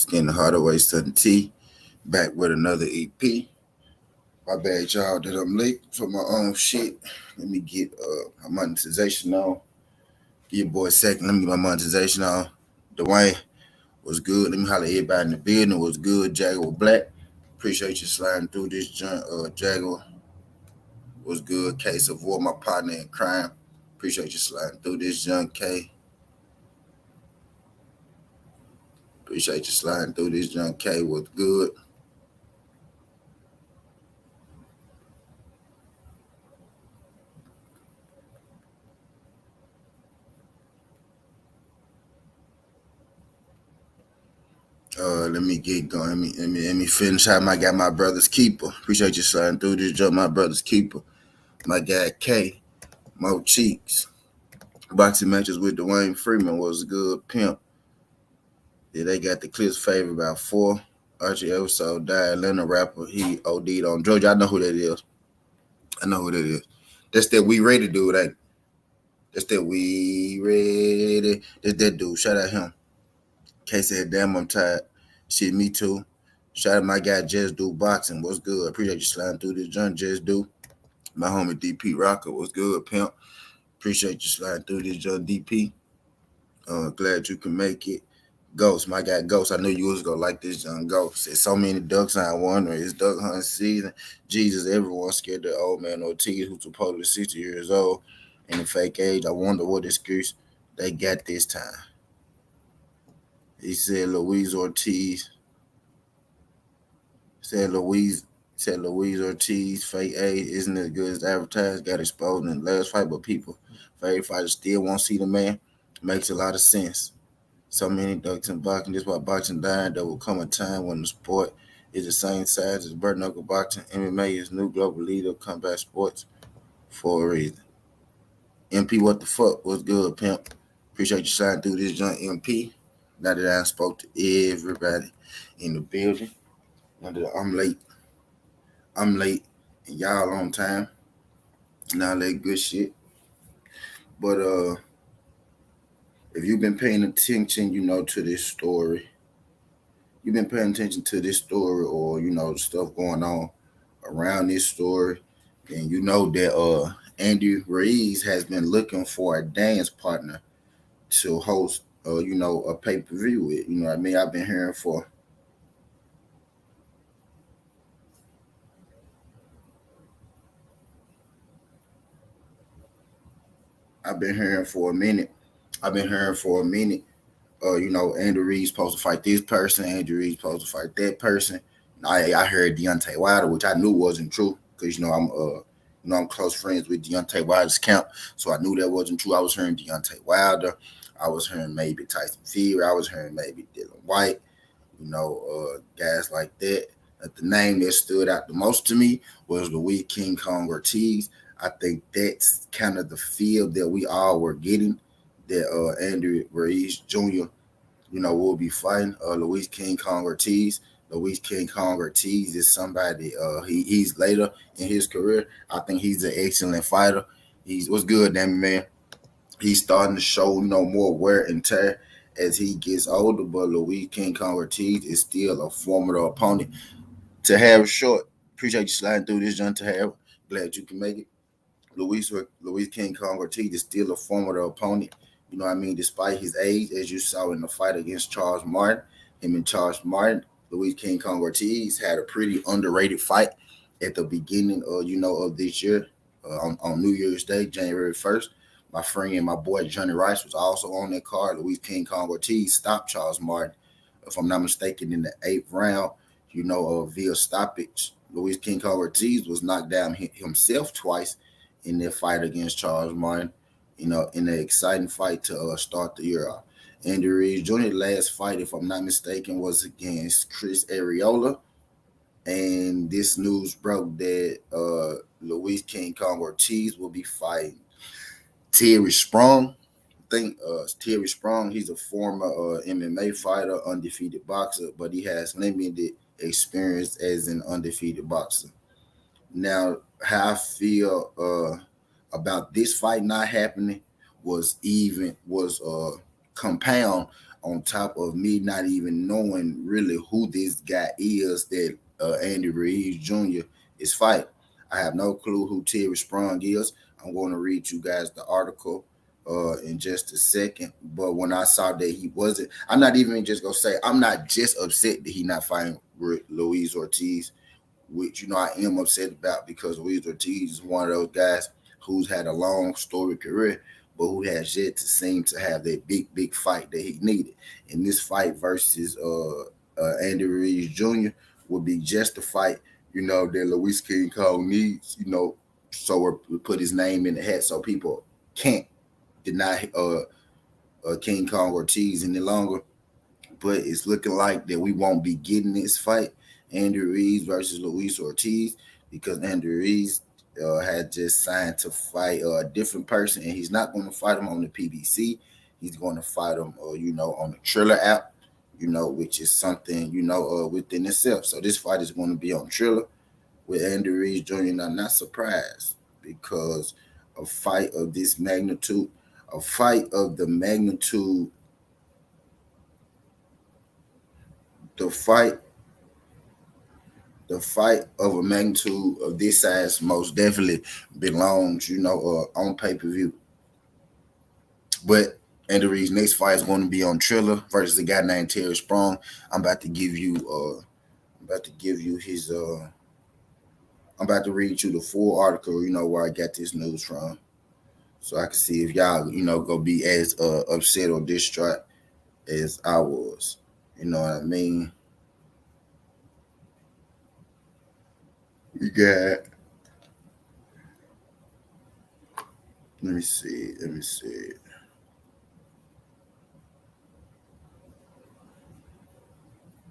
Skin the Harder Way, Sudden T, back with another EP. My bad, y'all, that I'm late for my own shit. Let me get my monetization on. Give your boy a second. Let me get my monetization on. Dwayne was good. Let me holler at everybody in the building. Was good. Jaguar Black. Appreciate you sliding through this joint. Jaguar was good. Case of War, my partner in crime. Appreciate you sliding through this joint, K. Appreciate you sliding through this joint, K. Was good. Let me get going. Let me finish out. I got my brother's keeper. Appreciate you sliding through this joint, my brother's keeper. My guy K, Mo Cheeks. Boxing matches with Dwayne Freeman was good. Pimp. Yeah, they got the clips favor about 4. Archie episode died. Atlanta rapper. He OD'd on Georgia. I know who that is. I know who that is. That's that We Ready dude, ain't it? That's that We Ready. That's that dude. Shout out him. K said, damn, I'm tired. Shit, me too. Shout out my guy Just Do Boxing. What's good? Appreciate you sliding through this joint, Just Do. My homie DP Rocker. What's good, pimp? Appreciate you sliding through this joint, DP. Glad you can make it. Ghost, my guy Ghost. I knew you was gonna like this young Ghost. There's so many ducks I wonder. It's duck hunting season. Jesus, everyone's scared the old man Ortiz, who's supposedly 60 years old in the fake age. I wonder what excuse they got this time. He said Luis Ortiz. Luis Ortiz fake age isn't as good as advertised. Got exposed in the last fight, but people, favorite fighters still won't see the man. Makes a lot of sense. So many ducks in boxing. This is why boxing dying. There will come a time when the sport is the same size as bare knuckle boxing. MMA is new global leader of combat sports for a reason. MP, what the fuck? What's good, pimp? Appreciate you sliding through this joint, MP. Now that I spoke to everybody in the building. I'm late. I'm late. And y'all on time. And all that good shit. But if you've been paying attention, to this story, you've been paying attention to this story or, stuff going on around this story, then you know that Andy Ruiz has been looking for a dance partner to host a pay-per-view with. You know what I mean? I've been hearing for a minute. Andy Reid's supposed to fight this person. Andy Reid's supposed to fight that person. I heard Deontay Wilder, which I knew wasn't true because I'm close friends with Deontay Wilder's camp, so I knew that wasn't true. I was hearing Deontay Wilder. I was hearing maybe Tyson Fury. I was hearing maybe Dylan White. Guys like that. But the name that stood out the most to me was Luis King Kong Ortiz. I think that's kind of the feel that we all were getting that Andy Ruiz Jr. Will be fighting Luis King Kong Ortiz. Luis King Kong Ortiz is somebody. He's later in his career. I think he's an excellent fighter. He's what's good, damn man. He's starting to show more wear and tear as he gets older. But Luis King Kong Ortiz is still a formidable opponent to have short. Appreciate you sliding through this, John. To have glad you can make it. Luis King Kong Ortiz is still a formidable opponent. You know what I mean? Despite his age, as you saw in the fight against Charles Martin, him and Charles Martin, Luis King Kong Ortiz had a pretty underrated fight at the beginning of this year on New Year's Day, January 1st. My friend and my boy Johnny Rice was also on that card. Luis King Kong Ortiz stopped Charles Martin, if I'm not mistaken, in the 8th round, via stoppage. Luis King Kong Ortiz was knocked down himself twice in their fight against Charles Martin, in an exciting fight to start the year off. Andy Ruiz Jr. last fight, if I'm not mistaken, was against Chris Arreola. And this news broke that Luis King Kong Ortiz will be fighting Terry Sprong. I think Terry Sprong, he's a former MMA fighter, undefeated boxer, but he has limited experience as an undefeated boxer. Now, how I feel about this fight not happening was compound on top of me not even knowing really who this guy is that Andy Ruiz Jr. is fighting. I have no clue who Terry Sprung is. I'm going to read you guys the article in just a second. But when I saw that he wasn't, I'm not even just gonna say I'm not just upset that he not fighting Luis Ortiz, which I am upset about because Luis Ortiz is one of those guys who's had a long storied career, but who has yet to seem to have that big fight that he needed. And this fight versus Andy Ruiz Jr. would be just the fight that Luis King Kong needs. So we put his name in the hat so people can't deny King Kong Ortiz any longer. But it's looking like that we won't be getting this fight, Andy Ruiz versus Luis Ortiz, because Andy Ruiz had just signed to fight a different person, and he's not going to fight him on the PBC. He's going to fight him, on the Triller app, which is something, within itself. So this fight is going to be on Triller with Andy Ruiz Jr. And I'm not surprised because a fight of this magnitude, a fight of the magnitude, the fight of a magnitude of this size most definitely belongs, on pay-per-view. But Andy Ruiz's next fight is going to be on Triller versus a guy named Terry Sprung. I'm about to give you his I'm about to read you the full article, where I got this news from. So I can see if y'all, gonna be as upset or distraught as I was. You know what I mean? We got. Let me see.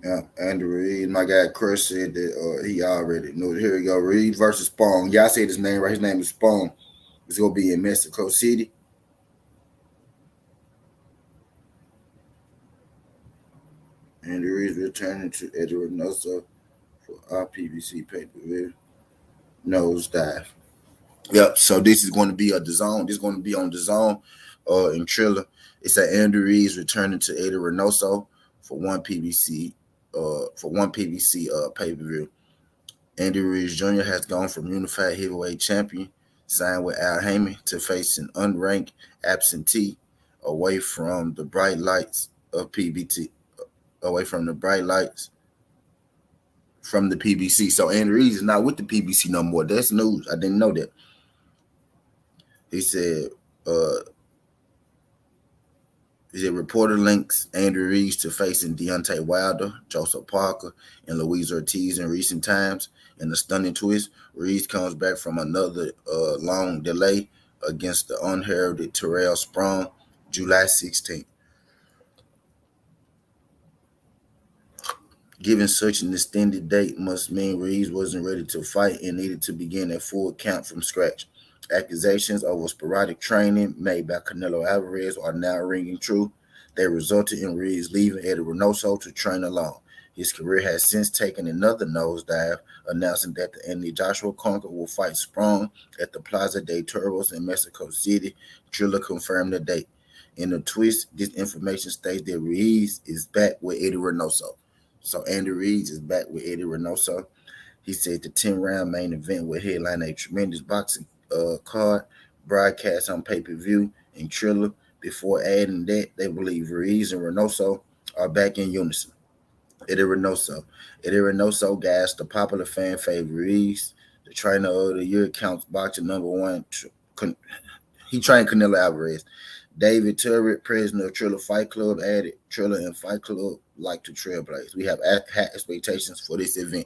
Yeah, Andy Reid. My guy Chris said that he already knew it. Here we go. Reid versus Spong. Y'all said his name right. His name is Spong. It's gonna be in Mexico City. Andy Reid returning to Eddie Reynoso for our PBC pay-per-view. Nosedive. Yep. So this is going to be a DAZN. This is going to be on DAZN in Triller. It's that Andy Reid returning to Eddie Reynoso for one PBC pay-per-view. Andy Ruiz Jr. has gone from unified heavyweight champion, signed with Al Haymon, to facing unranked absentee away from the bright lights of PBT, away from the bright lights from the PBC. So Andy Ruiz is not with the PBC no more. That's news. I didn't know that. He said, reporter links Andrew Ruiz to facing Deontay Wilder, Joseph Parker, and Luis Ortiz in recent times. In a stunning twist, Ruiz comes back from another long delay against the unheralded Terrell Sprung, July 16th. Given such an extended date must mean Ruiz wasn't ready to fight and needed to begin a full count from scratch. Accusations over sporadic training made by Canelo Alvarez are now ringing true. They resulted in Ruiz leaving Eddie Reynoso to train alone. His career has since taken another nosedive, announcing that the Anthony Joshua Conqueror will fight Sprung at the Plaza de Toros in Mexico City. Triller confirmed the date. In a twist, this information states that Ruiz is back with Eddie Reynoso. So Andy Ruiz is back with Eddie Reynoso. He said the 10-round main event will headline a tremendous boxing card broadcast on pay-per-view and Triller. Before adding that, they believe Ruiz and Reynoso are back in unison. Eddie Reynoso, guys, the popular fan favorite Ruiz, the trainer of the year, counts boxing number one. He trained Canelo Alvarez. David Turret, president of Triller Fight Club, added Triller and Fight Club like to trailblaze. We have high expectations for this event.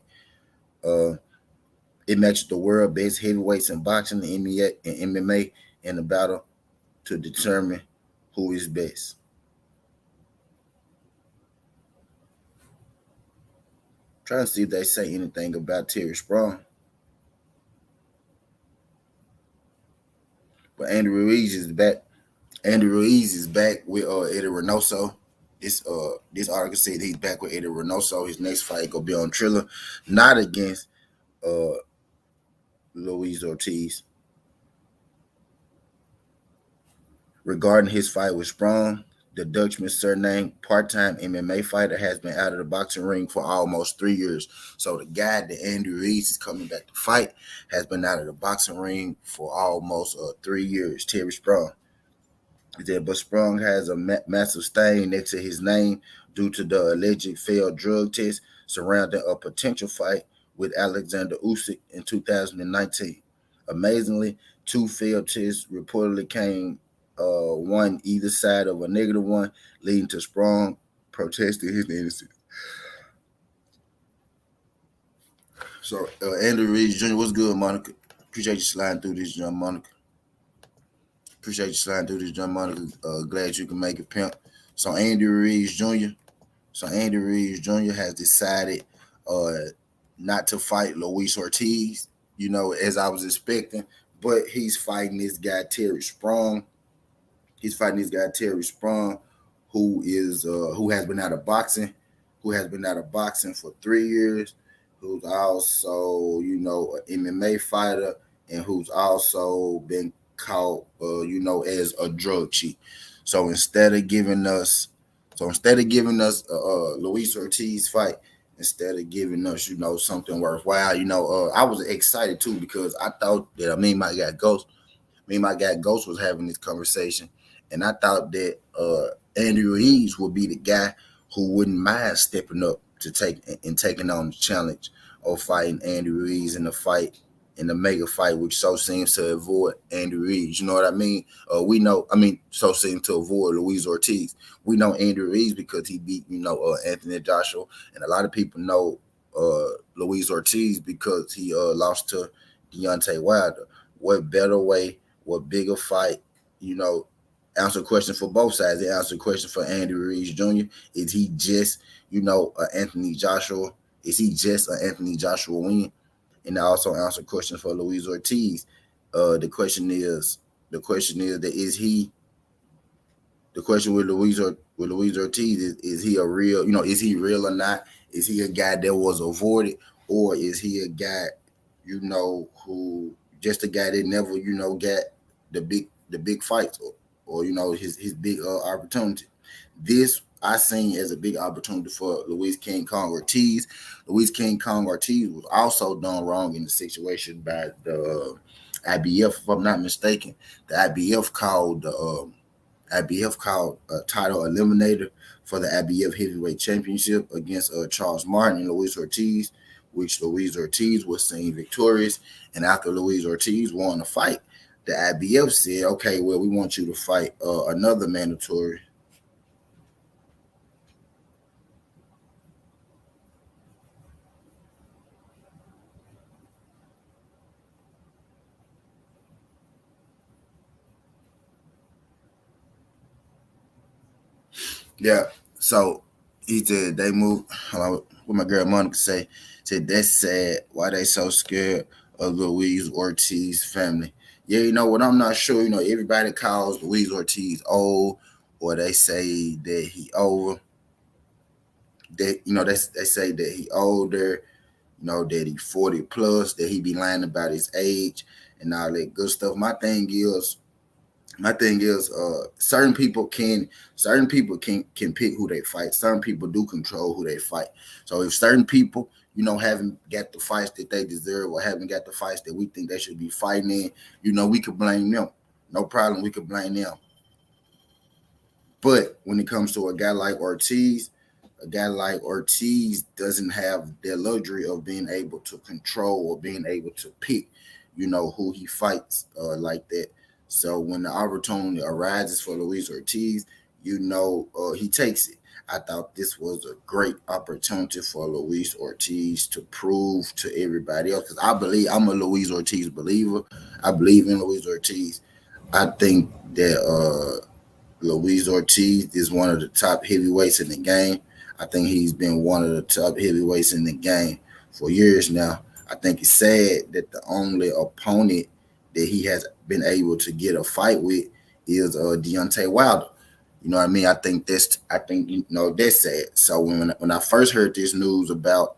It matches the world best heavyweights in boxing, the MMA, in a battle to determine who is best. Trying to see if they say anything about Terry Sprung. But Andy Ruiz is back. Andy Ruiz is back with Eddie Reynoso. This article said he's back with Eddie Reynoso. His next fight gonna be on Triller, not against Luis Ortiz. Regarding his fight with Sprung, the Dutchman surname part-time MMA fighter, has been out of the boxing ring for almost 3 years. So the guy that Andy Ruiz is coming back to fight has been out of the boxing ring for almost 3 years. Terry Sprung. He said, but Sprung has a massive stain next to his name due to the alleged failed drug test surrounding a potential fight with Alexander Usyk in 2019. Amazingly, two failed tests reportedly came one either side of a negative one, leading to Sprung protesting his innocence. So, Andrew Reed Jr., what's good, Monica? Appreciate you sliding through this, young Monica. Appreciate you sliding through this, young Monica. Glad you can make it, pimp. So, Andy Ruiz Jr. So Andy Ruiz Jr. has decided not to fight Luis Ortiz, as I was expecting, but he's fighting this guy Terry Sprung. He's fighting this guy Terry Sprung, who has been out of boxing, for 3 years, who's also an MMA fighter, and who's also been caught as a drug cheat. So instead of giving us Luis Ortiz fight, instead of giving us something worthwhile, I was excited too because I thought that my guy Ghost was having this conversation, and I thought that Andy Ruiz would be the guy who wouldn't mind stepping up to taking on the challenge of fighting Andy Ruiz in the mega fight, which so seems to avoid Andy Ruiz. You know what I mean? So seems to avoid Luis Ortiz. We know Andy Ruiz because he beat Anthony Joshua, and a lot of people know Luis Ortiz because he lost to Deontay Wilder. What better way? What bigger fight? Answer a question for both sides. They answer a question for Andy Ruiz Jr. Is he just Anthony Joshua? Is he just an Anthony Joshua win? And I also answer questions for Luis Ortiz. The question with Luis Ortiz is he a real, is he real or not? Is he a guy that was avoided, or is he a guy, who just a guy that never, got the big fights or his big opportunity? This I seen as a big opportunity for Luis King Kong Ortiz. Luis King Kong Ortiz was also done wrong in the situation by the IBF, if I'm not mistaken. The IBF called a title eliminator for the IBF Heavyweight Championship against Charles Martin and Luis Ortiz, which Luis Ortiz was seen victorious. And after Luis Ortiz won the fight, the IBF said, okay, well, we want you to fight another mandatory. Yeah. So he said they moved. What my girl Monica said that's sad. Why they so scared of Luis Ortiz family? Yeah, you know what? I'm not sure. Everybody calls Luis Ortiz old, or they say that he over. They say that he older. That he 40 plus. That he be lying about his age and all that good stuff. My thing is, certain people can pick who they fight. Certain people do control who they fight. So if certain people, haven't got the fights that they deserve or haven't got the fights that we think they should be fighting in, we could blame them. No problem, we could blame them. But when it comes to a guy like Ortiz doesn't have the luxury of being able to control or being able to pick, who he fights like that. So when the opportunity arises for Luis Ortiz, he takes it. I thought this was a great opportunity for Luis Ortiz to prove to everybody else, because I'm a Luis Ortiz believer. I believe in Luis Ortiz. I think that Luis Ortiz is one of the top heavyweights in the game. I think he's been one of the top heavyweights in the game for years now. I think it's sad that the only opponent that he has been able to get a fight with is Deontay Wilder. You know what I mean? I think that's sad. So when I first heard this news about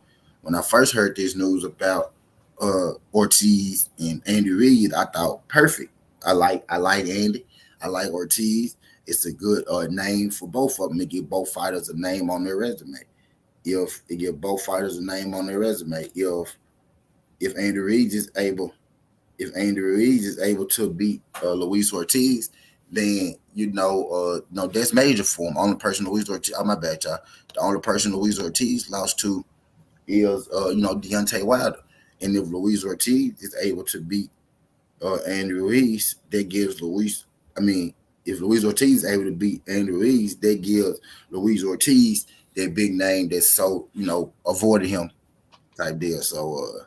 Ortiz and Andy Reid, I thought perfect. I like Andy. I like Ortiz. it's a good name for both of them to get both fighters a name on their resume. If they give both fighters a name on their resume, if Andy Ruiz is able, if Andy Ruiz is able to beat Luis Ortiz, then no, that's major for him. Only person Luis Ortiz, oh my bad, y'all. The only person Luis Ortiz lost to is Deontay Wilder, and if Luis Ortiz is able to beat Andy Ruiz, that gives Luis. I mean, if Luis Ortiz is able to beat Andy Ruiz, that gives Luis Ortiz that big name that's so avoided him type deal. So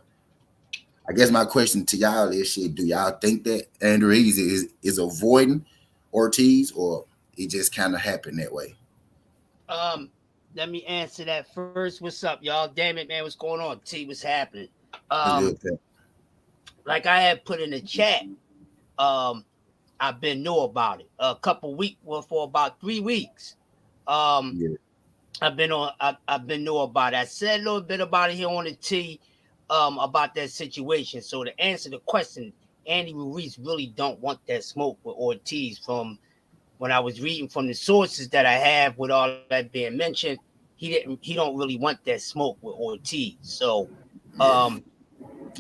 I guess my question to y'all is, shit, do y'all think that Andy Ruiz is avoiding Ortiz, or it just kind of happened that way? Let me answer that first. What's up, y'all? Damn it, man. What's going on? T, what's happening? It's Um, good, Pat. like I had put in the chat, um, I've been know about it a couple weeks, well, for about 3 weeks. Um, Yeah, I've been know about it. I said a little bit about it here on the T, about that situation. So to answer the question, Andy Ruiz really don't want that smoke with Ortiz. From when I was reading from the sources that I have, with all that being mentioned, he don't really want that smoke with Ortiz. So yeah, um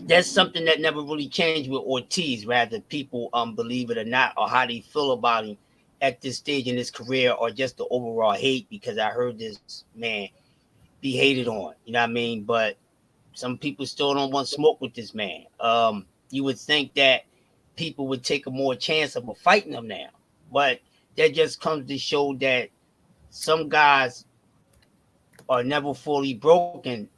that's something that never really changed with Ortiz. Rather, people believe it or not, or how they feel about him at this stage in his career, or just the overall hate. Because I heard this man be hated on, you know what I mean? But some people still don't want smoke with this man. You would think that people would take a more chance of a fighting him now, but that just comes to show that some guys are never fully broken,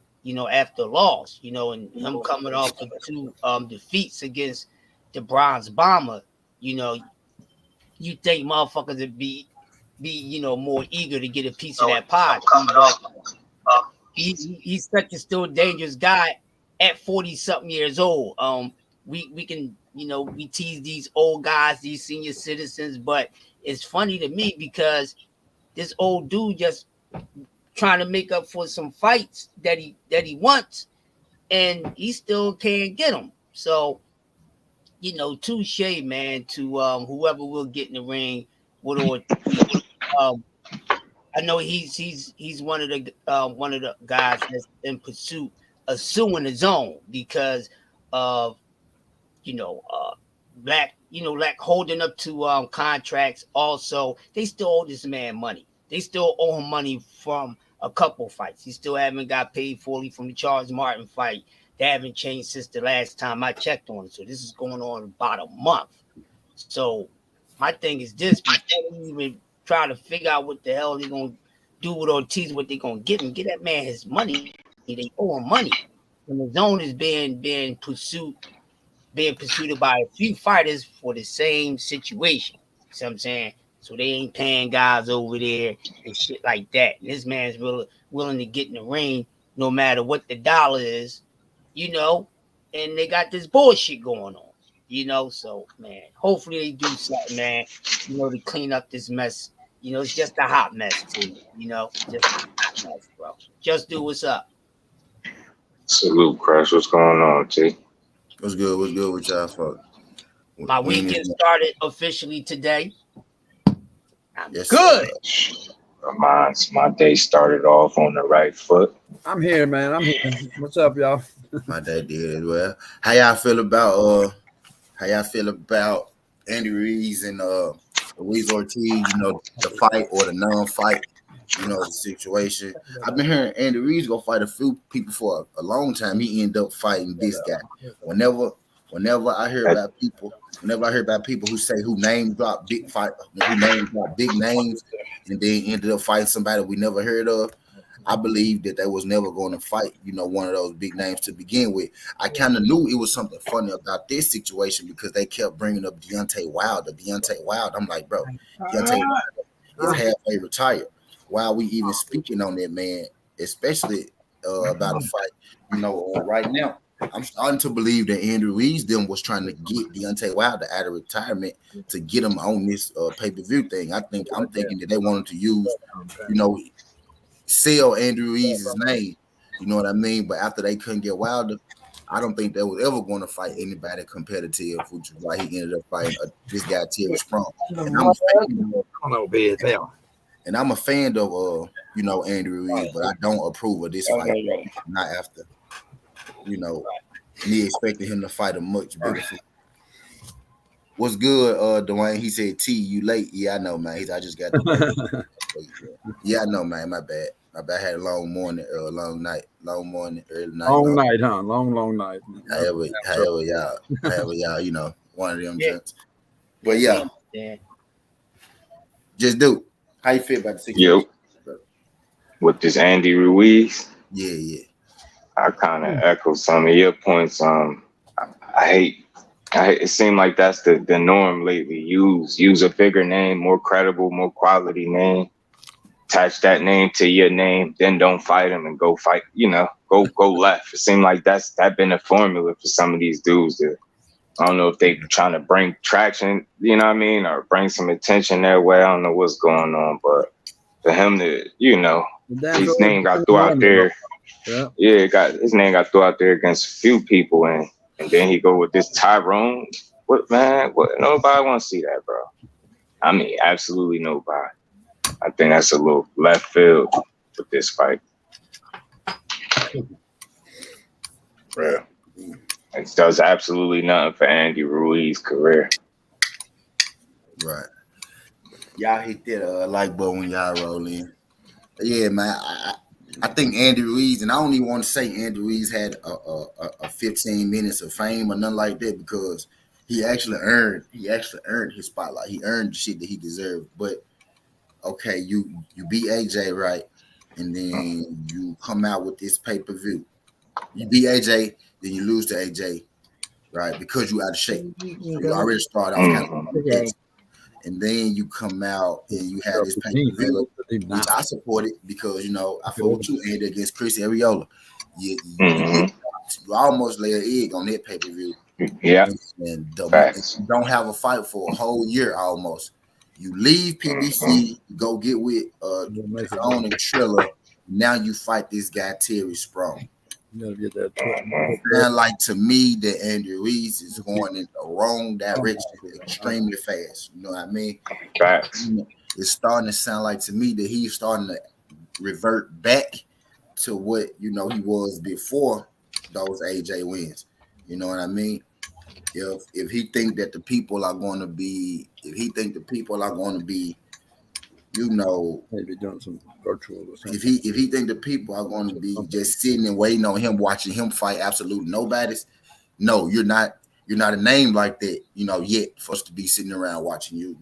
after loss, and him coming off of two defeats against the Bronze Bomber, you know, you think motherfuckers would be more eager to get a piece of that pie, but he's such a still dangerous guy at 40 something years old. We can, we tease these old guys, these senior citizens, but it's funny to me because this old dude just trying to make up for some fights that he wants, and he still can't get them. So, touche, man, to whoever will get in the ring with Ortiz. Um, I know he's one of the guys that's in pursuit of suing his own because of black like holding up to contracts. Also, they still owe this man money. They still owe him money from a couple fights. He still haven't got paid fully from the Charles Martin fight. They haven't changed since the last time I checked on it. So this is going on about a month. So my thing is this: before we even try to figure out what the hell they're gonna do with Ortiz, what they're gonna get him, get that man his money. They owe him money. And the zone is being pursued by a few fighters for the same situation. You see what I'm saying? So they ain't paying guys over there and shit like that. And this man's really willing to get in the ring no matter what the dollar is, you know, and they got this bullshit going on, So, man, hopefully they do something, man, to clean up this mess. It's just a hot mess, too, just a hot mess, bro. Just do what's up. Salute, Crash. What's going on, T? what's good? What's good with y'all, fuck? My When weekend is started officially today. I'm yes, good. My day started off on the right foot. I'm here, man. I'm here. What's up, y'all? my dad did as well. How y'all feel about Andy Ruiz and Luis Ortiz? The fight or the non-fight. The situation. I've been hearing Andy Ruiz go fight a few people for a long time. He ended up fighting this guy. Whenever, whenever I hear That, about people, whenever I hear about people who name drop big fight, who name drop big names, and then ended up fighting somebody we never heard of, I believe that they was never going to fight, one of those big names to begin with. I kind of knew it was something funny about this situation because they kept bringing up Deontay Wilder. Deontay Wilder. I'm like, bro, Deontay Wilder is halfway retired. Why are we even speaking on that, man? Especially about a fight, right now. I'm starting to believe that Andrew Ruiz them was trying to get Deontay Wilder out of retirement to get him on this pay-per-view thing. I'm thinking that they wanted to use, you know, sell Andrew Ruiz's name. You know what I mean? But after they couldn't get Wilder, I don't think they was ever going to fight anybody competitive, which is why he ended up fighting this guy Terry Sprung. And I'm a fan of Andy Ruiz, but I don't approve of this fight. Not after me expecting him to fight a much bigger fight. What's good, Dwayne? He said, T, you late. Yeah, I know, man. I just got the Yeah, I know, man. My bad. I had a long morning, long night, early night. Long night, huh? Long night. However y'all, one of them gents. But yeah. Just do. How you feel about the situation? With this Andy Ruiz? Yeah. I kind of echo some of your points. I hate. It seemed like that's the norm lately. Use a bigger name, more credible, more quality name. Attach that name to your name, then don't fight him and go fight. Go left. It seemed like that's been a formula for some of these dudes. I don't know if they trying to bring traction, or bring some attention their way. I don't know what's going on, but for him to, his name got thrown out there. His name got thrown out there against a few people, and then he go with this Tyrone. What, man? What? Nobody want to see that, bro. I mean, absolutely nobody. I think that's a little left field with this fight. Yeah. It does absolutely nothing for Andy Ruiz's career. Right. Y'all hit that like button when y'all roll in. Yeah, man. I think Andy Ruiz, and I don't even want to say Andy Ruiz had a 15 minutes of fame or nothing like that, because he actually earned his spotlight. He earned the shit that he deserved. But okay, you beat AJ, right? And then you come out with this pay-per-view. You beat AJ, then you lose to AJ, right? Because you out of shape. So you already started off kind of and then you come out and you have this pay-per-view, which I supported because, I fought with you, Andy, against Chris Arreola. You almost lay an egg on that pay-per-view. Yeah. And don't have a fight for a whole year almost. You leave PBC, go get with Tyrone and Triller. Now you fight this guy, Terry Sprung. You gotta get that. Sound like to me that Andy Ruiz is going in the wrong direction extremely fast. You know what I mean? Facts. It's starting to sound like to me that he's starting to revert back to what he was before those AJ wins. You know what I mean? If he think that the people are going to be, maybe doing some virtual or something. If he think the people are going to be just sitting and waiting on him, watching him fight absolute nobodies, no, you're not a name like that, yet for us to be sitting around watching you,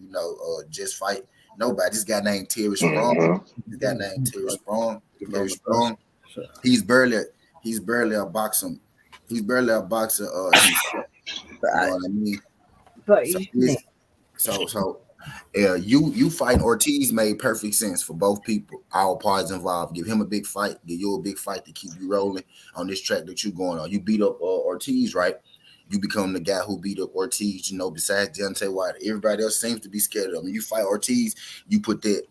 just fight nobody. This guy named Terry Sprung. Terry Sprung. He's barely a boxer. You know what I mean? So you fighting Ortiz made perfect sense for both people, all parties involved. Give him a big fight, give you a big fight to keep you rolling on this track that you're going on. You beat up Ortiz, right? You become the guy who beat up Ortiz, besides Deontay Wilder. Everybody else seems to be scared of him. You fight Ortiz, you put that,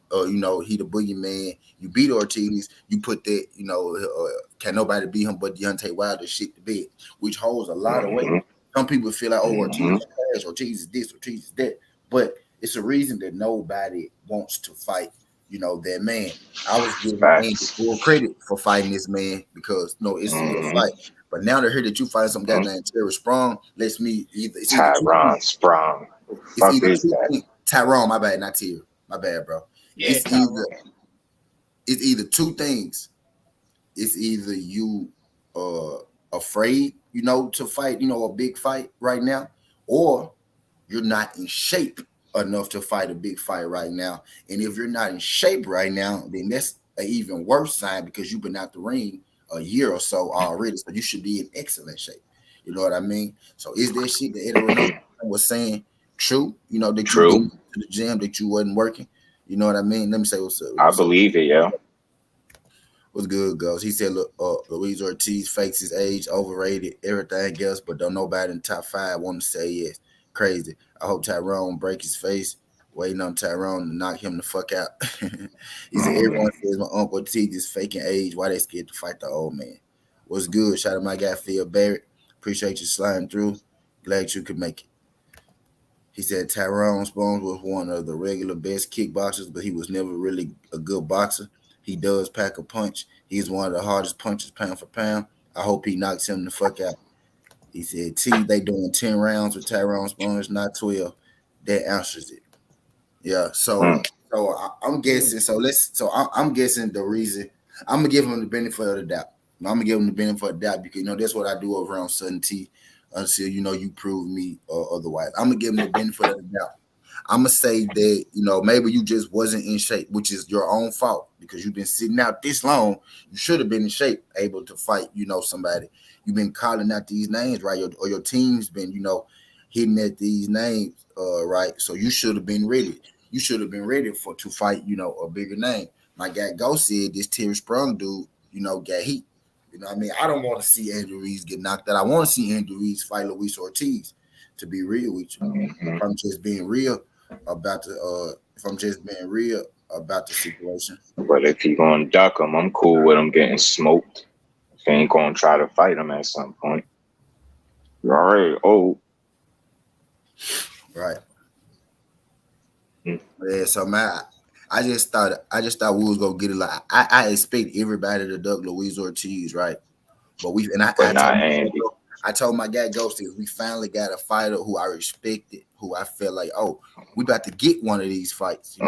he the boogeyman. You beat Ortiz, you put that, can nobody beat him but Deontay Wilder shit to bed, which holds a lot of weight. Some people feel like, Ortiz is trash, Ortiz is this, Ortiz is that. But it's a reason that nobody wants to fight, that man. I was giving Andy full credit for fighting this man because, it's a good fight. But now to hear that you fight some guy named Terry Sprung lets me Tyrone Sprung. Tyrone, my bad, not Terry. My bad, bro. Yeah, it's either two things. It's either you afraid, to fight, a big fight right now, or you're not in shape enough to fight a big fight right now. And if you're not in shape right now, then that's an even worse sign because you've been out the ring a year or so already. So you should be in excellent shape. You know what I mean? So is that shit that Eddie was saying true? That you went to the gym, that you wasn't working. You know what I mean? Let me say what's up. I believe it, yeah. What's good, goes? He said, look, Luis Ortiz fakes his age, overrated, everything else, but don't nobody in the top 5 want to say yes. Crazy. I hope Tyrone break his face. Waiting on Tyrone to knock him the fuck out. He said, everyone says my Uncle T is faking age. Why they scared to fight the old man? What's good? Shout out my guy Phil Barrett. Appreciate you sliding through. Glad you could make it. He said Tyrone Spoons was one of the regular best kickboxers, but he was never really a good boxer. He does pack a punch. He's one of the hardest punchers pound for pound. I hope he knocks him the fuck out. He said, T, they doing 10 rounds with Tyrone Spoons, not 12. That answers it. Yeah, I'm guessing. I'm guessing the reason I'm gonna give him the benefit of the doubt. I'm gonna give him the benefit of the doubt because that's what I do over on Sudden T until you prove me otherwise. I'm gonna give him the benefit of the doubt. I'm gonna say that maybe you just wasn't in shape, which is your own fault because you've been sitting out this long. You should have been in shape, able to fight. Somebody. You've been calling out these names, right? Or your team's been hitting at these names, right? So you should have been ready. You should have been ready to fight, a bigger name. My guy Go said this Terry Sprung dude, got heat. I don't want to see Andrew Ruiz get knocked out. I want to see Andrew Ruiz fight Luis Ortiz, to be real with you. If I'm just being real about the situation. But if he gonna duck him, I'm cool with him getting smoked. If he ain't gonna try to fight him at some point. You're already old. Right. Yeah, so I just thought we was gonna get it. Like I expect everybody to duck Luis Ortiz, right? But I told my guy Ghosty, we finally got a fighter who I respected, who I felt like, we about to get one of these fights.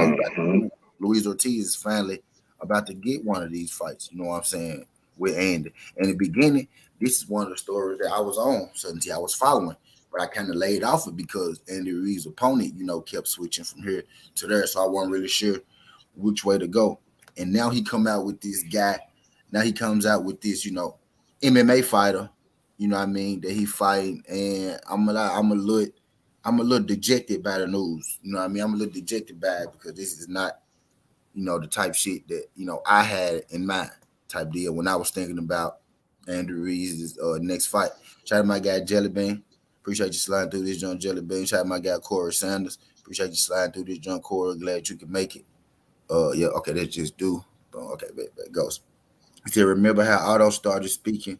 Luis Ortiz is finally about to get one of these fights. You know what I'm saying? With Andy. In the beginning, this is one of the stories that I was on, certainly I was following. But I kind of laid off it because Andy Ruiz's opponent, kept switching from here to there. So I wasn't really sure which way to go. And now he come out with this guy. Now he comes out with this, MMA fighter, that he fighting. And I'm a little dejected by the news. I'm a little dejected by it because this is not, the type shit that, I had in mind type deal when I was thinking about Andrew Ruiz's next fight. Shout out to my guy Jelly Bean. Appreciate you sliding through this John Jelly Bean. Shout out to my guy Corey Sanders. Appreciate you sliding through this John Corey. Glad you can make it. Yeah, okay, let's just do. Okay, that goes. He said, remember how Otto started speaking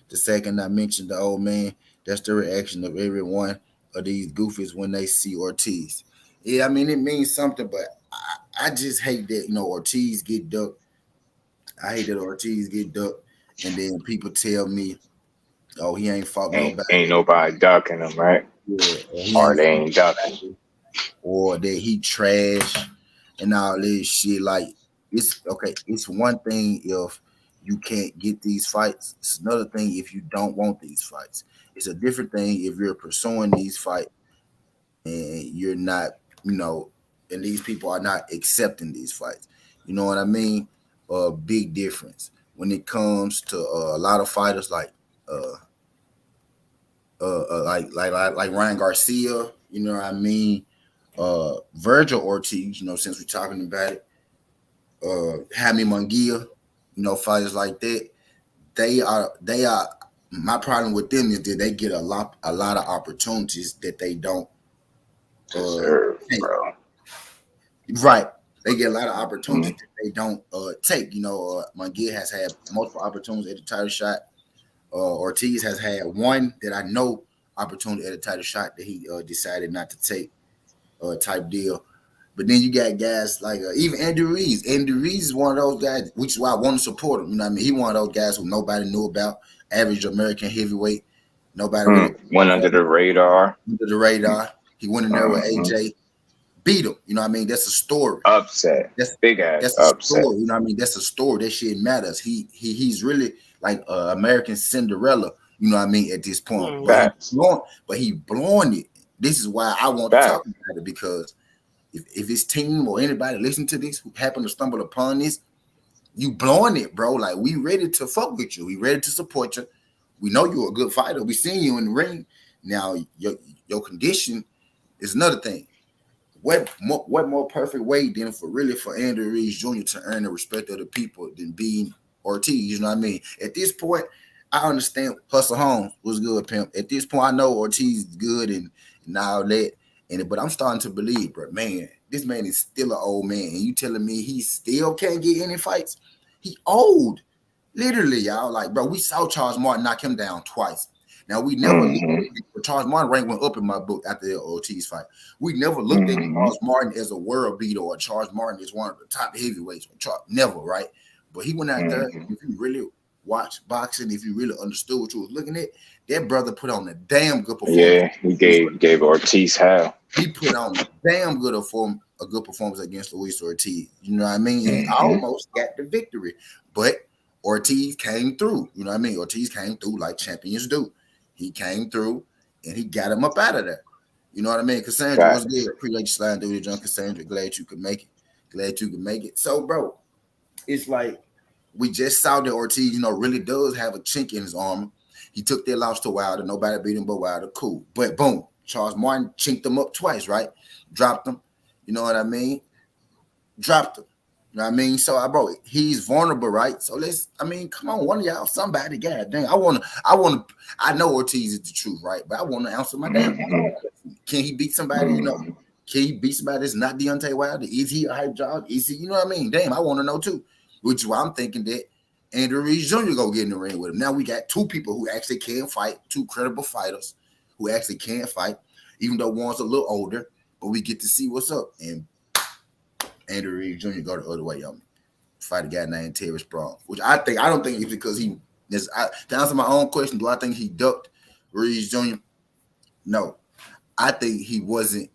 the second I mentioned the old man? That's the reaction of every one of these goofies when they see Ortiz. Yeah, it means something, but I just hate that, Ortiz get ducked. I hate that Ortiz get ducked, and then people tell me, he ain't fought nobody. Ain't nobody ducking him, right? Yeah, or they ain't ducking. Or that he trash and all this shit. Like, it's okay. It's one thing if you can't get these fights. It's another thing if you don't want these fights. It's a different thing if you're pursuing these fights and you're not, and these people are not accepting these fights. You know what I mean? A big difference when it comes to a lot of fighters like Ryan Garcia, you know what I mean? Virgil Ortiz, since we're talking about it, Jaime Munguia, fighters like that, they are my problem with them is that they get a lot of opportunities that they don't deserve, bro. Right. They get a lot of opportunities that they don't take. Munguia has had multiple opportunities at the title shot. Ortiz has had one that I know opportunity at a title shot that he decided not to take type deal. But then you got guys like even Andy Ruiz. Andy Ruiz is one of those guys, which is why I want to support him. He one of those guys who nobody knew about, average American heavyweight. Nobody really went under the radar. Under the radar. He went in there with AJ. Beat him, That's a story. Upset. That's big ass. That's upset. A story, That's a story. That shit matters. He's really like American Cinderella, at this point. But he blowing it. This is why I want to talk about it because if his team or anybody listen to this who happen to stumble upon this, you blowing it, bro. Like we ready to fuck with you. We ready to support you. We know you're a good fighter. We seen you in the ring. Now your condition is another thing. What more perfect way than for Andrew Ruiz Jr. to earn the respect of the people than being Ortiz? You know what I mean? At this point, I understand Hustle Holmes was good, pimp. At this point, I know Ortiz is good and all that. But I'm starting to believe, bro, man, this man is still an old man. And you telling me he still can't get any fights? He old. Literally, y'all. Like, bro, we saw Charles Martin knock him down twice. Now we never Charles Martin rank went up in my book after the Ortiz fight. We never looked at Charles Martin as a world beater or Charles Martin is one of the top heavyweights. Never, right? But he went out there. If you really watch boxing, if you really understood what you was looking at, that brother put on a damn good performance. Yeah, he gave Ortiz hell. He put on a damn good performance against Luis Ortiz. You know what I mean? He almost got the victory, but Ortiz came through. You know what I mean? Ortiz came through like champions do. He came through and he got him up out of there. You know what I mean? Cassandra was good. Appreciate you sliding through the junk, Cassandra. Glad you could make it. Glad you could make it. So, bro, it's like we just saw that Ortiz, you know, really does have a chink in his armor. He took that loss to Wilder. Nobody beat him but Wilder. Cool. But boom, Charles Martin chinked him up twice, right? Dropped him. You know what I mean? Dropped him. You know what I mean? So, bro, he's vulnerable, right? So come on, one of y'all, somebody, god dang. I know Ortiz is the truth, right? But I want to answer my damn question. Can he beat somebody, you know? Can he beat somebody that's not Deontay Wilder? Is he a hype job? Is he, you know what I mean? Damn, I want to know too. Which is why I'm thinking that Andrew Ruiz Jr. go get in the ring with him. Now we got two people who actually can fight, two credible fighters who actually can fight, even though one's a little older, but we get to see what's up. And Andrew Ruiz Jr. go the other way on me. Fight a guy named Terry Sprong, which I don't think it's because to answer my own question, do I think he ducked Ruiz Jr.? No. I think he wasn't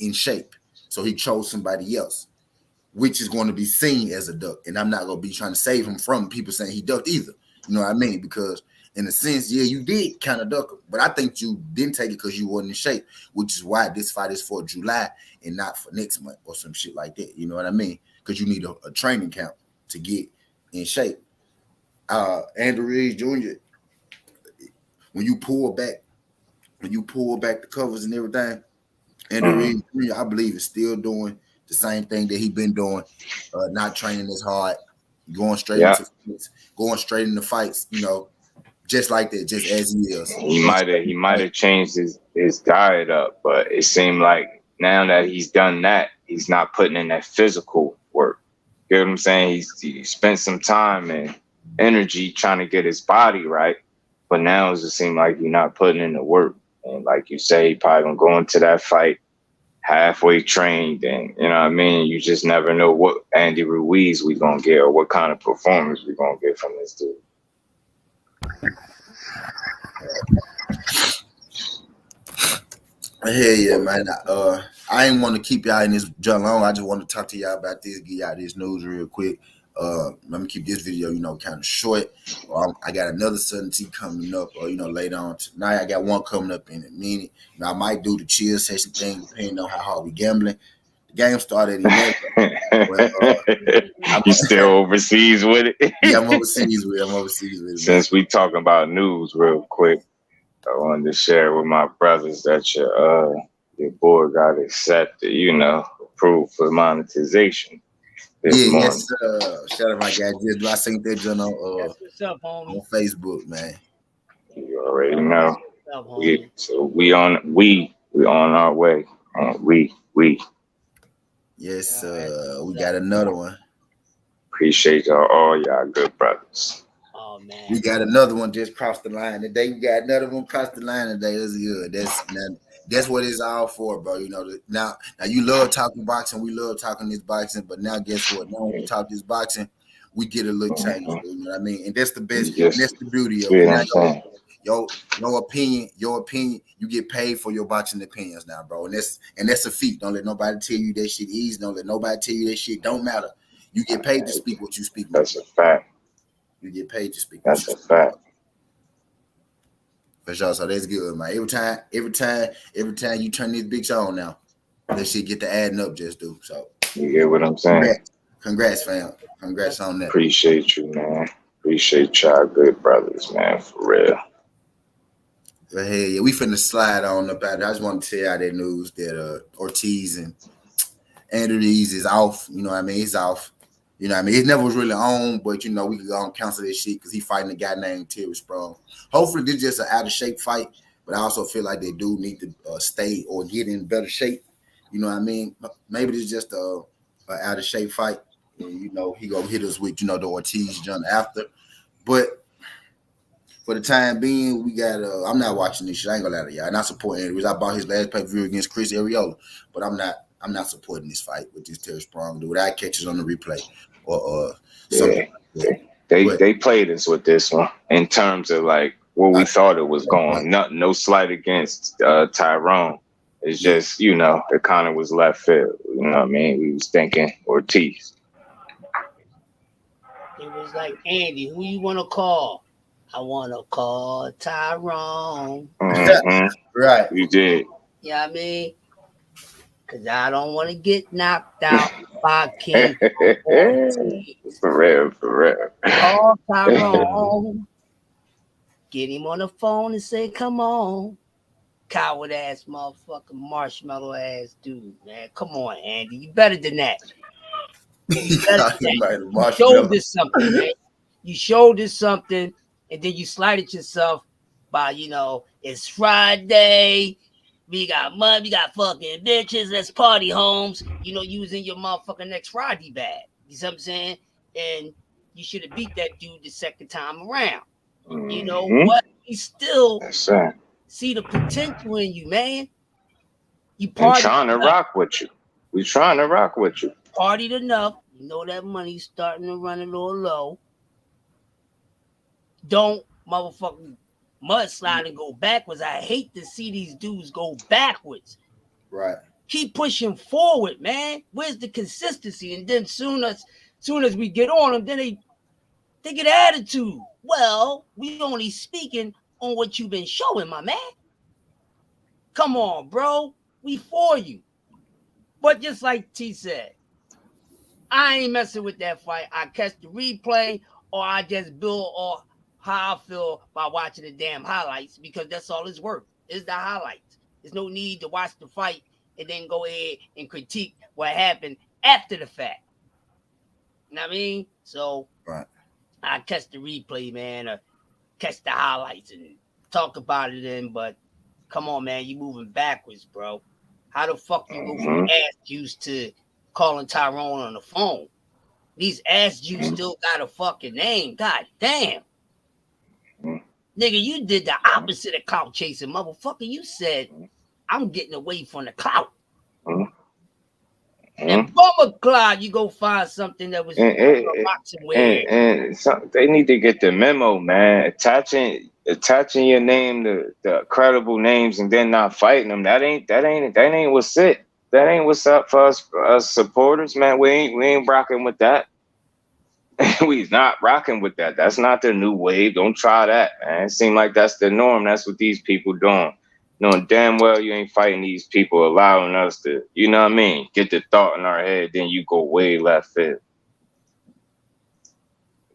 in shape. So he chose somebody else, which is going to be seen as a duck. And I'm not going to be trying to save him from people saying he ducked either. You know what I mean? Because in a sense, yeah, you did kind of duck him. But I think you didn't take it because you wasn't in shape, which is why this fight is for July and not for next month or some shit like that. You know what I mean? Because you need a training camp to get in shape. Andrew Ruiz Jr., when you pull back the covers and everything, Andrew Ruiz Jr., I believe, is still doing the same thing that he's been doing, not training as hard, going straight into fights, you know, just like that, just as he is. He might have changed his diet up, but it seemed like now that he's done that, he's not putting in that physical work. You know what I'm saying? He spent some time and energy trying to get his body right, but now it just seems like you're not putting in the work. And like you say, he probably gonna go into that fight halfway trained, and you know what I mean? You just never know what Andy Ruiz we gonna get or what kind of performance we gonna get from this dude. Hey, yeah, man. I ain't want to keep y'all in this junk long. I just want to talk to y'all about this, get y'all this news real quick. Let me keep this video, you know, kind of short. I got another certainty coming up, later on tonight. I got one coming up in a minute. I might do the chill session thing, depending on how hard we gambling. The game started at 11. You still overseas with it? Yeah, I'm overseas with it. Since we talking about news real quick, I wanted to share with my brothers that your boy got accepted, approved for monetization. Yes, shout out my guy. I seen that joint what's up, homie? on Facebook, man. You already know. What's up, We on our way. We. Yes, we got another one. Appreciate all y'all good brothers. Oh man, we got another one just crossed the line today. We got another one crossed the line today. That's good. That's what it's all for, bro. Now you love talking boxing. We love talking this boxing, but now guess what? Now when we talk this boxing, we get a little change. You know what I mean? And that's the best. That's the beauty of it. Now, your opinion, you get paid for your boxing opinions now, bro. And that's a feat. Don't let nobody tell you that shit easy. Don't let nobody tell you that shit don't matter. You get paid to speak what you speak. That's a fact. You get paid to speak. That's a fact. For sure. So that's good, man. Every time you turn this bitch on now, that shit get to adding up, just do. So you get what I'm saying? Congrats, fam. Congrats on that. Appreciate you, man. Appreciate y'all good brothers, man, for real. But hey, yeah, we finna slide on about it. I just want to tell y'all that news that Ortiz and Andrew Ruiz is off. You know what I mean? He's off. You know what I mean? It never was really on, but, we could go and cancel this shit because he's fighting a guy named Terry Sprong. Hopefully, this is just an out-of-shape fight, but I also feel like they do need to stay or get in better shape. You know what I mean? Maybe this is just a out-of-shape fight. And, he going to hit us with, the Ortiz jump after. But for the time being, we got. I'm not watching this shit. I ain't gonna lie to y'all. I'm not supporting it. I bought his last pay-per-view against Chris Arreola, but I'm not supporting this fight with this Terry Sprong dude. I catches on the replay or something. They played us with this one in terms of like what we thought it was going. No slight against Tyrone. It's just, you know, it kind of was left field. You know what I mean? We was thinking Ortiz. It was like, Andy, who you want to call? I want to call Tyrone. Mm-hmm. Right. You did. You know what I mean? Because I don't want to get knocked out by King. For real. Call Tyrone. Get him on the phone and say, come on. Coward ass motherfucking marshmallow ass dude, man. Come on, Andy. You better than that. You showed us something, man. You showed us something, and then you slighted yourself by, you know, it's Friday. We got money, we got fucking bitches, let's party homes. You know, using your motherfucking next Friday bag. You see what I'm saying? And you should have beat that dude the second time around. You know what? He still see the potential in you, man. You partied trying to rock with you. We trying to rock with you. Partied enough. You know that money's starting to run a little low. Don't motherfucking mudslide and go backwards. I hate to see these dudes go backwards. Right. Keep pushing forward, man. Where's the consistency? And then soon as we get on them, then they get attitude. Well, we only speaking on what you've been showing, my man. Come on, bro. We for you. But just like T said, I ain't messing with that fight. I catch the replay or I just build off how I feel by watching the damn highlights because that's all it's worth. It's the highlights. There's no need to watch the fight and then go ahead and critique what happened after the fact. You know what I mean? So right. I catch the replay, man, or catch the highlights and talk about it then, but come on, man, you moving backwards, bro. How the fuck you go from ass juice to calling Tyrone on the phone? These ass juice still got a fucking name. God damn. Nigga, you did the opposite of clout chasing, motherfucker. You said, I'm getting away from the clout. And Bummer Clyde, you go find something that was and they need to get the memo, man. Attaching your name to the credible names and then not fighting them. That ain't what's it. That ain't what's up for us supporters, man. We ain't rocking with that. We's not rocking with that. That's not the new wave. Don't try that, man. It seems like that's the norm. That's what these people doing. Knowing damn well you ain't fighting these people, allowing us to, you know what I mean, get the thought in our head, then you go way left field.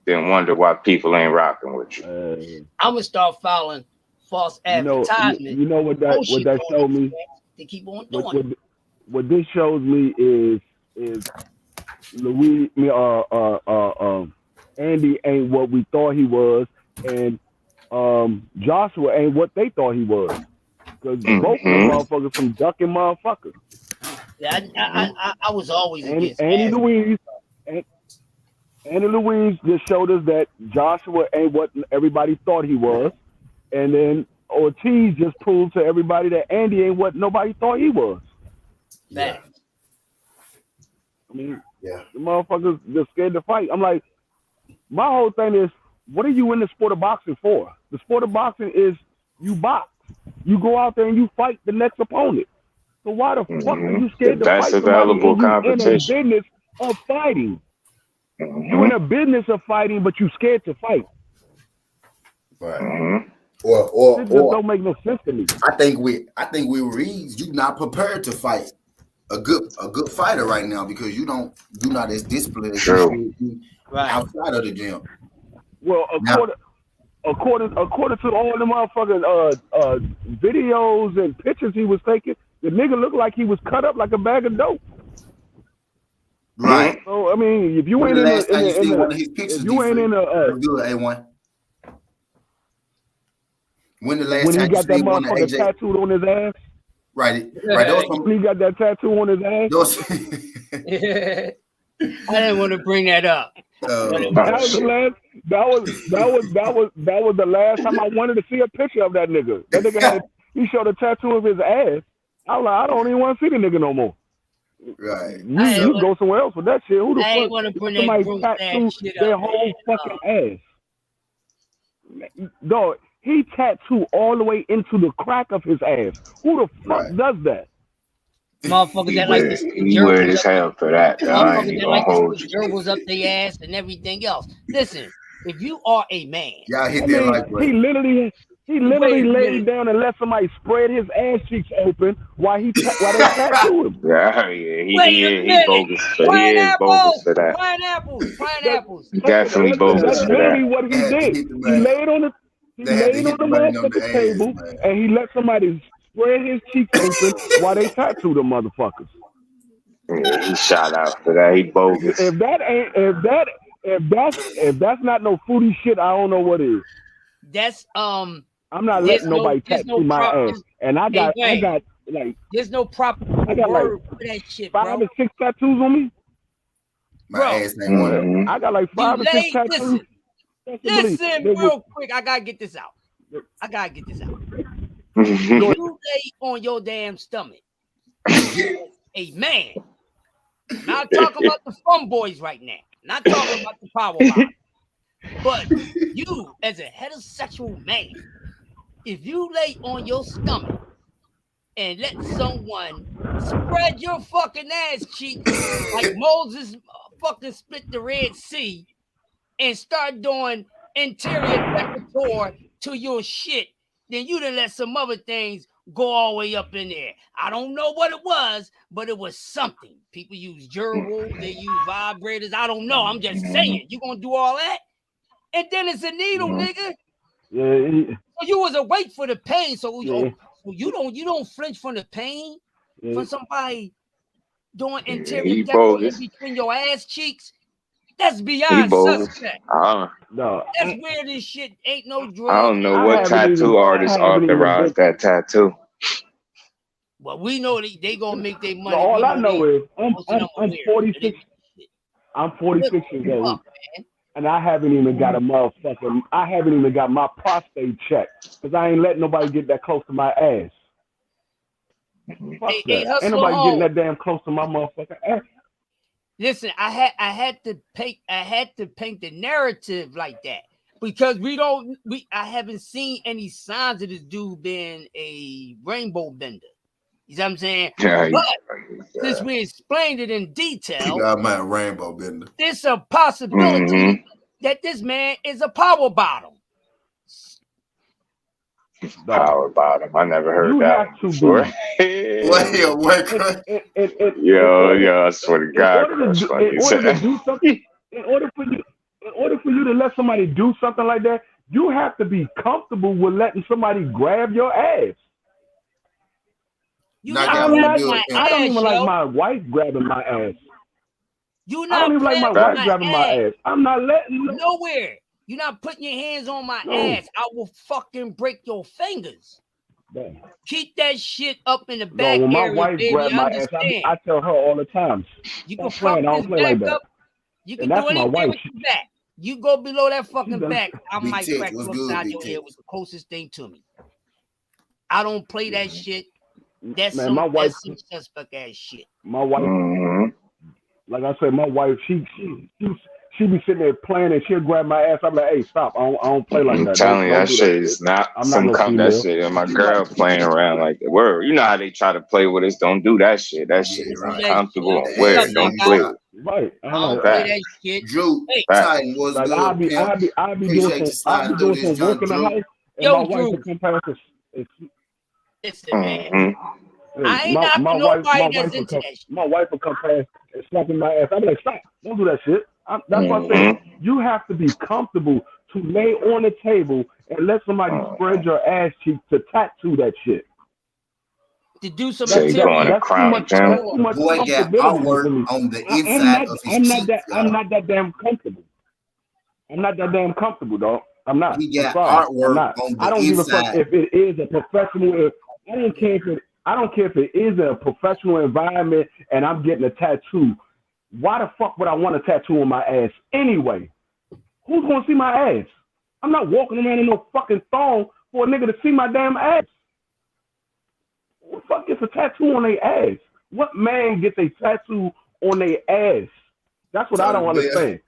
Then wonder why people ain't rocking with you. I'm gonna start filing false advertisement. You know what that showed me? They keep on doing what this shows me is Luis, Andy ain't what we thought he was, and Joshua ain't what they thought he was. Because both of them motherfuckers from ducking motherfuckers. Yeah, I was always Andy Luis just showed us that Joshua ain't what everybody thought he was, and then Ortiz just proved to everybody that Andy ain't what nobody thought he was. Yeah. I mean, the motherfuckers just scared to fight. I'm like, my whole thing is, what are you in the sport of boxing for? The sport of boxing is you box. You go out there and you fight the next opponent. So why the fuck are you scared to fight somebody? Available competition. You're in a business of fighting. You're in a business of fighting, but you scared to fight. Right. Or this just don't make no sense to me. I think we Reeves, you're not prepared to fight a good fighter right now because you're not as disciplined as you should outside of the gym. Well, according to all the motherfucking videos and pictures he was taking, the nigga looked like he was cut up like a bag of dope. Right. So I mean, if you ain't in A1. When the last time he got that motherfucker tattooed on his ass? Right. When he got that tattoo on his ass? I didn't want to bring that up. That was the last. That was the last time I wanted to see a picture of that nigga. That nigga he showed a tattoo of his ass. I was like, I don't even want to see the nigga no more. Right. You go somewhere else with that shit. Who the I fuck? Want to bring somebody that tattoo shit their up, whole fucking ass. Dog, he tattooed all the way into the crack of his ass. Who the fuck does that? Motherfuckers that like to stick weird as hell for that. Motherfuckers that like to stick gerbils up their ass and everything else. Listen, if you are a man, he literally laid down and let somebody spread his ass cheeks open while they tattoo him. He bogus. He is bogus for that. Pineapples. Definitely bogus That's for literally that. what he did. He laid on the motherfucking table and he let somebody spread his cheeks open while they tattooed the motherfuckers. Yeah, he shot out for that. He bogus. If that's not no foodie shit, I don't know what is. That's I'm not letting nobody tattoo my ass. And I got like there's no proper I got word like for that shit, 5 or 6 tattoos on me. My ass ain't one. I got like 5 or 6 tattoos. Listen, real quick. I gotta get this out. You lay on your damn stomach. A man. Not talking about the fun boys right now. Not talking about the power bottom. But you, as a heterosexual man, if you lay on your stomach and let someone spread your fucking ass cheek like Moses fucking split the Red Sea and start doing interior decorator to your shit, then you done let some other things go all the way up in there. I don't know what it was, but it was something. People use gerbils, they use vibrators. I don't know. I'm just saying. You gonna do all that? And then it's a needle, nigga. Yeah. So you was awake for the pain. So you don't flinch from the pain from somebody doing interior decorating between your ass cheeks. That's beyond suspect. No, that's weird as shit. Ain't no drug. I don't know what tattoo artist authorized that tattoo. Well, we know they gonna make their money. All I know is I'm 46. I'm 46 years old, and I haven't even got a motherfucker. I haven't even got my prostate checked because I ain't letting nobody get that close to my ass. Fuck that. Ain't nobody getting that damn close to my motherfucking ass. Listen, I had to paint the narrative like that because I haven't seen any signs of this dude being a rainbow bender. You know what I'm saying? But since we explained it in detail, I'm a rainbow bender. There's a possibility that this man is a power bottom. Power bottom. I never heard that before. Yo, I swear to God. In order for you to let somebody do something like that, you have to be comfortable with letting somebody grab your ass. I don't even like my wife grabbing my ass. I don't even like my wife grabbing my ass. I'm not letting nowhere. You're not putting your hands on my ass. I will fucking break your fingers. Damn. Keep that shit up in the back when my area, wife baby. grabbed my ass, I tell her all the time. You can fuck this back up. You can do anything with your back. You go below that fucking back, I might crack you upside your head. Was the closest thing to me. I don't play that shit. That's some suspect ass shit. My wife, like I said, my wife, she be sitting there playing and she'll grab my ass. I'm like, hey, stop! I don't play like that. I'm telling you, that shit is not some come that shit. And my girl playing around like the word. You know how they try to play with us? Don't do that shit. That shit is uncomfortable and weird. Don't play it. Right. I don't play that shit. Drew, Titan was good. I'll be doing some work in the house, and my wife will come past us. Listen, man. I ain't knocking nobody that's into that shit. My wife will come past and slapping my ass. I'm like, stop! Don't do that shit. That's what I'm saying. You have to be comfortable to lay on the table and let somebody spread your ass cheek to tattoo that shit. To do some that's too much boy got artwork on the inside of his cheek. I'm not that damn comfortable. I'm not that damn comfortable, dog. I'm not. He got artwork on the I don't inside. give a fuck if it is a professional. I don't care if it is a professional environment and I'm getting a tattoo. why the fuck would I want a tattoo on my ass anyway? Who's gonna see my ass? I'm not walking around in no fucking thong for a nigga to see my damn ass. Who the fuck gets a tattoo on their ass? What man gets a tattoo on their ass? That's what I don't understand.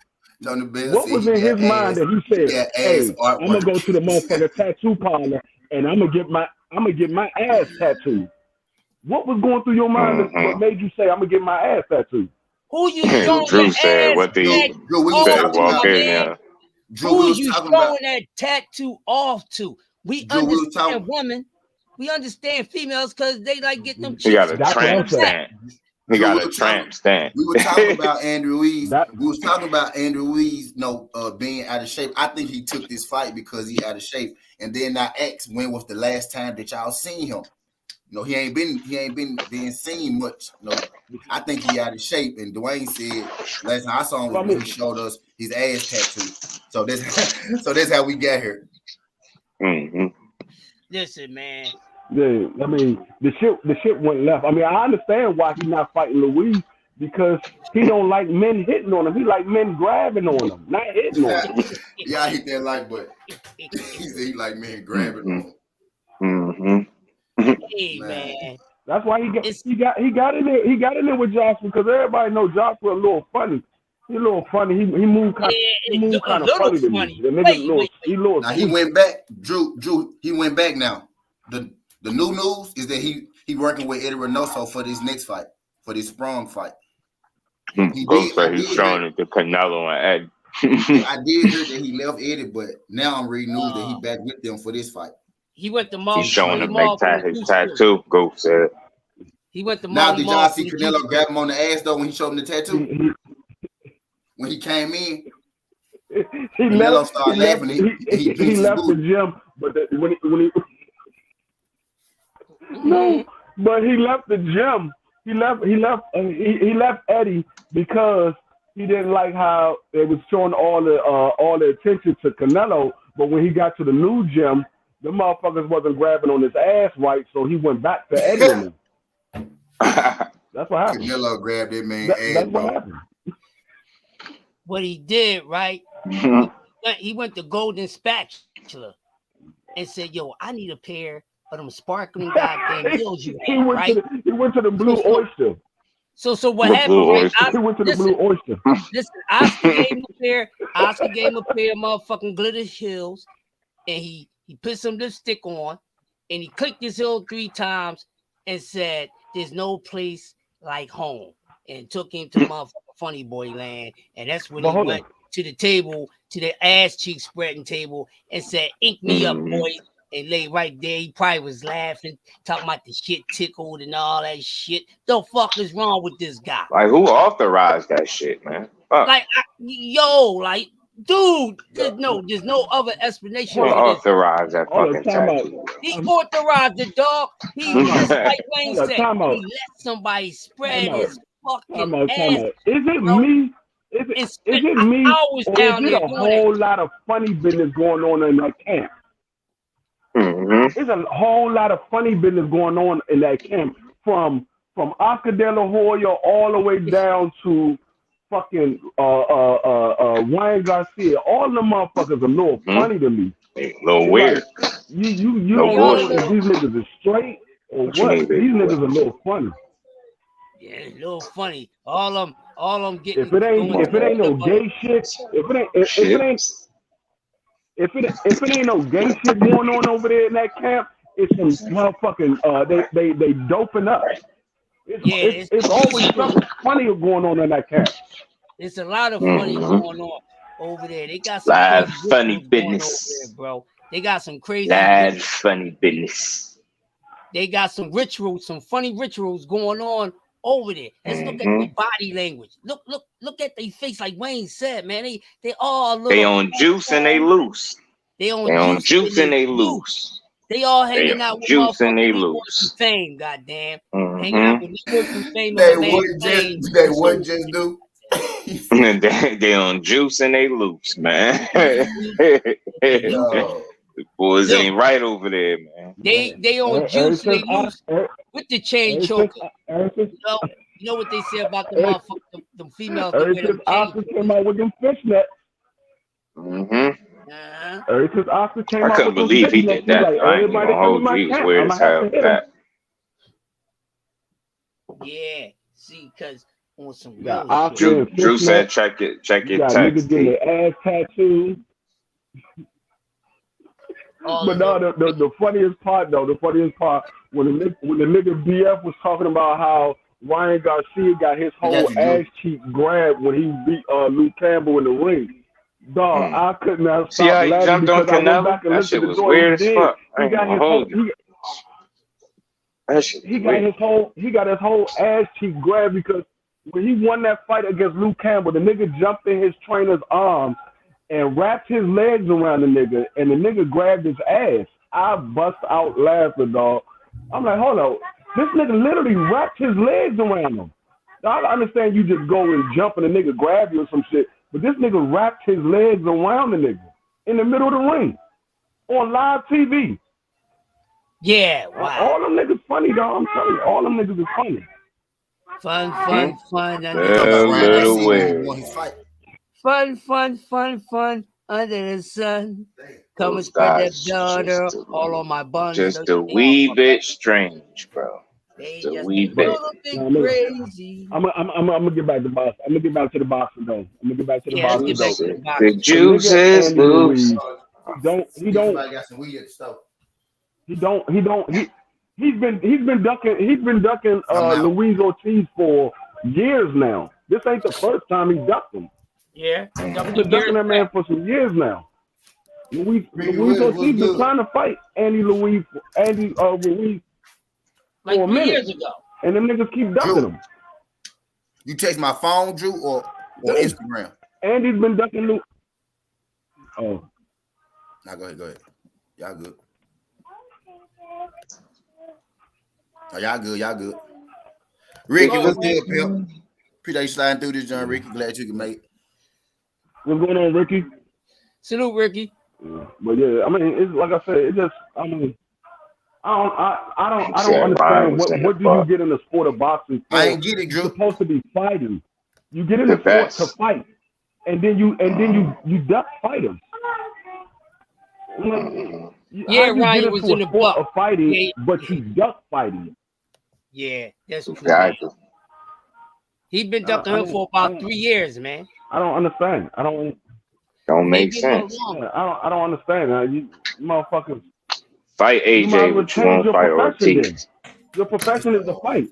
What was in his mind that he said, "Hey, I'm gonna go to the motherfucking tattoo parlor and I'm gonna get my ass tattooed"? What was going through your mind that made you say, "I'm gonna get my ass tattooed"? Who you showing Drew that said ass what the walk in, man? Who you showing that tattoo off to? We understand women. We understand females because they like getting them chicks. He got a tramp stamp. He got a tramp stamp. We were talking about Andrew Ruiz. We was talking about Andrew Ruiz, being out of shape. I think he took this fight because he out of shape. And then I asked, when was the last time that y'all seen him? He ain't been being seen much. I think he out of shape. And Dwayne said last time I saw him was when he showed us his ass tattoo. So that's how we got here. Mm-hmm. Listen, man. Yeah, I mean, the shit went left. I mean, I understand why he's not fighting Luis, because he don't like men hitting on him. He like men grabbing on him, not hitting on him. Yeah, I hit that like, but he said he like men grabbing on him. Mm-hmm. Hey, man. That's why he got in there. He got in there with Joshua because everybody know Joshua a little funny. He a little funny. He moved kind of funny to me. The nigga now he went back. Drew. He went back now. The new news is that he working with Eddie Reynoso for this next fight, for this Sprung fight. He's showing it to Canelo and Eddie. I did hear that he left Eddie, but now I'm reading news that he back with them for this fight. He went to Marvel. He's showing him his tattoo. Go said. He went to Now, did y'all see Canelo grab him on the ass though when he showed him the tattoo? When he came in, Canelo started laughing. He left the gym, but when he no, but he left the gym. He left Eddie because he didn't like how they was showing all the attention to Canelo. But when he got to the new gym, the motherfuckers wasn't grabbing on his ass right, so he went back to Eddie and him. That's what happened. Canelo grabbed that man's ass. That's what happened. What he did, right? He went to Golden Spatula and said, "Yo, I need a pair of them sparkling goddamn heels you have," right? He went to the Blue Oyster. So what happened? Right? He went to the Blue Oyster. Listen, Oscar gave him a pair of motherfucking glitter heels, and he put some lipstick on, and he clicked his heel 3 times and said, "There's no place like home," and took him to motherfucking Funny Boy Land, and that's when he went to the table, to the ass cheek spreading table, and said, "Ink me up, boy," and lay right there. He probably was laughing, talking about the shit tickled and all that shit. The fuck is wrong with this guy? Like, who authorized that shit, man? Fuck. Like, dude, there's no other explanation. Who authorized that fucking tattoo? He authorized the dog. He just like Wayne said, he let somebody spread his fucking ass. Is it me? Is it me? Or is it a whole lot of funny business going on in that camp? Mm-hmm. There's a whole lot of funny business going on in that camp, from Oscar De La Hoya all the way down to fucking Ryan Garcia. All the motherfuckers are a little funny to me. A little weird. Like, you don't know if these niggas are straight or what. These niggas are a little funny. Yeah, a little funny. All them getting. If it ain't no gay shit, if it ain't no gay shit going on over there in that camp, it's some motherfucking they doping up. It's always something funny going on in that camp. It's a lot of funny going on over there. They got some live funny business, there, bro. They got some crazy live funny business. They got some rituals, some funny rituals going on over there. Let's look at their body language. Look at their face, like Wayne said, man. They all look. They on juice and they loose. They on juice and they loose. They all hanging out with juice and they loose. Fame, goddamn. Hanging out with fame. They would just do. They on juice and they loose, man. The boys ain't right over there, man. They on juice and they loose with the chain choker. You know what they say about the motherfucker? the females. Ever since Oscar came out with them fishnets. Ever since Oscar came out with them fishnets, I couldn't believe he did that. Like, I ain't even gonna hold you. He was weird as hell with that. Yeah, see, because on some real shit. Drew said, check your text. Niggas getting their ass tattooed. But no, the funniest part when the nigga BF was talking about how Ryan Garcia got his whole ass cheek grabbed when he beat Luke Campbell in the ring. Dog, I could not stop laughing. See how he jumped on Canelo? That shit was weird as fuck. He got his whole ass cheek grabbed because when he won that fight against Luke Campbell, the nigga jumped in his trainer's arms and wrapped his legs around the nigga, and the nigga grabbed his ass. I bust out laughing, dog. I'm like, hold on. This nigga literally wrapped his legs around him. Now, I understand you just go and jump and the nigga grab you or some shit, but this nigga wrapped his legs around the nigga in the middle of the ring on live TV. Yeah, wow. All them niggas funny, dog. I'm telling you, all them niggas is funny. Fun. Fun under the sun. Come and spread that daughter all on my buns. Just a wee bit strange, bro. Just a wee bit. Crazy. I'm gonna get back to boxing. I'm gonna get back to the boxing though. The juice is loose. He's been ducking Luis Ortiz for years now. This ain't the first time he ducked him. Yeah, he's been ducking that man for some years now. Luis Ortiz been trying to fight Andy Ruiz like for a 3 minute. years ago. And them niggas keep ducking him. You text my phone, Drew, or Instagram? Andy's been ducking Luis. Oh. Now go ahead. Y'all good. Oh, y'all good. Ricky, what's good, pimp? Appreciate you sliding through this, John. Ricky, glad you can make it. What's going on, Ricky? Salute, Ricky. But yeah, I mean, it's like I said, it just, I mean, I don't understand what do you get in the sport of boxing for? I ain't get it, Drew. You're supposed to be fighting. You get in the sport to fight, and then you duck fighters. Yeah, Ryan was in the sport of fighting, but you duck fighting. Yeah, that's true. Exactly. He's been ducking him for about 3 years, man. I don't understand. Don't make sense. I don't understand. You motherfuckers fight AJ, but you won't fight Ortiz. Your profession is to fight.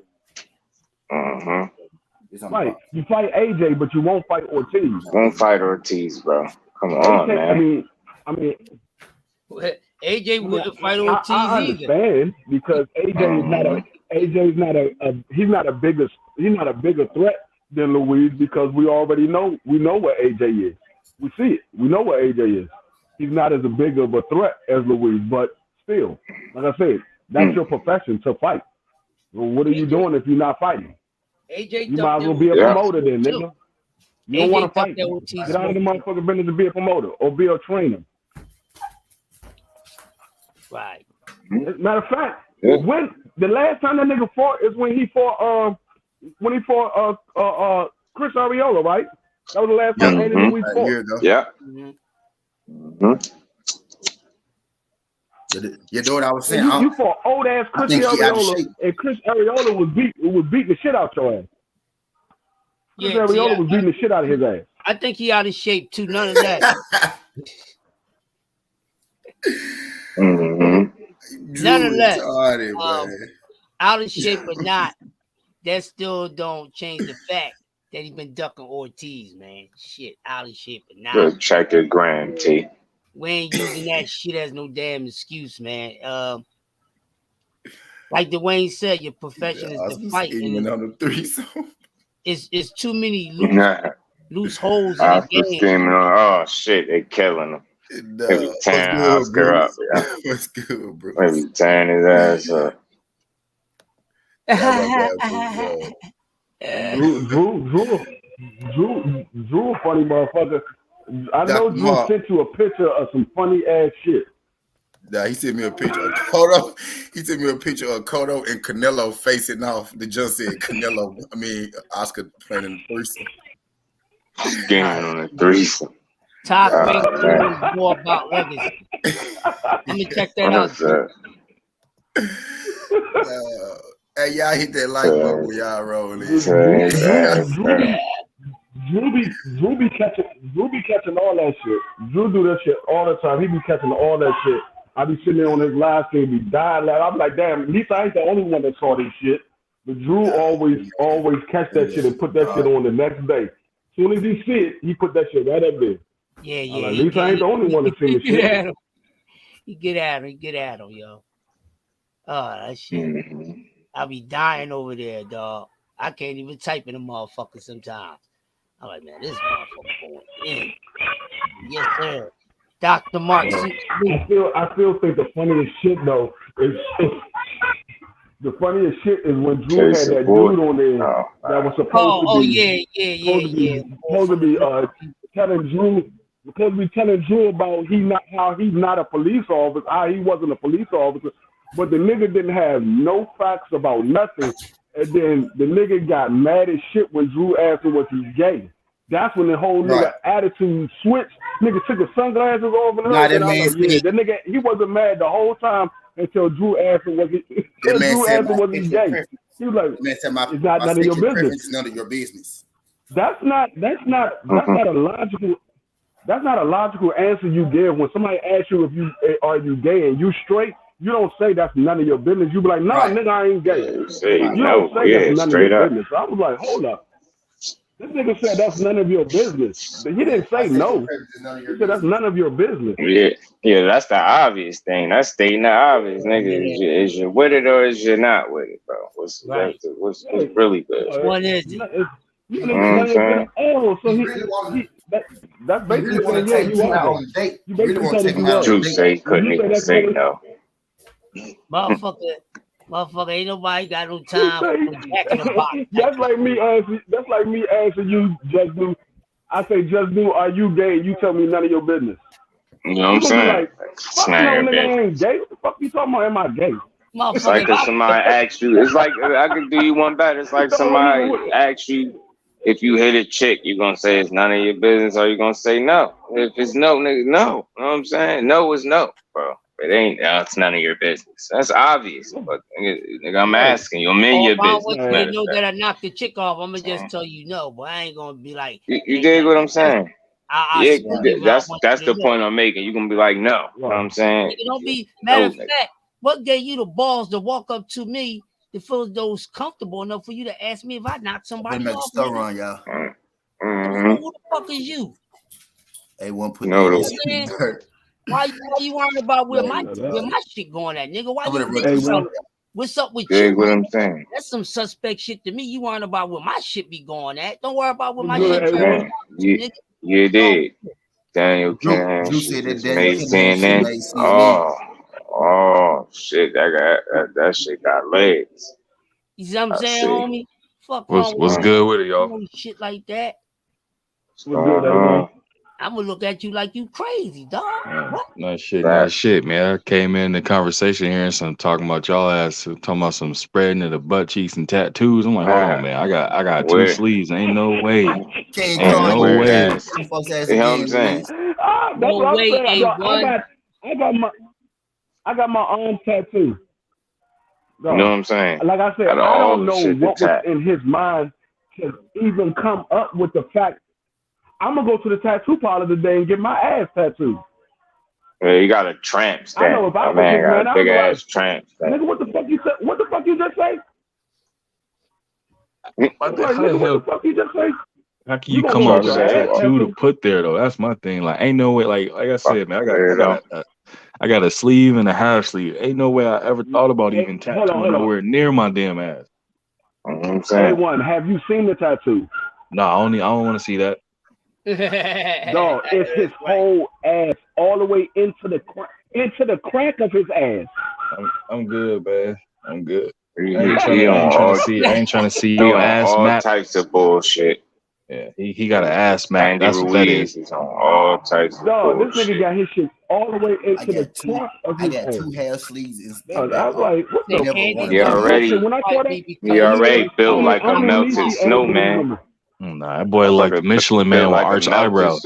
Right. You fight AJ, but you won't fight Ortiz. Won't fight Ortiz, bro. Come on, man. I mean, AJ wouldn't fight Ortiz I understand because AJ is not a bigger threat than Luis because we already know what AJ is. We see it. We know what AJ is. He's not as big of a threat as Luis, but still, like I said, that's your profession to fight. Well, what are you doing if you're not fighting? AJ, you might as well be a promoter then, nigga. You don't want to fight. Get out of the motherfucking business to be a promoter or be a trainer. Right. Matter of fact, when the last time that nigga fought is when he fought Chris Arreola, right? That was the last time Andy Ruiz fought. A year ago. Yeah. You know what I was saying? You fought old ass Chris Arreola, and Chris Arreola was beating the shit out your ass. Chris Arreola was beating the shit out of his ass. I think he out of shape too. None of that. None of that. Out of shape or not, that still don't change the fact that he been ducking Ortiz, man. Shit, out of shape or not. Good check your gram, T. We ain't using that shit as no damn excuse, man. Like Dwayne said, your profession is to fight. And it's too many loose holes in the game. Oh shit, they killing him. They be tearing Oscar up. Yeah. What's good, bro? They be tearing his ass up. Drew, funny motherfucker. I know Drew sent you a picture of some funny ass shit. Nah, he sent me a picture of Cotto. He sent me a picture of Cotto and Canelo facing off. The just said Canelo. I mean, Oscar playing in the person. Game on a threesome. Top rank more about legacy. Let me check that out. Hey, y'all hit that like button when y'all rolling. Drew be catching all that shit. Drew do that shit all the time. He be catching all that shit. I be sitting there on his live stream, be dying. I'm like, damn, at least I ain't the only one that saw this shit. But Drew always catch that shit and put that shit on the next day. As soon as he see it, he put that shit right up there. Yeah. Like, at least I ain't the only one that see the shit. He get at him, yo. Oh, that shit. I be dying over there, dog. I can't even type in a motherfucker sometimes. I'm like, man, this motherfucker going in. Yes, sir. Dr. Mark. I still think the funniest shit though is when Drew had that dude on there that was supposed to be telling Drew about how he's not a police officer, how he wasn't a police officer, but the nigga didn't have no facts about nothing, and then the nigga got mad as shit when Drew asked him was he gay. That's when the whole nigga attitude switched. Nigga took his sunglasses off and everything. That nigga, he wasn't mad the whole time until Drew asked him was he gay. He was like, it's not none of your business. It's none of your business. That's not a logical answer you give when somebody asks you if you are you gay and you straight. You don't say that's none of your business. You be like, nah, nigga, I ain't gay. You don't say that's none of your business. So I was like, hold up. This nigga said that's none of your business. But he didn't say no. He said that's none of your business. Yeah, that's the obvious thing. That's stating the obvious, nigga. Is you with it or is you not with it, bro? What's really good? What is it? That's basically what you on a date. You really want to take him out on a date. Drew say he couldn't even say no. Motherfucker, ain't nobody got no time for Jack in the Box. That's like me asking you, Just Do. I say, Just Do, are you gay? You tell me none of your business. You know what I'm saying? Like, fuck no, nigga, I ain't gay. What the fuck you talking about? Am I gay? It's like if somebody asks you, it's like, I could do you one better. It's like somebody asks you if you hit a chick, you gonna say it's none of your business or you gonna say no. If it's no, nigga, no. You know what I'm saying? No is no, bro. It ain't, it's none of your business. That's obvious. But nigga, I'm asking you, I'm in your business. I want you to know that I knocked the chick off. I'm gonna just tell you no, but I ain't gonna be like. You dig what I'm saying? That's the point I'm making. You gonna be like, no. You know what I'm saying? You don't be. Matter of fact, what gave you the balls to walk up to me to feel those comfortable enough for you to ask me if I knocked somebody off? Still run, y'all. Who the fuck is you? Hey, one put Why you worrying about where my shit going at, nigga? What's up with you? What I'm saying? That's some suspect shit to me. You worrying about where my shit be going at. Don't worry about where my shit going at, nigga. You did. Daniel King. Oh shit! That shit got legs. You see what I'm saying, homie? Fuck. What's good with it, y'all? Shit like that. I'm gonna look at you like you crazy, dog. Not shit, man. I came in the conversation here and some talking about y'all ass, talking about some spreading of the butt cheeks and tattoos. I'm like, hold on, man. I got two sleeves. Ain't no way. Ain't no way. You know what I'm saying? I got my arm tattoo. You know what I'm saying? Like I said, I don't know what was in his mind to even come up with the fact. I'm gonna go to the tattoo parlor today and get my ass tattooed. Yeah, you got a tramp stamp. I know if I got a big ass tramp stamp. Nigga, what the fuck you said? What the fuck you just say? What the fuck you just say? How can you come up with a tattoo to put there though? That's my thing. Like, ain't no way. Like I said, man, I got a sleeve and a half sleeve. Ain't no way I ever thought about even tattooing nowhere near my damn ass. I'm saying. A1, have you seen the tattoo? No, I don't want to see that. No, it's his whole ass all the way into the crack of his ass. I'm good, man. I'm good. I ain't trying to see your ass all types of bullshit. Yeah, he got an ass smack. Andy That's what that Ruiz is. is on all types of Dog, this bullshit. nigga got his shit all the way I into the got two. top of I his got ass. two half sleeves and I back was off. like, what the Never Andy one He of Ruiz them. already, when I saw that, he already built like a I'm melted Nietzsche snowman. woman. Nah, that boy like the Michelin Built Man with like a arch melted eyebrows.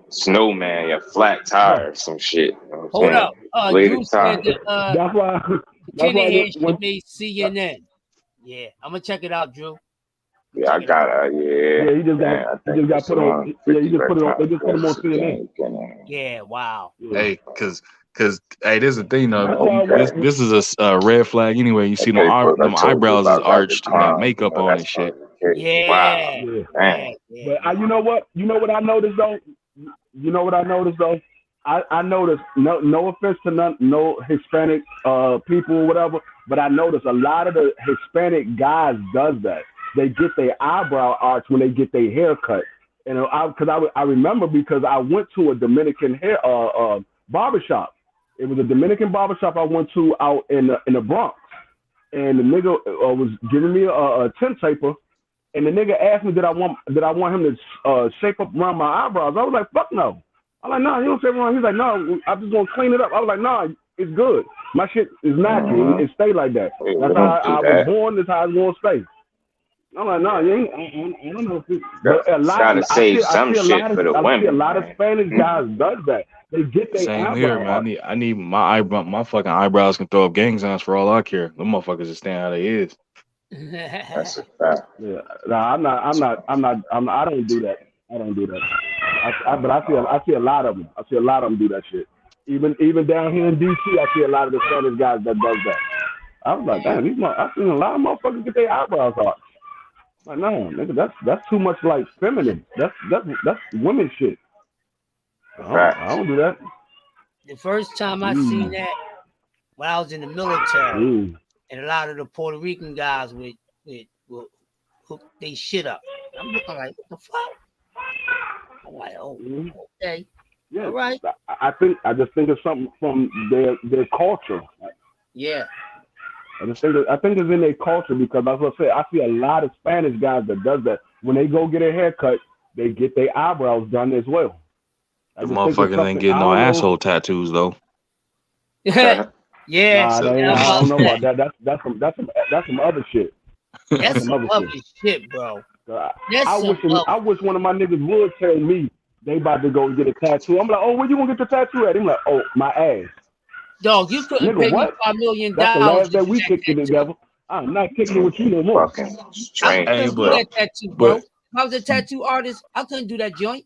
snowman, yeah, flat tire or some shit. You know what I'm Hold saying? up. Blade Drew of tire. said that That's why. That's why Kinahan when shit made CNN. Yeah, I'm gonna check it out, Drew. Yeah, I got yeah, he just Man, got put on. Yeah, he just put it on. They just put him on CNN. Yeah, wow. Yeah. Hey, cause hey, this is the thing That's though. why This is a red flag anyway. You see them eyebrows is arched and got makeup on and shit. Yeah. Wow. Yeah. Yeah. But you know what? You know what I noticed though? You know what I noticed though? I noticed, no offense to no Hispanic people or whatever, but I noticed a lot of the Hispanic guys does that. They get their eyebrow arched when they get their hair cut. And I remember because I went to a Dominican hair barbershop. It was a Dominican barbershop I went to out in the Bronx. And the nigga was giving me a tint taper. And the nigga asked me did I want him to shape up around my eyebrows. I was like, fuck no. I'm like, no, he don't shape around. He's like, no, I'm just gonna clean it up. I was like, no, it's good. My shit is natural. It stay like that. That's how I was born. That's how it's gonna stay. I'm like, no, you ain't. I don't know if it's, but a lot. Gotta save some shit for the I see a women. lot of Spanish guys does that. They get their Same here, eyebrow. man. I need my fucking eyebrows can throw up gang signs for all I care. Them motherfuckers just stand how they is. That's a fact. Yeah, no, I'm not. I don't do that. I don't do that. But I see a lot of them. I see a lot of them do that shit. Even down here in DC, I see a lot of the Spanish guys that does that. I was like, damn, I've seen a lot of motherfuckers get their eyebrows arched. Like, no, nigga, that's too much like feminine. That's women shit. I don't do that. The first time I seen that when I was in the military, and a lot of the Puerto Rican guys would hook they shit up. I'm looking like, what the fuck? I'm like, oh, okay. Yeah, all right. I just think it's something from their culture. Yeah. I think it's in their culture because that's what I say. I see a lot of Spanish guys that does that. When they go get a haircut, they get their eyebrows done as well. The motherfuckers ain't getting no asshole tattoos though. Yeah. Nah, I don't know about that. That's some other shit. That's some other shit, bro. I wish one of my niggas would tell me they about to go get a tattoo. I'm like, oh, where you gonna get your tattoo at? He's like, oh, my ass. Dog, you couldn't pay me $5 million. That's the last day we kicked it together. I'm not kicking it with you no more. Fucking I couldn't do that tattoo, bro. If I was a tattoo artist, I couldn't do that joint.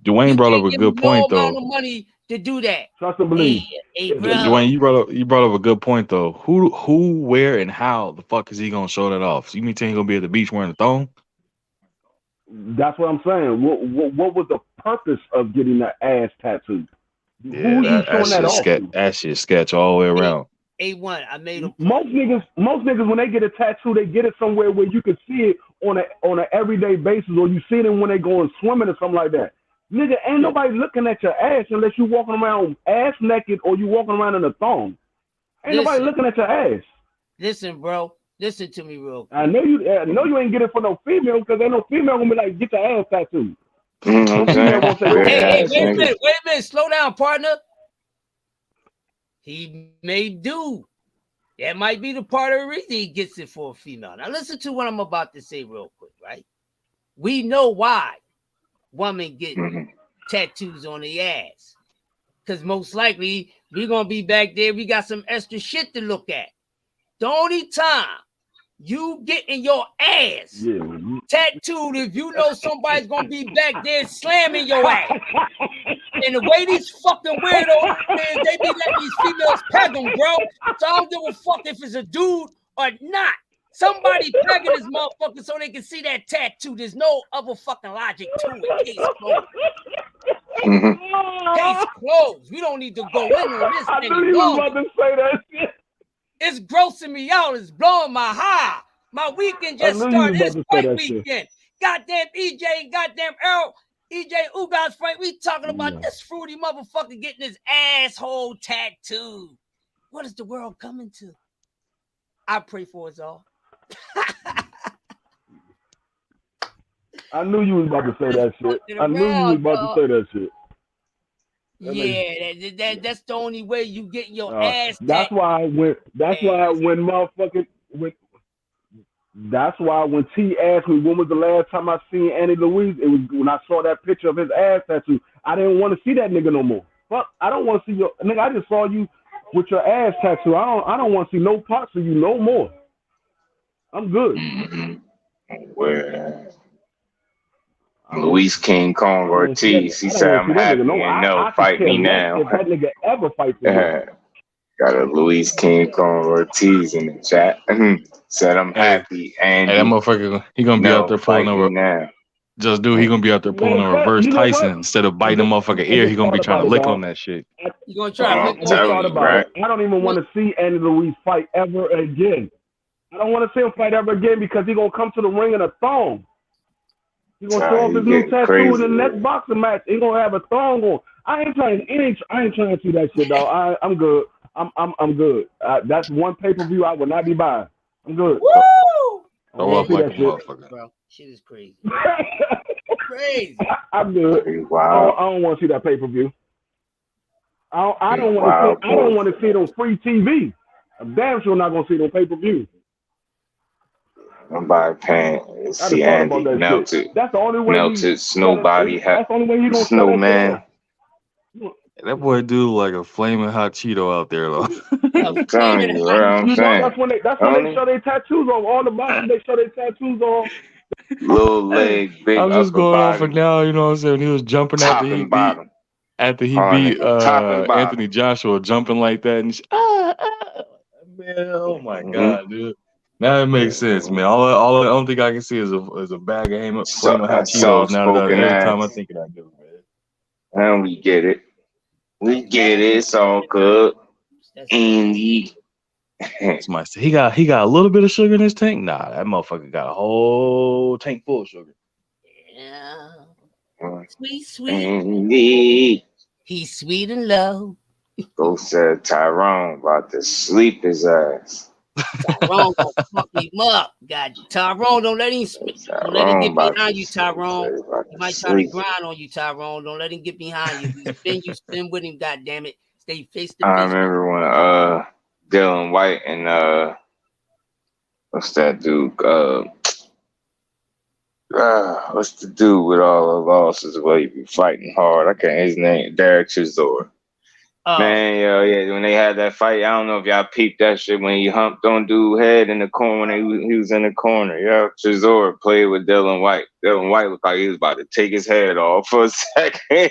Dwayne brought up a good point though. Amount of money to do that. Trust and believe. Dwayne, you brought up a good point though. Who, where, and how the fuck is he gonna show that off? So you mean he's gonna be at the beach wearing a thong? That's what I'm saying. What was the purpose of getting that ass tattoo? Yeah, that shit sketch all the way around. A1, I made a most niggas when they get a tattoo, they get it somewhere where you can see it on an everyday basis, or you see them when they going swimming or something like that. Nigga, ain't nobody looking at your ass unless you walking around ass naked or you walking around in a thong. Ain't nobody looking at your ass. Listen, bro. Listen to me real quick. I know you ain't get it for no female because ain't no female gonna be like, get your ass tattooed. Hey, wait a minute. Slow down, partner. He may do. That might be the part of the reason he gets it for a female. Now listen to what I'm about to say real quick, right? We know why women get tattoos on their ass. Because most likely we're going to be back there. We got some extra shit to look at. The only time you getting your ass tattooed if you know somebody's gonna be back there slamming your ass. And the way these fucking weirdos is, they be letting these females peg them, bro. So I don't give a fuck if it's a dude or not. Somebody pegging this motherfucker so they can see that tattoo. There's no other fucking logic to it. Case closed. Case closed. We don't need to go into this I knew you was about to say that shit. It's grossing me out. It's blowing my high. My weekend just started. It's fight weekend. Shit. Goddamn EJ, goddamn Earl, EJ Ugas fight. We talking about this fruity motherfucker getting his asshole tattooed. What is the world coming to? I pray for us all. I knew you was about to say that shit. I knew you was about to say that shit. Yeah, that's the only way you get your ass. That's why when T asked me when was the last time I seen Andy Luiz, it was when I saw that picture of his ass tattoo. I didn't want to see that nigga no more. Fuck, I don't want to see your nigga. I just saw you with your ass tattoo. I don't want to see no parts of you no more. I'm good. Where Luis King Kong Ortiz, he said, "I'm happy and no, fight me now." If that nigga ever fights me. Got a Luis King Kong Ortiz in the chat. Said, "I'm happy and that motherfucker, he gonna be out there pulling over. Now. Just dude, he gonna be out there pulling a reverse Tyson instead of biting the motherfucker ear. He gonna be trying to lick on that shit. You gonna try to lick on it, right? I don't even want to see Andy Luiz fight ever again. I don't want to see him fight ever again because he gonna come to the ring in a thong. He gonna show off his new tattoo in the next boxing match. He gonna have a thong on. I ain't trying to see that shit, dog. I'm good. I'm good. That's one pay-per-view I will not be buying. I'm good. Woo! Throw up like a motherfucker. Bro, shit is crazy. Crazy. I'm good. Wow. I don't want to see that pay-per-view. I don't want to see it on free TV. I'm damn sure not gonna see it on pay-per-view. I'm buying pants. See Andy melted. That's the only way. Melted snow body hat. That's the only way he gonna snowman. That boy do like a flaming hot Cheeto out there, though. I'm telling you, I'm saying. That's when they show their tattoos on. All the boxes they show their tattoos on. Little leg, big. I'm just going off for now. You know what I'm saying? He was jumping after he beat Anthony Joshua, jumping like that, and man, oh my god, dude. Now it makes sense, man. All I don't think I can see is a bag of flaming hot Cheetos. Now that every time I think of that, dude, man. And we get it. We get it. It's all good. Andy. He got a little bit of sugar in his tank. Nah, that motherfucker got a whole tank full of sugar. Yeah. Sweet. Andy. He's sweet and low. Go said Tyrone about to sleep his ass. Tyrone gonna fuck him up. God, Tyrone, don't let him get behind you, Tyrone. He might try to grind on you, Tyrone. Don't let him get behind you. Spin with him, goddamn it. Stay face to face. I remember when Dylan White and what's that dude? What's the dude with all the losses where he be fighting hard? I can't. His name Derek Chisora. Man, yeah, when they had that fight, I don't know if y'all peeped that shit when he humped on dude's head in the corner when he was in the corner. Yeah, Chisora played with Dylan White. Dylan White looked like he was about to take his head off for a second.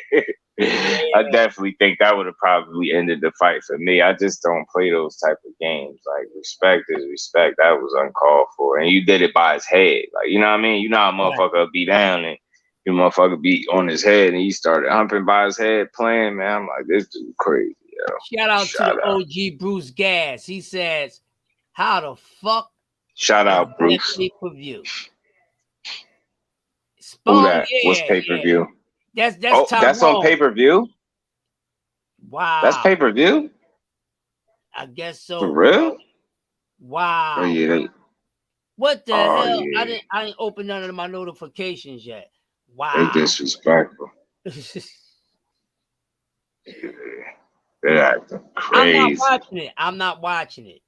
I definitely think that would have probably ended the fight for me. I just don't play those type of games. Like, respect is respect. That was uncalled for. And you did it by his head. Like, you know what I mean? You know how a motherfucker would be down and your motherfucker be on his head and he started humping by his head playing, man. I'm like, this dude crazy, yo. Shout out to the OG Bruce Gas. He says, how the fuck? Shout out, Bruce. Pay-per-view. Who that? What's pay-per-view? That's that's on pay-per-view? Wow. That's pay-per-view? I guess so. For real? Wow. Oh, yeah. What the hell? Yeah. I didn't open none of my notifications yet. Wow. They disrespectful. They're acting crazy. I'm not watching it.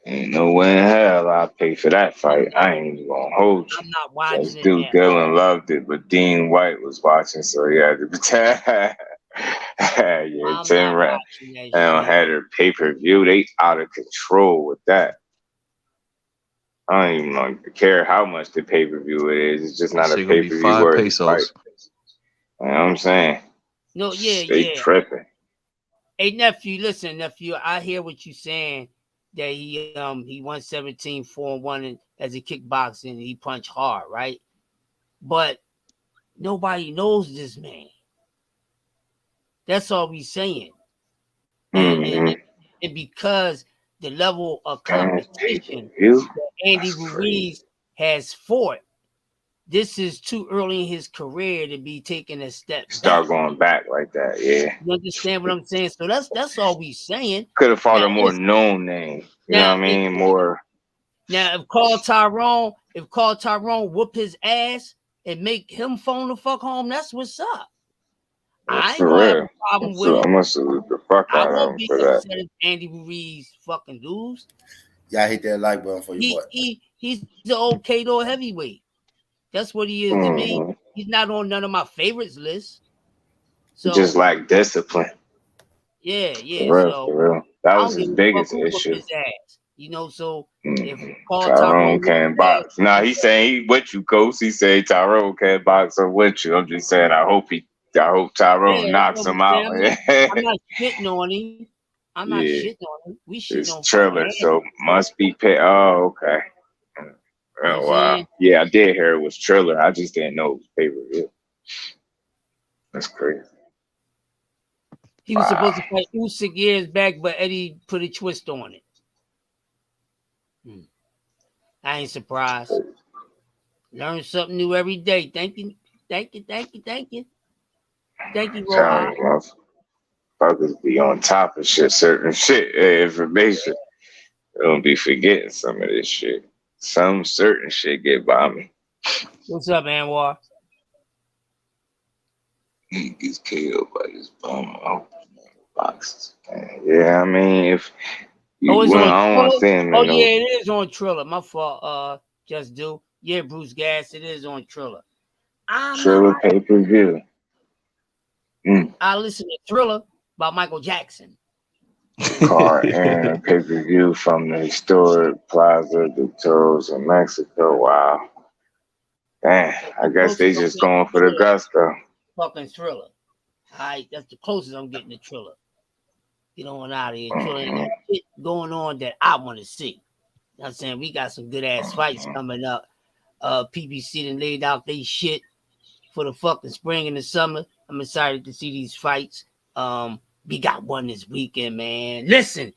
Ain't no way in hell I'll pay for that fight. I ain't even gonna hold you. I'm not watching it. Dude, Dylan loved it, but Dean White was watching, so he had to pretend. Yeah, 10 rounds. They don't have their pay-per-view. They out of control with that. I don't even care how much the pay-per-view it is. It's just not a pay-per-view worth the fight. You know what I'm saying? No, yeah. They tripping. Hey, nephew, listen, I hear what you're saying. That he won 17-4-1 as a kickboxer and he punched hard, right? But nobody knows this man. That's all we saying. And because the level of competition that Andy Ruiz has fought, this is too early in his career to be taking a step Start going back like that, yeah. You understand what I'm saying? So that's all we saying. Could have fought a more known name. You know what I mean? More. Now, if Carl Tyrone, if Carl Tyrone whoop his ass and make him phone the fuck home, that's what's up. I ain't gonna have a problem with it. I must salute the fuck out of him for that. Upset if Andy Ruiz fucking lose. Yeah, hit that like button for you, boy. He's the old Kato heavyweight. That's what he is to me. He's not on none of my favorites list. So just like discipline. Yeah. For real. That was his biggest issue. His ass, you know, so if Tyrone can't box. Nah, he's saying he with you, Coach. He said Tyrone can't box or with you. I'm just saying I hope Tyrone knocks him out. I'm not shitting on him. I'm not shitting on him. We shitting on Triller, so must be paid. Oh, okay. Oh, wow. Yeah, I did hear it was Triller. I just didn't know it was pay-per-view. That's crazy. He was supposed to fight Usyk years back, but Eddie put a twist on it. I ain't surprised. Learn something new every day. Thank you. Thank you, Rob. Fuckers be on top of shit, certain shit, information. Don't be forgetting some of this shit. Some certain shit get by me. What's up, Anwar? He gets KO'd by his bum out boxes. Yeah, I mean, if you I don't want to say him. It is on Triller. My fault. Just do. Yeah, Bruce Gas. It is on Triller. Triller pay-per-view. I listen to Thriller by Michael Jackson. Car and pay-per-view from the historic Plaza de Toros in Mexico. Wow. Damn, I guess they just going for the gusto. Fucking Thriller. All right, that's the closest I'm getting to Triller. Get on out of here. Triller ain't got shit going on that I want to see. You know what I'm saying? We got some good ass fights coming up. PBC done laid out they shit for the fucking spring and the summer. I'm excited to see these fights. We got one this weekend, man. Listen,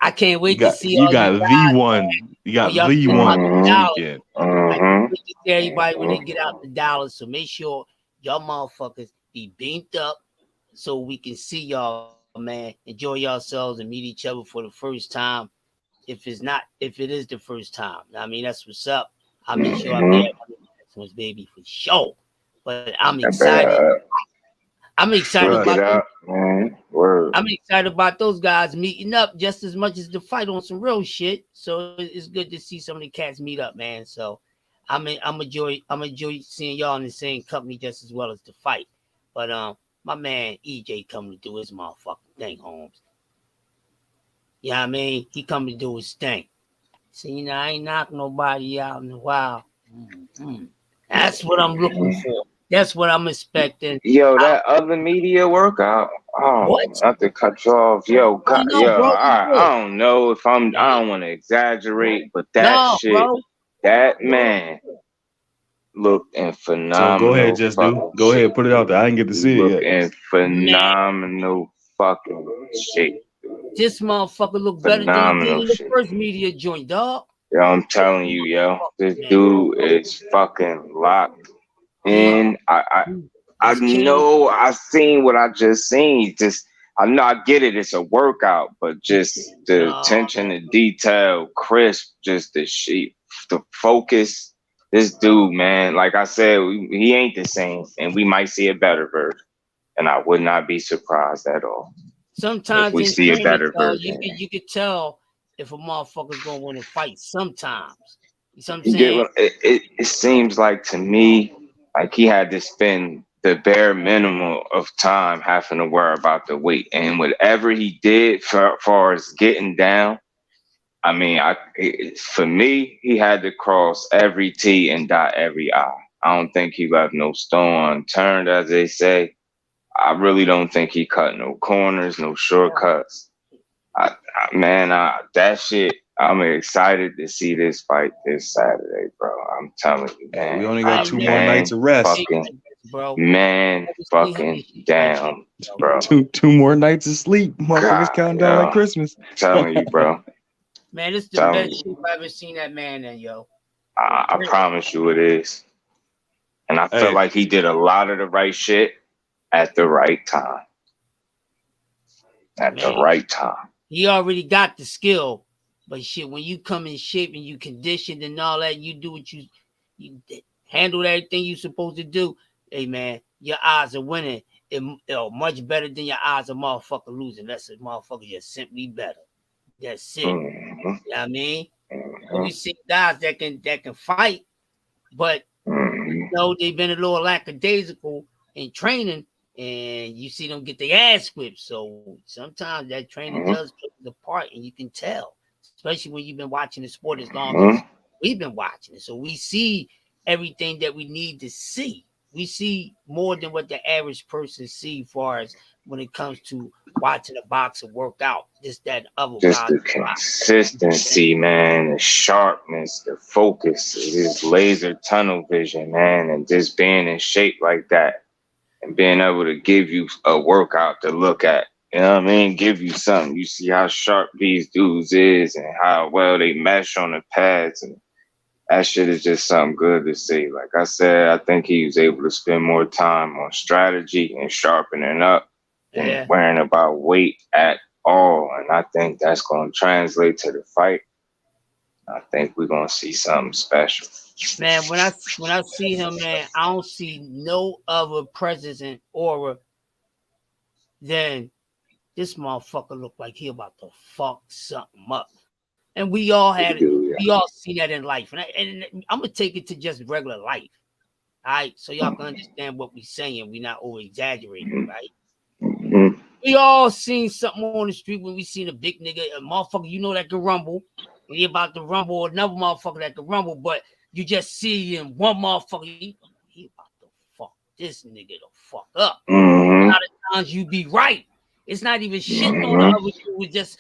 I can't wait to see. You got the one. You got the one this weekend. I can't wait to see everybody when they get out the dollars. So make sure y'all motherfuckers be beamed up so we can see y'all, man. Enjoy yourselves and meet each other for the first time. If it is the first time, I mean that's what's up. I'll make sure I'm there. Christmas, baby, for sure. But I'm excited. I'm excited I'm excited about those guys meeting up just as much as the fight on some real shit. So it's good to see some of the cats meet up, man. So I'm enjoy seeing y'all in the same company just as well as the fight. But my man EJ coming to do his motherfucking thing, Holmes. You know what I mean? He coming to do his thing. So I ain't knocking nobody out in a while. That's what I'm looking for. That's what I'm expecting. Yo, that other media workout. Oh, what? Not to cut you off. Yo, I don't know if I don't want to exaggerate, but that shit, bro. That man looked in phenomenal. So go ahead, just do. Go ahead, put it out there. I didn't get to see it yet. In phenomenal fucking shape. This motherfucker look better than he did in the first media joint, dog. Yo, I'm telling you, yo, this dude is fucking locked in. I know I seen what I just seen. I know I get it. It's a workout, but just the attention to detail, crisp, just the focus. This dude, man, like I said, he ain't the same, and we might see a better version. And I would not be surprised at all. Sometimes if we see a better version, you could tell if a motherfucker's gonna win a fight. Sometimes, you know what I'm saying? It seems like to me, like he had to spend the bare minimum of time having to worry about the weight, and whatever he did for far as getting down, I mean, for me, he had to cross every T and dot every I. I don't think he left no stone unturned, as they say. I really don't think he cut no corners, no shortcuts. That shit, I'm excited to see this fight this Saturday, bro. I'm telling you, man. We only got 2 more nights of rest. Fucking down, bro. Two more nights of sleep. Motherfuckers counting down like Christmas. I'm telling you, bro. Man, it's the best shit I've ever seen that man in, yo. I promise you it is. And I feel like he did a lot of the right shit at the right time. The right time. He already got the skill But shit, when you come in shape and you conditioned and all that, you do what you handle everything you supposed to do. Hey man, your odds of winning much better than your odds of motherfucker losing. That's a motherfucker just simply better. That's it. You know what I mean? And we see guys that can fight, but you know they've been a little lackadaisical in training, and you see them get their ass whipped. So sometimes that training does play the part, and you can tell, especially when you've been watching the sport as long as we've been watching it. So we see everything that we need to see. We see more than what the average person see, as far as when it comes to watching a boxer work out. This, that, and other. Just the consistency, man, the sharpness, the focus, this laser tunnel vision, man, and just being in shape like that and being able to give you a workout to look at. You know what I mean? Give you something. You see how sharp these dudes is and how well they mesh on the pads, and that shit is just something good to see. Like I said, I think he was able to spend more time on strategy and sharpening up and worrying about weight at all. And I think that's going to translate to the fight. I think we're going to see something special. Man, when I see him, man, I don't see no other presence and aura than this motherfucker look like he about to fuck something up. And we all had it. We all seen that in life. And I'm going to take it to just regular life. All right? So y'all can understand what we're saying. We're not over-exaggerating, right? We all seen something on the street when we seen a big nigga, a motherfucker, you know, that can rumble. And he about to rumble another motherfucker that can rumble, but you just see him, one motherfucker, he about to fuck this nigga the fuck up. A lot of times you be right. It's not even shitting on the other dude. It's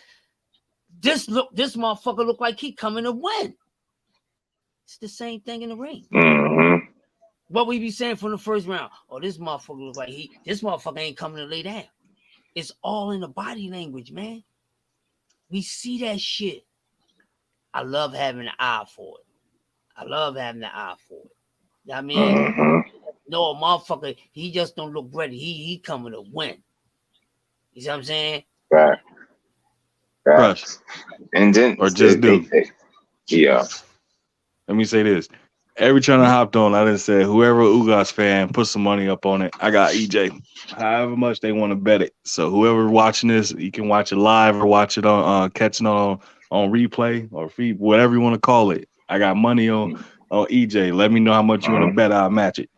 just this motherfucker look like he coming to win. It's the same thing in the ring. What we be saying from the first round? Oh, this motherfucker look like this motherfucker ain't coming to lay down. It's all in the body language, man. We see that shit. I love having an eye for it. You know what I mean? No, motherfucker, he just don't look ready. He coming to win. You see what I'm saying? Right. And then or just do. Yeah. Let me say this. Every time I hopped on, I done said, whoever Ugas fan, put some money up on it. I got EJ. However much they want to bet it. So whoever watching this, you can watch it live or watch it on catching on replay or feed, whatever you want to call it. I got money on EJ. Let me know how much you want to bet. I'll match it.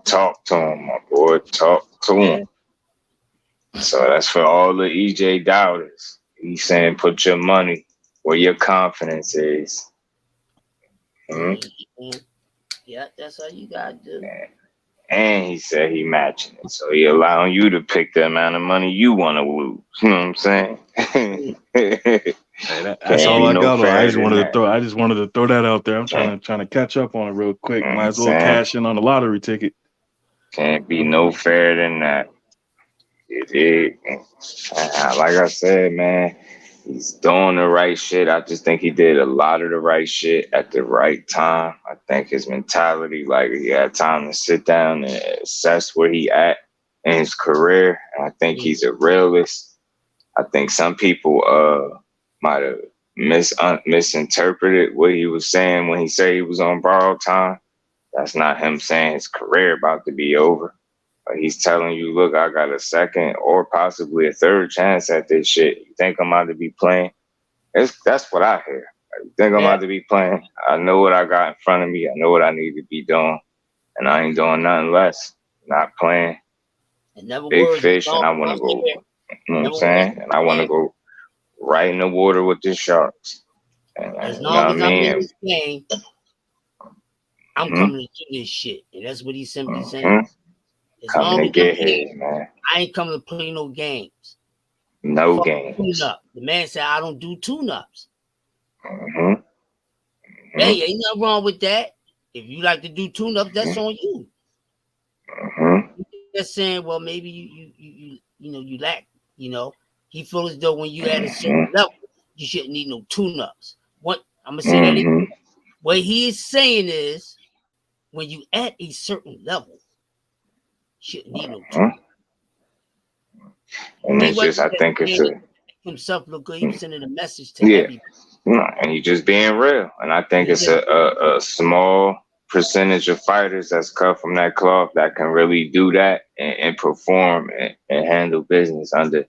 Talk to him, my boy. Talk to him. So that's for all the EJ doubters. He's saying put your money where your confidence is. Yeah, that's all you gotta do. And he said he matching it. So he allowing you to pick the amount of money you want to lose. You know what I'm saying? That's all I got. I just wanted to throw that out there. I'm trying to catch up on it real quick. Might as well cash in on the lottery ticket. Can't be no fairer than that. Like I said, man, he's doing the right shit. I just think he did a lot of the right shit at the right time. I think his mentality, like he had time to sit down and assess where he at in his career. And I think he's a realist. I think some people might have misinterpreted what he was saying when he said he was on borrowed time. That's not him saying his career about to be over. He's telling you, look, I got a second or possibly a third chance at this shit. You think I'm about to be playing? That's what I hear. You think I'm about to be playing? I know what I got in front of me. I know what I need to be doing. And I ain't doing nothing less. Not playing. Big fish, and I want to go, you know what I'm saying? And I want to go right in the water with the sharks. And, as long as I'm in this game, I'm coming to do this shit. And that's what he's simply saying. As long as get here, man. I ain't coming to play no games. No games. Tune-up. The man said I don't do tune-ups. Hey, ain't nothing wrong with that. If you like to do tune-ups, that's on you. Just saying, well, maybe you lack. He feels as though when you at a certain level, you shouldn't need no tune-ups. What I'm gonna say that again. What he is saying is, when you at a certain level, shouldn't need no tune-ups. And it's just, I think it's himself look good. He was sending a message to everybody. And he just being real. And I think it's a small percentage of fighters that's cut from that cloth that can really do that and perform and handle business under,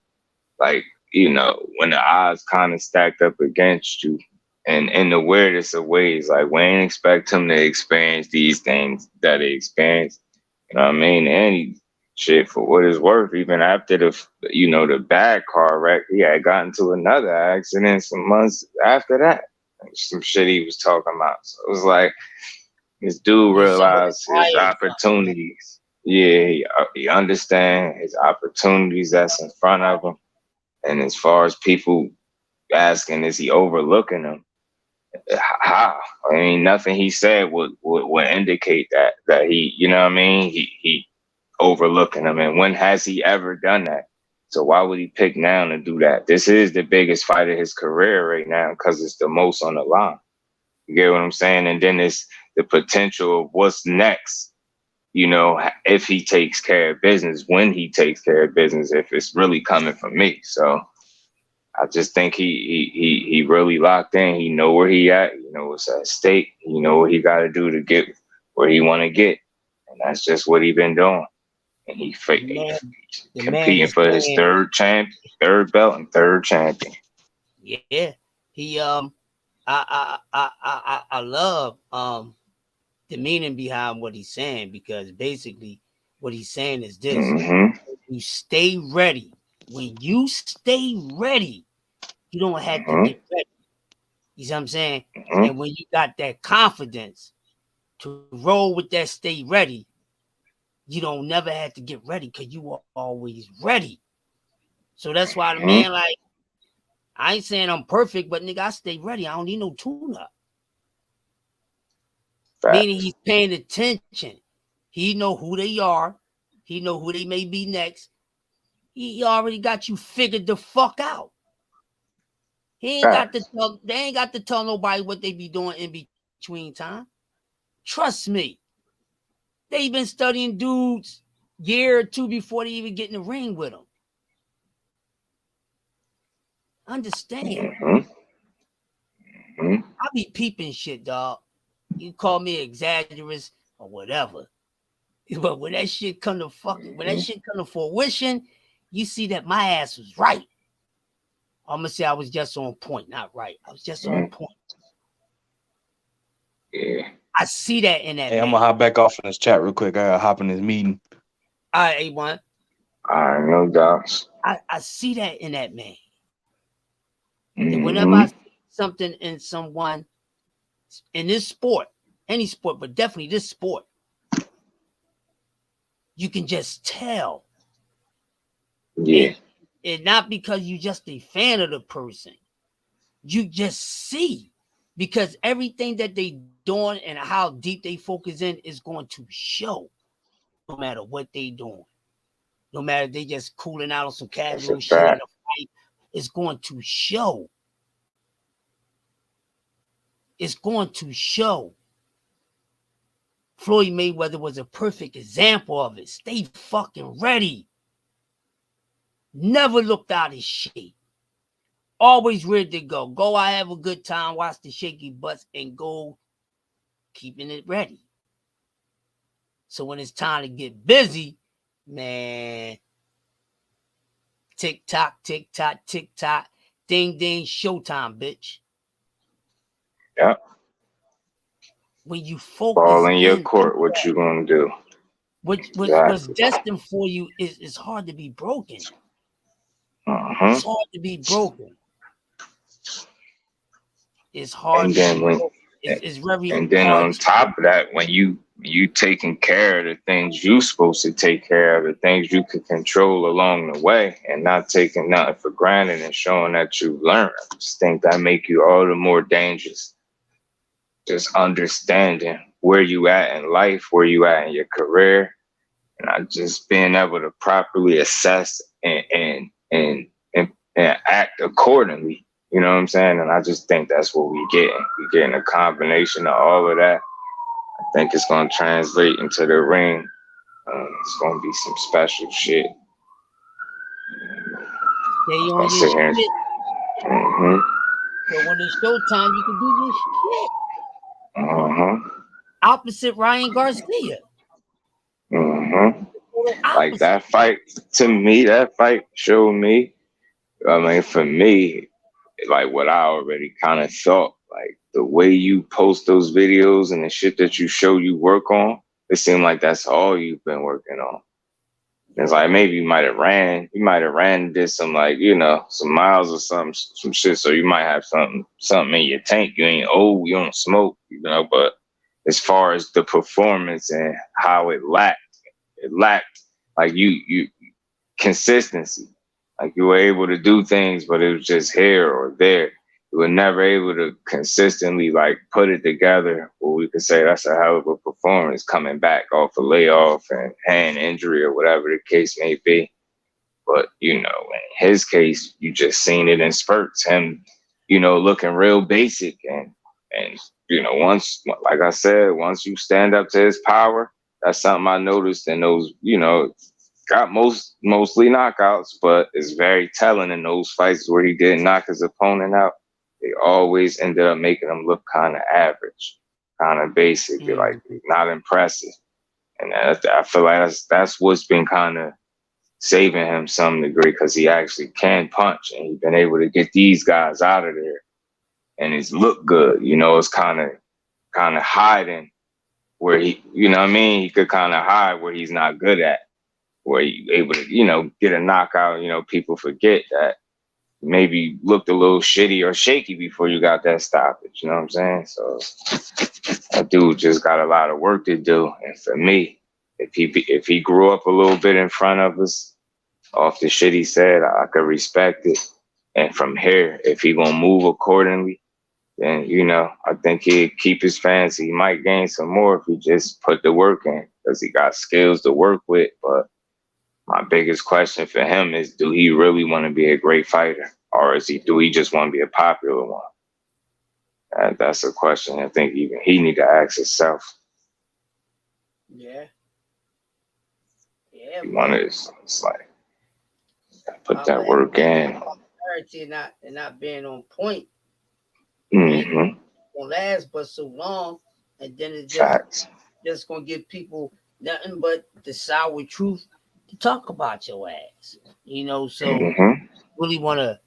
like, you know, when the odds kind of stacked up against you. And in the weirdest of ways, like, we ain't expect him to experience these things that he experienced. You know what I mean? And he, shit, for what it's worth, even after the bad car wreck, he had gotten to another accident some months after that. Some shit he was talking about. So it was like, this dude realized his opportunities. Yeah, he understands his opportunities that's in front of him. And as far as people asking, is he overlooking them? How? I mean, nothing he said would indicate that he, you know what I mean? He overlooking them. And when has he ever done that? So why would he pick now to do that? This is the biggest fight of his career right now because it's the most on the line. You get what I'm saying? And then it's the potential of what's next. You know, if he takes care of business, when he takes care of business, if it's really coming from me. So I just think he really locked in. He know where he at. You know what's at stake. You know what he got to do to get where he want to get, and that's just what he been doing. And he competing for his third belt and third champion. Yeah, he I love the meaning behind what he's saying, because basically what he's saying is this: you stay ready. When you stay ready, you don't have to get ready. You see what I'm saying? And when you got that confidence to roll with that stay ready, you don't never have to get ready because you are always ready. So that's why the man, like, I ain't saying I'm perfect, but nigga, I stay ready. I don't need no tune-up. Meaning he's paying attention. He know who they are. He know who they may be next. He already got you figured the fuck out. He ain't got to tell. They ain't got to tell nobody what they be doing in between time. Trust me. They been studying dudes year or two before they even get in the ring with them. Understand? I be peeping shit, dog. You call me exaggerous or whatever, but when that shit come to fruition, you see that my ass was right. I'm gonna say I was just on point, not right. I was just on point. Yeah, I see that in that. Hey, I'm gonna hop back off in this chat real quick. I gotta hop in this meeting. All right, A1. All right, no doubts. I see that in that man. And whenever I see something in someone in this sport, any sport, but definitely this sport, you can just tell. Yeah. And not because you just a fan of the person. You just see, because everything that they doing and how deep they focus in is going to show, no matter what they doing. No matter if they just cooling out on some casual shit in a fight, it's going to show. It's going to show. Floyd Mayweather was a perfect example of it. Stay fucking ready. Never looked out his shit. Always ready to go. Go out, have a good time, watch the shaky butts, and go keeping it ready. So when it's time to get busy, man, tick tock, tick tock, tick tock, ding ding, showtime, bitch. Yep. When you focus, ball in your court, what you gonna do? What's destined for you is hard to be broken. It's hard to be broken. It's hard. It's very. And then on top of that, when you taking care of the things you supposed to take care of, the things you can control along the way, and not taking nothing for granted and showing that you learn, I just think that make you all the more dangerous. Just understanding where you at in life, where you at in your career, and I just being able to properly assess and act accordingly. You know what I'm saying? And I just think that's what we getting. We're getting a combination of all of that. I think it's going to translate into the ring. It's going to be some special shit. Stay on your shit. Mm-hmm. So when it's showtime, you can do your shit. Mm-hmm. Opposite Ryan Garcia. Mm-hmm. Like Opposite. that fight, to me, that fight showed me, I mean, for me, like what I already kind of thought, like the way you post those videos and the shit that you show you work on, it seemed like that's all you've been working on. It's like maybe you might have ran, did some like, you know, some miles or some shit. So you might have something in your tank. You ain't old, you don't smoke, you know, but as far as the performance and how it lacked like you consistency. Like you were able to do things, but it was just here or there. You were never able to consistently like put it together where we could say that's a hell of a performance coming back off a layoff and hand injury or whatever the case may be. But you know, in his case, you just seen it in spurts. Him, you know, looking real basic and you know, once like I said, once you stand up to his power, that's something I noticed in those, you know, got mostly knockouts, but it's very telling in those fights where he didn't knock his opponent out. They always ended up making him look kind of average, kind of basic, like not impressive. And I feel like that's what's been kind of saving him some degree because he actually can punch and he's been able to get these guys out of there and it's look good. You know, it's kind of hiding where he, you know what I mean? He could kind of hide where he's not good at, where you able to, you know, get a knockout. You know, people forget that maybe looked a little shitty or shaky before you got that stoppage. You know what I'm saying? So that dude just got a lot of work to do. And for me, if he grew up a little bit in front of us off the shit he said, I could respect it. And from here, if he gonna move accordingly, then, you know, I think he'd keep his fans. He might gain some more if he just put the work in because he got skills to work with. But my biggest question for him is, do he really want to be a great fighter? Or do he just want to be a popular one? And that's a question I think even he need to ask himself. Yeah. Yeah. It's like, put that work in. And not being on point. Mm-hmm. Won't last but so long, and then it's just gonna give people nothing but the sour truth to talk about your ass. You know, so really want to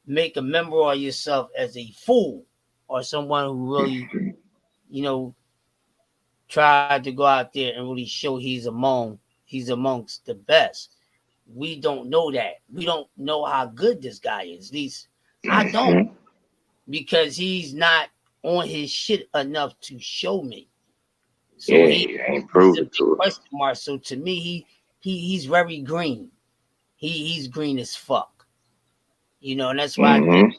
make a memory of yourself as a fool or someone who really, you know, tried to go out there and really show he's amongst the best. We don't know that. We don't know how good this guy is. At least I don't, because he's not on his shit enough to show me. So he ain't proved it to question mark. So to me, he's very green. He's green as fuck. You know, and that's why I think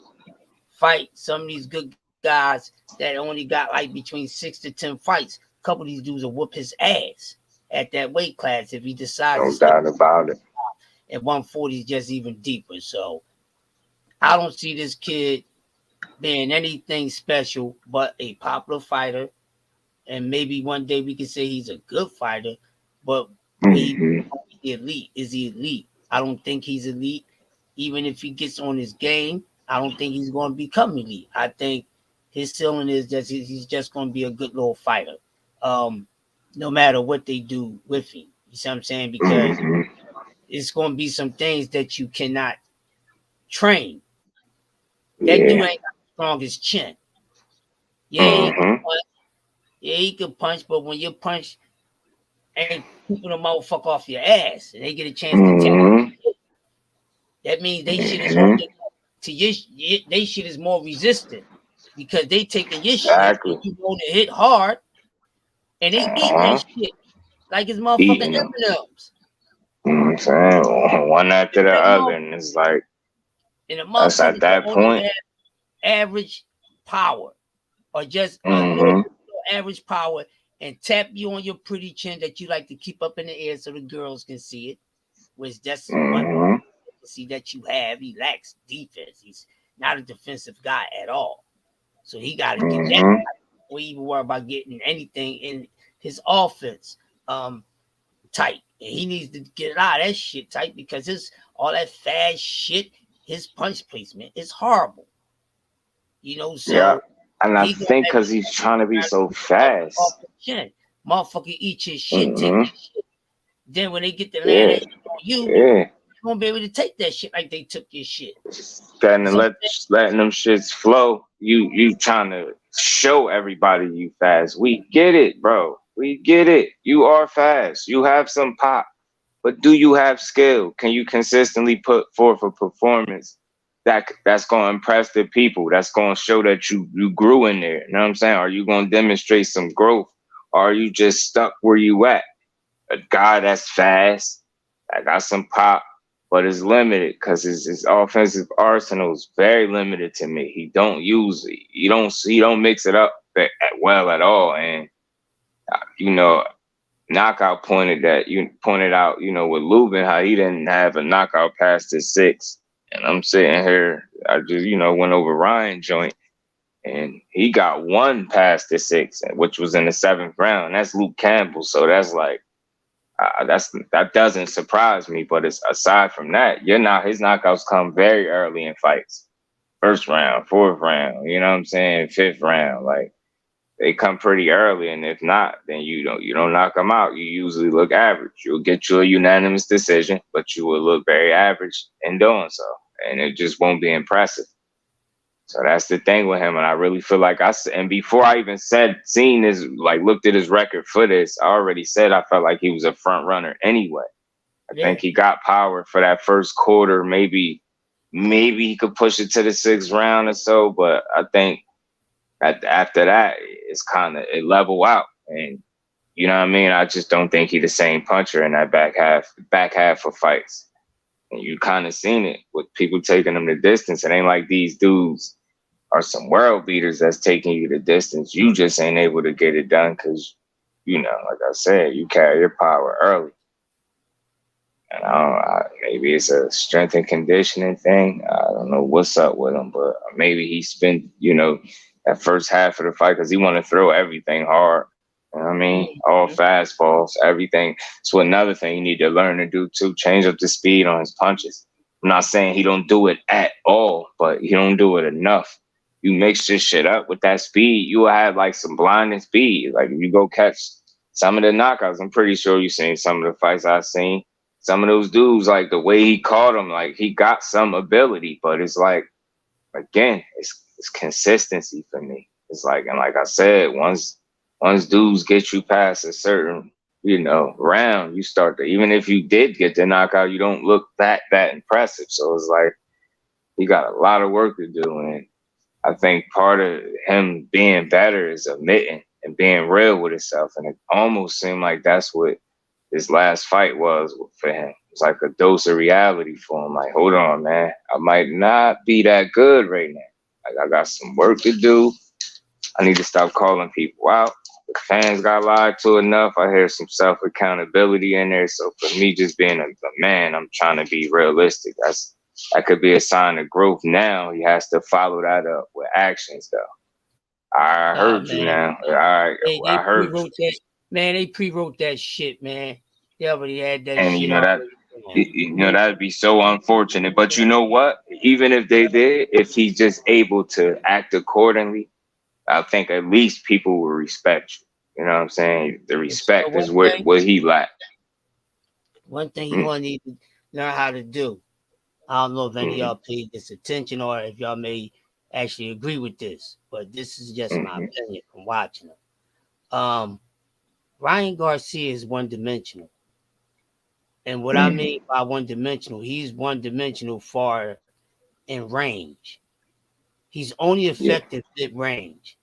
fight some of these good guys that only got like between 6 to 10 fights. A couple of these dudes will whoop his ass at that weight class if he decides. No doubt about it. At 140 is just even deeper. So I don't see this kid being anything special but a popular fighter. And maybe one day we can say he's a good fighter, but he's elite. Is he elite? I don't think he's elite. Even if he gets on his game, I don't think he's going to become elite. I think his ceiling is that he's just going to be a good little fighter, no matter what they do with him. You see what I'm saying? Because it's going to be some things that you cannot train. That dude ain't got the strongest chin. Yeah, he can punch, but when you punch, ain't keeping the motherfucker off your ass, and they get a chance to tap you, that means they shit is holding to your they shit is more resistant because they taking your shit and you want to hit hard, and they eat that shit like it's motherfucking M&Ms. I'm saying one after the other, and it's like, and the that's at that point. Average power, or just a little average power, and tap you on your pretty chin that you like to keep up in the air so the girls can see it. Which that's one see that you have. He lacks defense. He's not a defensive guy at all. So he got to get that. Or even worry about getting anything in his offense tight. And he needs to get it out of that shit tight because all that fast shit his punch placement is horrible. You know, Yeah, so and I he gonna think have because he's trying to be so fast. Motherfucker eat your shit, take Mm-hmm. your shit. Then when they get the land Yeah, on you, yeah. you won't be able to take that shit like they took your shit. Letting So letting them shits flow. You trying to show everybody you fast. We get it, bro. We get it. You are fast. You have some pop. But do you have skill? Can you consistently put forth a performance that's going to impress the people? That's going to show that you grew in there. You know what I'm saying? Are you going to demonstrate some growth? Or are you just stuck where you at? A guy that's fast, that got some pop, but is limited because his offensive arsenal is very limited to me. He don't use it. He don't mix it up well at all. And you know, knockout you pointed out, you know, with Lubin, how he didn't have a knockout past the 6. And I'm sitting here, I just, went over Ryan joint and he got one past the 6, which was in the 7th round. That's Luke Campbell. So that's like, that doesn't surprise me. But it's aside from that, his knockouts come very early in fights. 1st round, 4th round, you know what I'm saying? 5th round, like, they come pretty early, and if not, then you don't knock them out. You usually look average. You'll get you a unanimous decision, but you will look very average in doing so, and it just won't be impressive. So that's the thing with him, and I really feel like and before I even seen his, like, looked at his record for this, I already said I felt like he was a front runner anyway. I think he got power for that first quarter. Maybe he could push it to the 6th round or so, but I think after that, it's kind of it level out, and you know what I mean. I just don't think he's the same puncher in that back half of fights, and you kind of seen it with people taking him the distance. It ain't like these dudes are some world beaters that's taking you the distance. You just ain't able to get it done because, like I said, you carry your power early. And maybe it's a strength and conditioning thing. I don't know what's up with him, but maybe he spent, that first half of the fight because he want to throw everything hard. You know what I mean? All fastballs, everything. So another thing you need to learn to do too, change up the speed on his punches. I'm not saying he don't do it at all, but he don't do it enough. You mix this shit up with that speed, you will have like some blinding speed. Like if you go catch some of the knockouts, I'm pretty sure you've seen some of the fights I've seen. Some of those dudes, like the way he caught him, like he got some ability, but it's like, again, it's consistency for me. It's like, and like I said, once dudes get you past a certain, round, you start to, even if you did get the knockout, you don't look that impressive. So it's like, he got a lot of work to do. And I think part of him being better is admitting and being real with himself. And it almost seemed like that's what this last fight was for him. It's like a dose of reality for him. Like, hold on, man. I might not be that good right now. Like, I got some work to do. I need to stop calling people out. The fans got lied to enough. I hear some self-accountability in there. So for me, just being a man, I'm trying to be realistic. That could be a sign of growth now. He has to follow that up with actions, though. I heard you now. All right, I heard you. Man, they pre-wrote that shit, man. They already had that and shit. That'd be so unfortunate. But you know what? Even if they did, if he's just able to act accordingly, I think at least people will respect you. You know what I'm saying? The respect is what he lacked. One thing you want to need to learn how to do. I don't know if any of y'all paid this attention or if y'all may actually agree with this, but this is just my opinion from watching him. Ryan Garcia is one-dimensional. And what I mean by one-dimensional, he's one-dimensional far in range. He's only effective at range.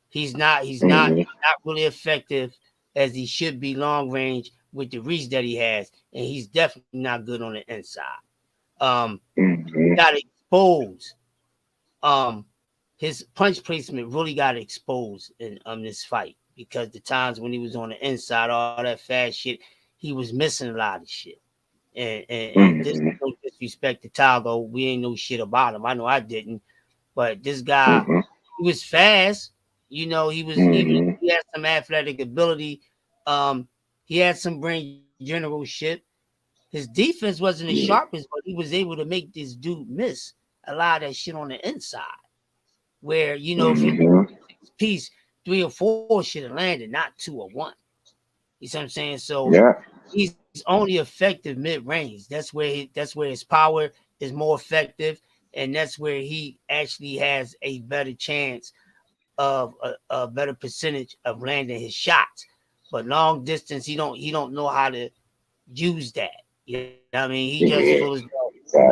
He's not really effective as he should be long range with the reach that he has, and he's definitely not good on the inside. He got exposed. His punch placement really got exposed in this fight because the times when he was on the inside, all that fast shit, he was missing a lot of shit. And this no disrespect to Talgo, we ain't know shit about him. I know I didn't, but this guy, he was fast. He had some athletic ability. He had some brain generalship. His defense wasn't as sharp as, but he was able to make this dude miss a lot of that shit on the inside. Where, you know, if you piece 3 or 4 should have landed, not 2 or 1. You see what I'm saying? So he's only effective mid-range. That's where his power is more effective, and that's where he actually has a better chance of a better percentage of landing his shots. But long distance, he don't know how to use that. You know what I mean? He just feels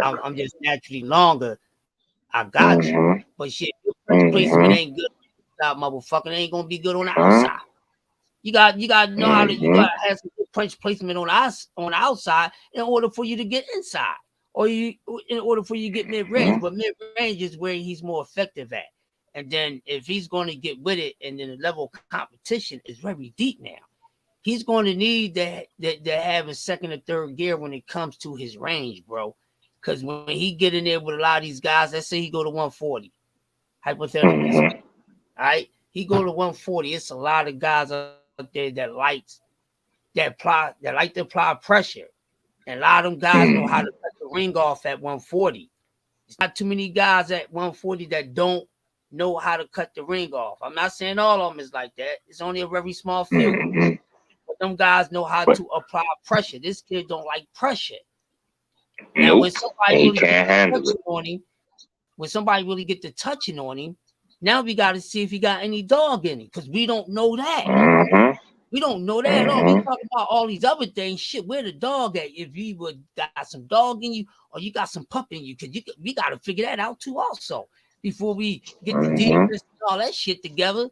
I'm just naturally longer. I got you. But shit, your placement ain't good. That motherfucker ain't gonna be good on the outside. You got to know how to. You got to have some good punch placement on the outside in order for you to get inside, or in order for you to get mid range. But mid range is where he's more effective at. And then if he's going to get with it, and then the level of competition is very deep now, he's going to need to have a second or third gear when it comes to his range, bro. Because when he get in there with a lot of these guys, let's say he go to 140, hypothetically, all right, he go to 140. It's a lot of guys out there that like to apply pressure, and a lot of them guys know how to cut the ring off at 140. It's not too many guys at 140 that don't know how to cut the ring off. I'm not saying all of them is like that. It's only a very small few. But them guys know how to apply pressure. This kid don't like pressure. Now, when somebody really get the touching on him, now we got to see if he got any dog in him, because we don't know that. We don't know that at all. We talk about all these other things. Shit, where the dog at? If you got some dog in you, or you got some pup in you, because we got to figure that out too also before we get the defense and all that shit together.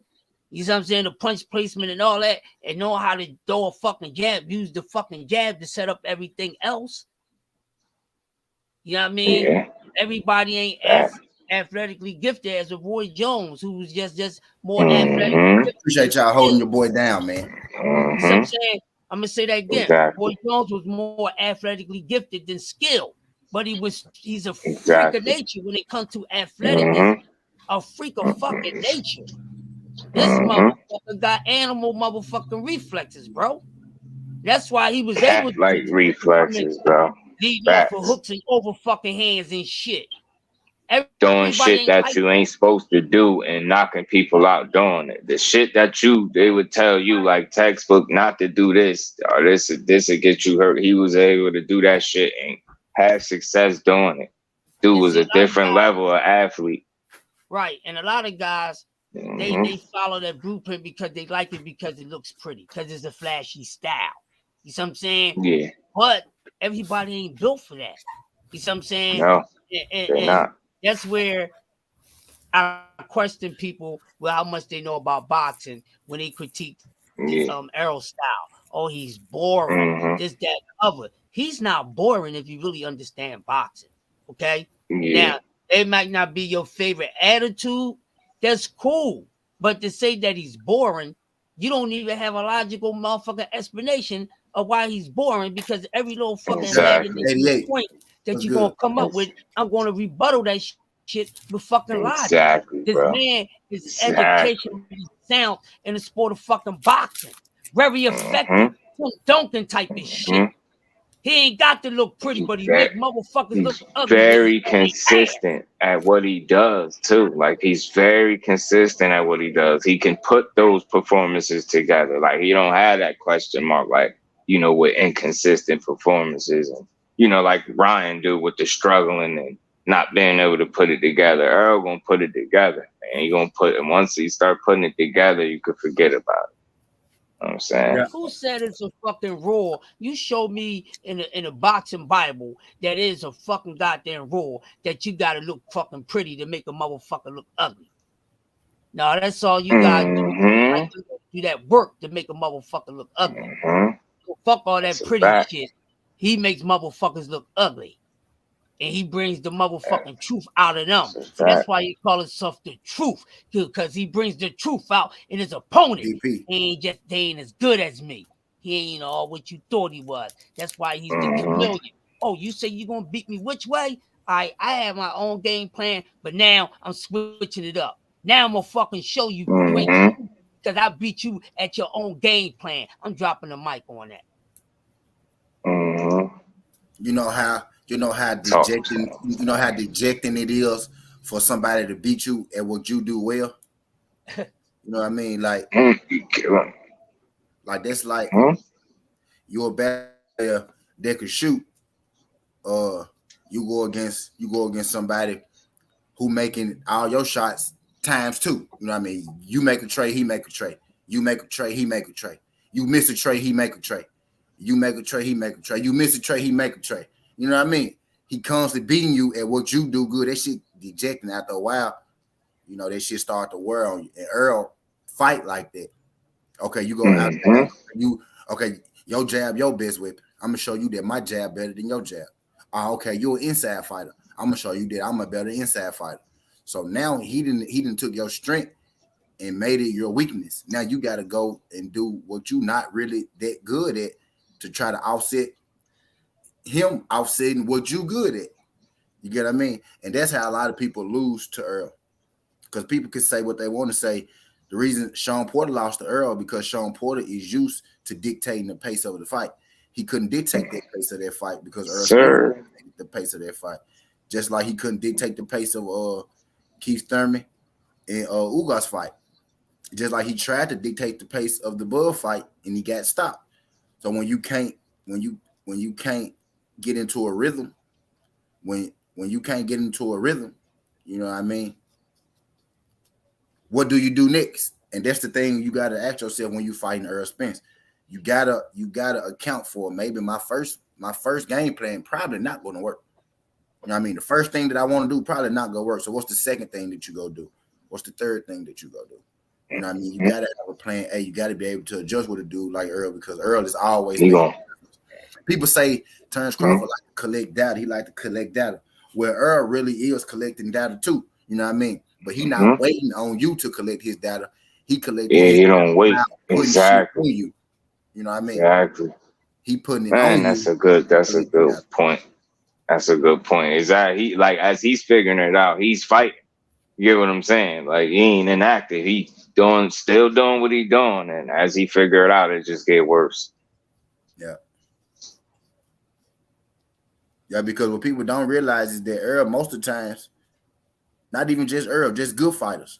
You see what I'm saying? The punch placement and all that, and know how to throw a fucking jab, use the fucking jab to set up everything else. You know what I mean? Yeah. Everybody ain't as athletically gifted as a Roy Jones, who was just more athletic. Appreciate y'all holding your boy down, man. You see what I'm saying? I'm gonna say that again. Roy Jones was more athletically gifted than skilled, but he's a freak of nature when it comes to athleticism. A freak of fucking nature. This motherfucker got animal motherfucking reflexes, bro. That's why he was able to like reflexes, bro. Leading off for hooks and over fucking hands and shit. Doing shit that you ain't supposed to do and knocking people out doing it. The shit that they would tell you like textbook not to do this or this will get you hurt. He was able to do that shit and have success doing it. Dude was a different level of athlete. Right. And a lot of guys, they follow that blueprint because they like it because it looks pretty, because it's a flashy style. You see what I'm saying? Yeah. But everybody ain't built for that. You see what I'm saying? No, and not. That's where I question people with how much they know about boxing when they critique Errol style. Oh, he's boring. This, that, other. He's not boring if you really understand boxing. Okay? Yeah. Now, it might not be your favorite attitude. That's cool. But to say that he's boring, you don't even have a logical motherfucking explanation of why he's boring, because every little fucking point that you're going to come up with, I'm going to rebuttal that shit with fucking logic. Exactly, this man is education sound in the sport of fucking boxing. Very effective, dunking type of shit. He ain't got to look pretty, but he make motherfuckers look ugly. Very consistent at what he does too. Like, he's very consistent at what he does. He can put those performances together. Like, he don't have that question mark, like, you know, with inconsistent performances, and you know, like Ryan do with the struggling and not being able to put it together. Earl gonna put it together, and he gonna put it. Once he start putting it together, you could forget about it. You know what I'm saying? Yeah. Who said it's a fucking rule? You show me in a boxing Bible that is a fucking goddamn rule that you gotta look fucking pretty to make a motherfucker look ugly. No, that's all you gotta do. Like, do that work to make a motherfucker look ugly. So fuck all that pretty shit. He makes motherfuckers look ugly. And he brings the motherfucking truth out of them. So that's why he call himself the truth. Because he brings the truth out in his opponent. They ain't as good as me. He ain't all what you thought he was. That's why he's the chameleon. Oh, you say you're gonna beat me which way? I have my own game plan, but now I'm switching it up. Now I'm gonna fucking show you because I beat you at your own game plan. I'm dropping the mic on that. You know how dejecting it is for somebody to beat you at what you do well. You know what I mean? Like that's like you're a bad player that could shoot. You go against somebody who making all your shots times 2. You know what I mean? You make a tray, he make a tray. You make a tray, he make a tray. You miss a tray, he make a tray. You make a tray, he make a tray. You miss a tray, he make a tray. You know what I mean? He constantly beating you at what you do good. That shit dejecting after a while. You know, that shit start to wear on you. And Earl fight like that. Okay, you go out there. Your jab, your best weapon. I'm gonna show you that my jab better than your jab. Okay, you're an inside fighter. I'm gonna show you that I'm a better inside fighter. So now he didn't took your strength and made it your weakness. Now you got to go and do what you not really that good at to try to offset him offsetting what you good at. You get what I mean? And that's how a lot of people lose to Earl. Because people can say what they want to say. The reason Sean Porter lost to Earl because Sean Porter is used to dictating the pace of the fight. He couldn't dictate that pace of that fight because Earl dictated the pace of that fight. Just like he couldn't dictate the pace of Keith Thurman and Ugas fight. Just like he tried to dictate the pace of the Bud fight and he got stopped. So when you can't get into a rhythm, when you can't get into a rhythm, you know what I mean? What do you do next? And that's the thing you got to ask yourself when you fighting Earl Spence. You gotta account for maybe my first game plan probably not going to work. You know what I mean? The first thing that I want to do probably not going to work. So what's the second thing that you go do? What's the third thing that you go do? You know what I mean? You got to have a plan A. You got to be able to adjust with a dude like Earl because Earl is always people say Terrence Crawford like to collect data. He like to collect data. Where Earl really is collecting data too. You know what I mean? But he not waiting on you to collect his data. He collects. Yeah, he don't wait. Exactly. You know what I mean? Exactly. He putting it on that's you. That's a good point. That's a good point. Exactly. He as he's figuring it out, he's fighting. You get what I'm saying? Like he ain't inactive. He still doing what he doing, and as he figure it out, it just get worse. Yeah. Yeah, because what people don't realize is that Earl, most of the times, not even just Earl, just good fighters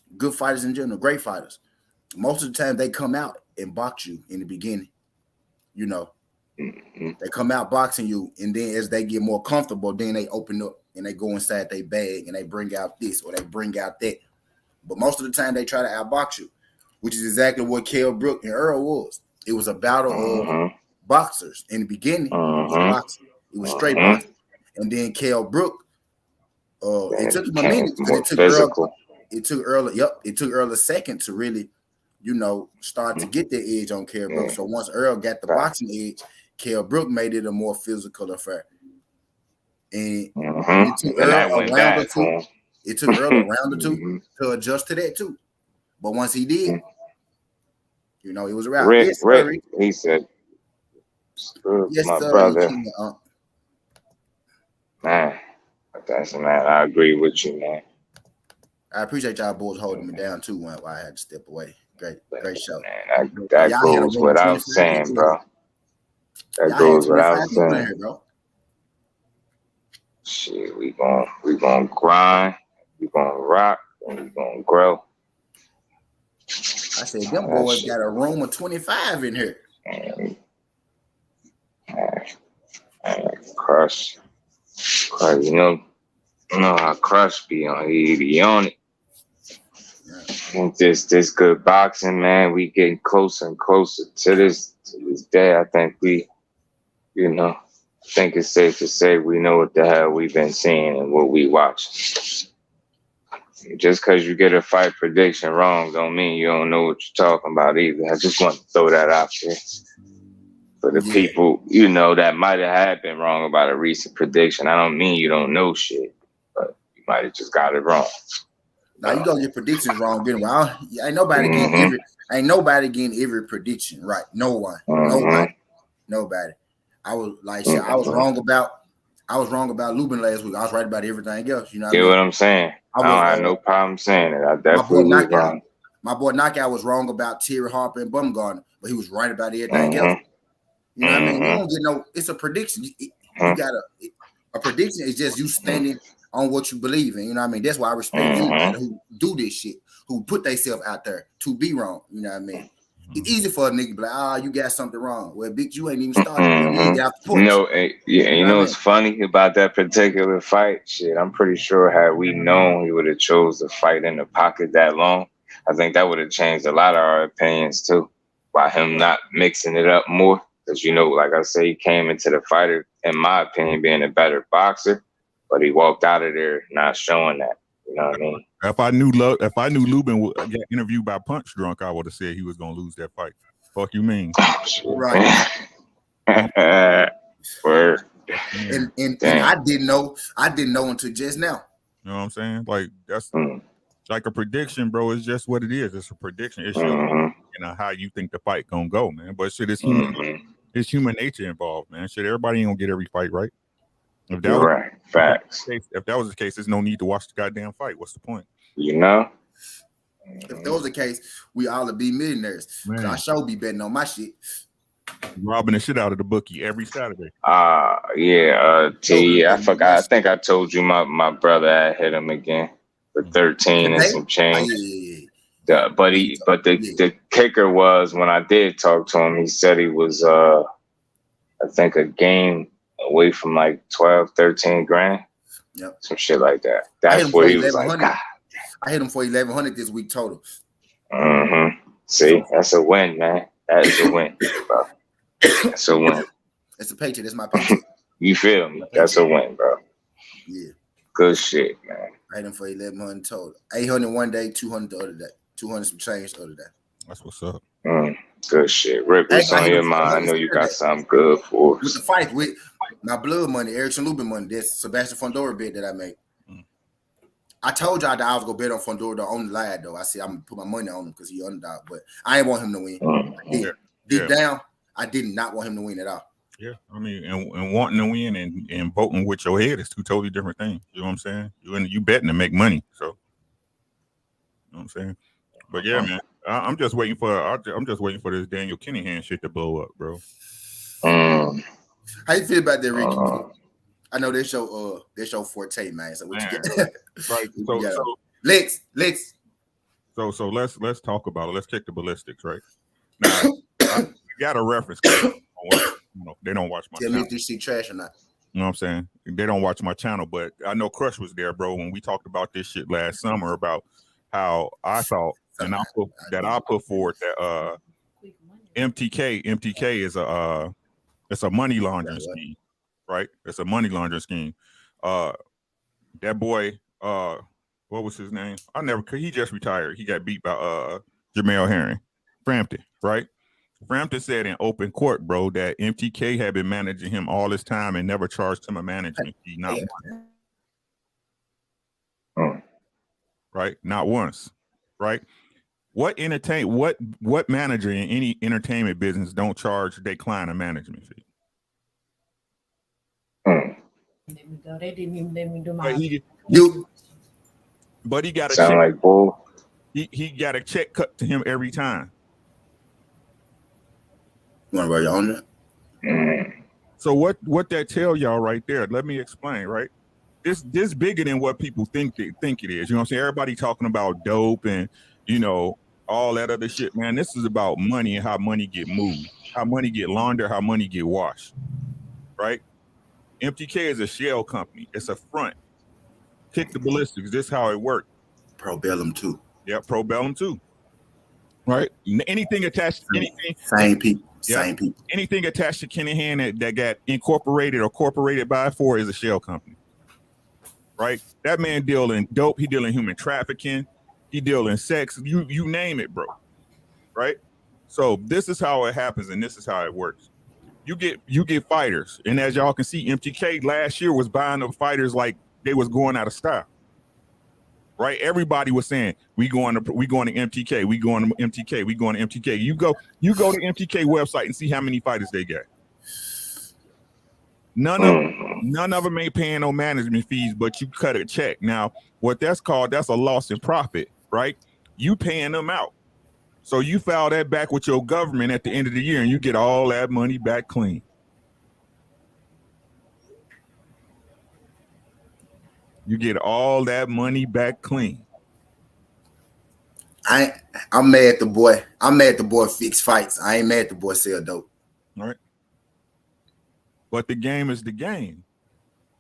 in general, great fighters. Most of the time they come out and box you in the beginning. You know, they come out boxing you, and then as they get more comfortable, then they open up and they go inside their bag and they bring out this or they bring out that. But most of the time they try to outbox you, which is exactly what Kell Brook and Earl was. It was a battle of boxers in the beginning. It was boxing. It was straight boxing. And then Kell Brook, it took him a minute because it took Earl a second to really, you know, start to get the edge on Kell Brook. So once Earl got the boxing edge, Kell Brook made it a more physical affair. And it took Earl a round or two. It took Earl a round or two to adjust to that too. But once he did, you know, it was around. Rick, he said, yes, my sir, brother. Man, I agree with you, man. I appreciate y'all boys holding me down too while I had to step away. Great show. Man, that goes without saying, bro. That goes without saying. Here, bro. Shit, we gonna grind, we gonna rock, and we gonna grow. I said them boys got a room of 25 in here. Crush, you know how Crush be on. He be on it. And this good boxing, man. We getting closer and closer to this day. I think I think it's safe to say we know what the hell we've been seeing and what we watch. Just because you get a fight prediction wrong don't mean you don't know what you're talking about either. I just want to throw that out there. For the people, you know, that might have been wrong about a recent prediction. I don't mean you don't know shit, but you might have just got it wrong. Now you don't get predictions wrong. Anyway, ain't nobody getting every prediction right. No one. Nobody. I was like, I was wrong about Lubin last week. I was right about everything else. You know what I'm saying? I don't have no problem saying it. I definitely was wrong. My boy Knockout was wrong about Terry Harper and Bumgarner, but he was right about everything else. You know what I mean? You don't get it's a prediction. You gotta. A prediction is just you standing on what you believe in. You know what I mean? That's why I respect anybody who do this shit, who put themselves out there to be wrong. You know what I mean? It's easy for a nigga to be like, you got something wrong. Well, bitch, you ain't even started. You ain't get out the porch. You know what's funny about that particular fight? Shit, I'm pretty sure had we known he would have chose to fight in the pocket that long, I think that would have changed a lot of our opinions too. By him not mixing it up more. Because, like I say, he came into the fighter, in my opinion, being a better boxer, but he walked out of there not showing that. You know what I mean? If I knew Lubin would get interviewed by Punch Drunk, I would have said he was gonna lose that fight. Fuck you mean? Right. Word. And I didn't know until just now. You know what I'm saying? Like that's like a prediction, bro. It's just what it is. It's a prediction. It's how you think the fight gonna go, man. But shit, it's human. It's human nature involved, man. Shit, everybody ain't gonna get every fight right. If that was right, facts. If that was the case, there's no need to watch the goddamn fight. What's the point? If that was the case, we all would be millionaires. I sure be betting on my shit. Robbing the shit out of the bookie every Saturday. T, I forgot. I think I told you my brother had hit him again for 13 and some change. But the kicker was when I did talk to him, he said he was I think a game away from like 12, 13 grand. Yep. Some shit like that. That's where he was like, God. I hit him for 1,100 this week total. See, that's a win, man. That is a win, bro. That's a win. It's a paycheck. That's my paycheck. You feel me? That's a win, bro. Yeah. Good shit, man. I hit him for 1,100 total. 800 one day, 200 the other day. 200 some change the other day. That's what's up. Good shit. Rick, what's on your mind? I know you got something good for us. With the fight, with my blood money, Erickson Lubin money, that's Sebastian Fundora bet that I made. I told y'all that I was going to bet on Fundora on the live, though. I said I'm going to put my money on him because he underdog, but I ain't want him to win. Deep down, I did not want him to win at all. Yeah, I mean, and wanting to win and voting with your head is two totally different things. You know what I'm saying? You betting to make money, so you know what I'm saying. But yeah, man, I'm just waiting for this Daniel Kinahan shit to blow up, bro. How you feel about that, Ricky? I know they show forte, man. So what you get? Right. So Lex. So let's talk about it. Let's kick the ballistics, right? Now, I got a reference. They don't watch my channel. Tell me if you see trash or not. You know what I'm saying? They don't watch my channel, but I know Crush was there, bro, when we talked about this shit last summer about how I thought and I put forward that MTK is it's a money laundering scheme, right? It's a money laundering scheme. That boy, what was his name? He just retired. He got beat by Jamel Herring, Frampton, right? Frampton said in open court, bro, that MTK had been managing him all this time and never charged him a management fee, not once. Right? Not once. Right? What manager in any entertainment business don't charge their client a management fee? They didn't even let me do my but he got a sound check. Like bull. He got a check cut to him every time. You want to write on that? So what that tell y'all right there? Let me explain, right? This bigger than what people think it is. You know what I'm saying? Everybody talking about dope and all that other shit, man. This is about money and how money get moved, how money get laundered, how money get washed, right? MTK is a shell company. It's a front. Kick the ballistics. This is how it worked. Pro Bellum too. Yeah, Pro Bellum too. Right? Anything attached to anything. Same people. Same people. Anything attached to Kinahan that got incorporated or corporated by for is a shell company. Right? That man deal in dope. He deal in human trafficking. He deal in sex. You name it, bro. Right? So this is how it happens, and this is how it works. You get fighters, and as y'all can see, MTK last year was buying up fighters like they was going out of style. Right? Everybody was saying, we going to MTK, we going to MTK, we going to MTK. You go to MTK website and see how many fighters they got. None of them ain't paying no management fees, but you cut a check. Now, what that's called, that's a loss in profit, right? You paying them out. So you file that back with your government at the end of the year and you get all that money back clean. You get all that money back clean. I'm mad at the boy. I'm mad at the boy fix fights. I ain't mad at the boy sell dope. All right. But the game is the game,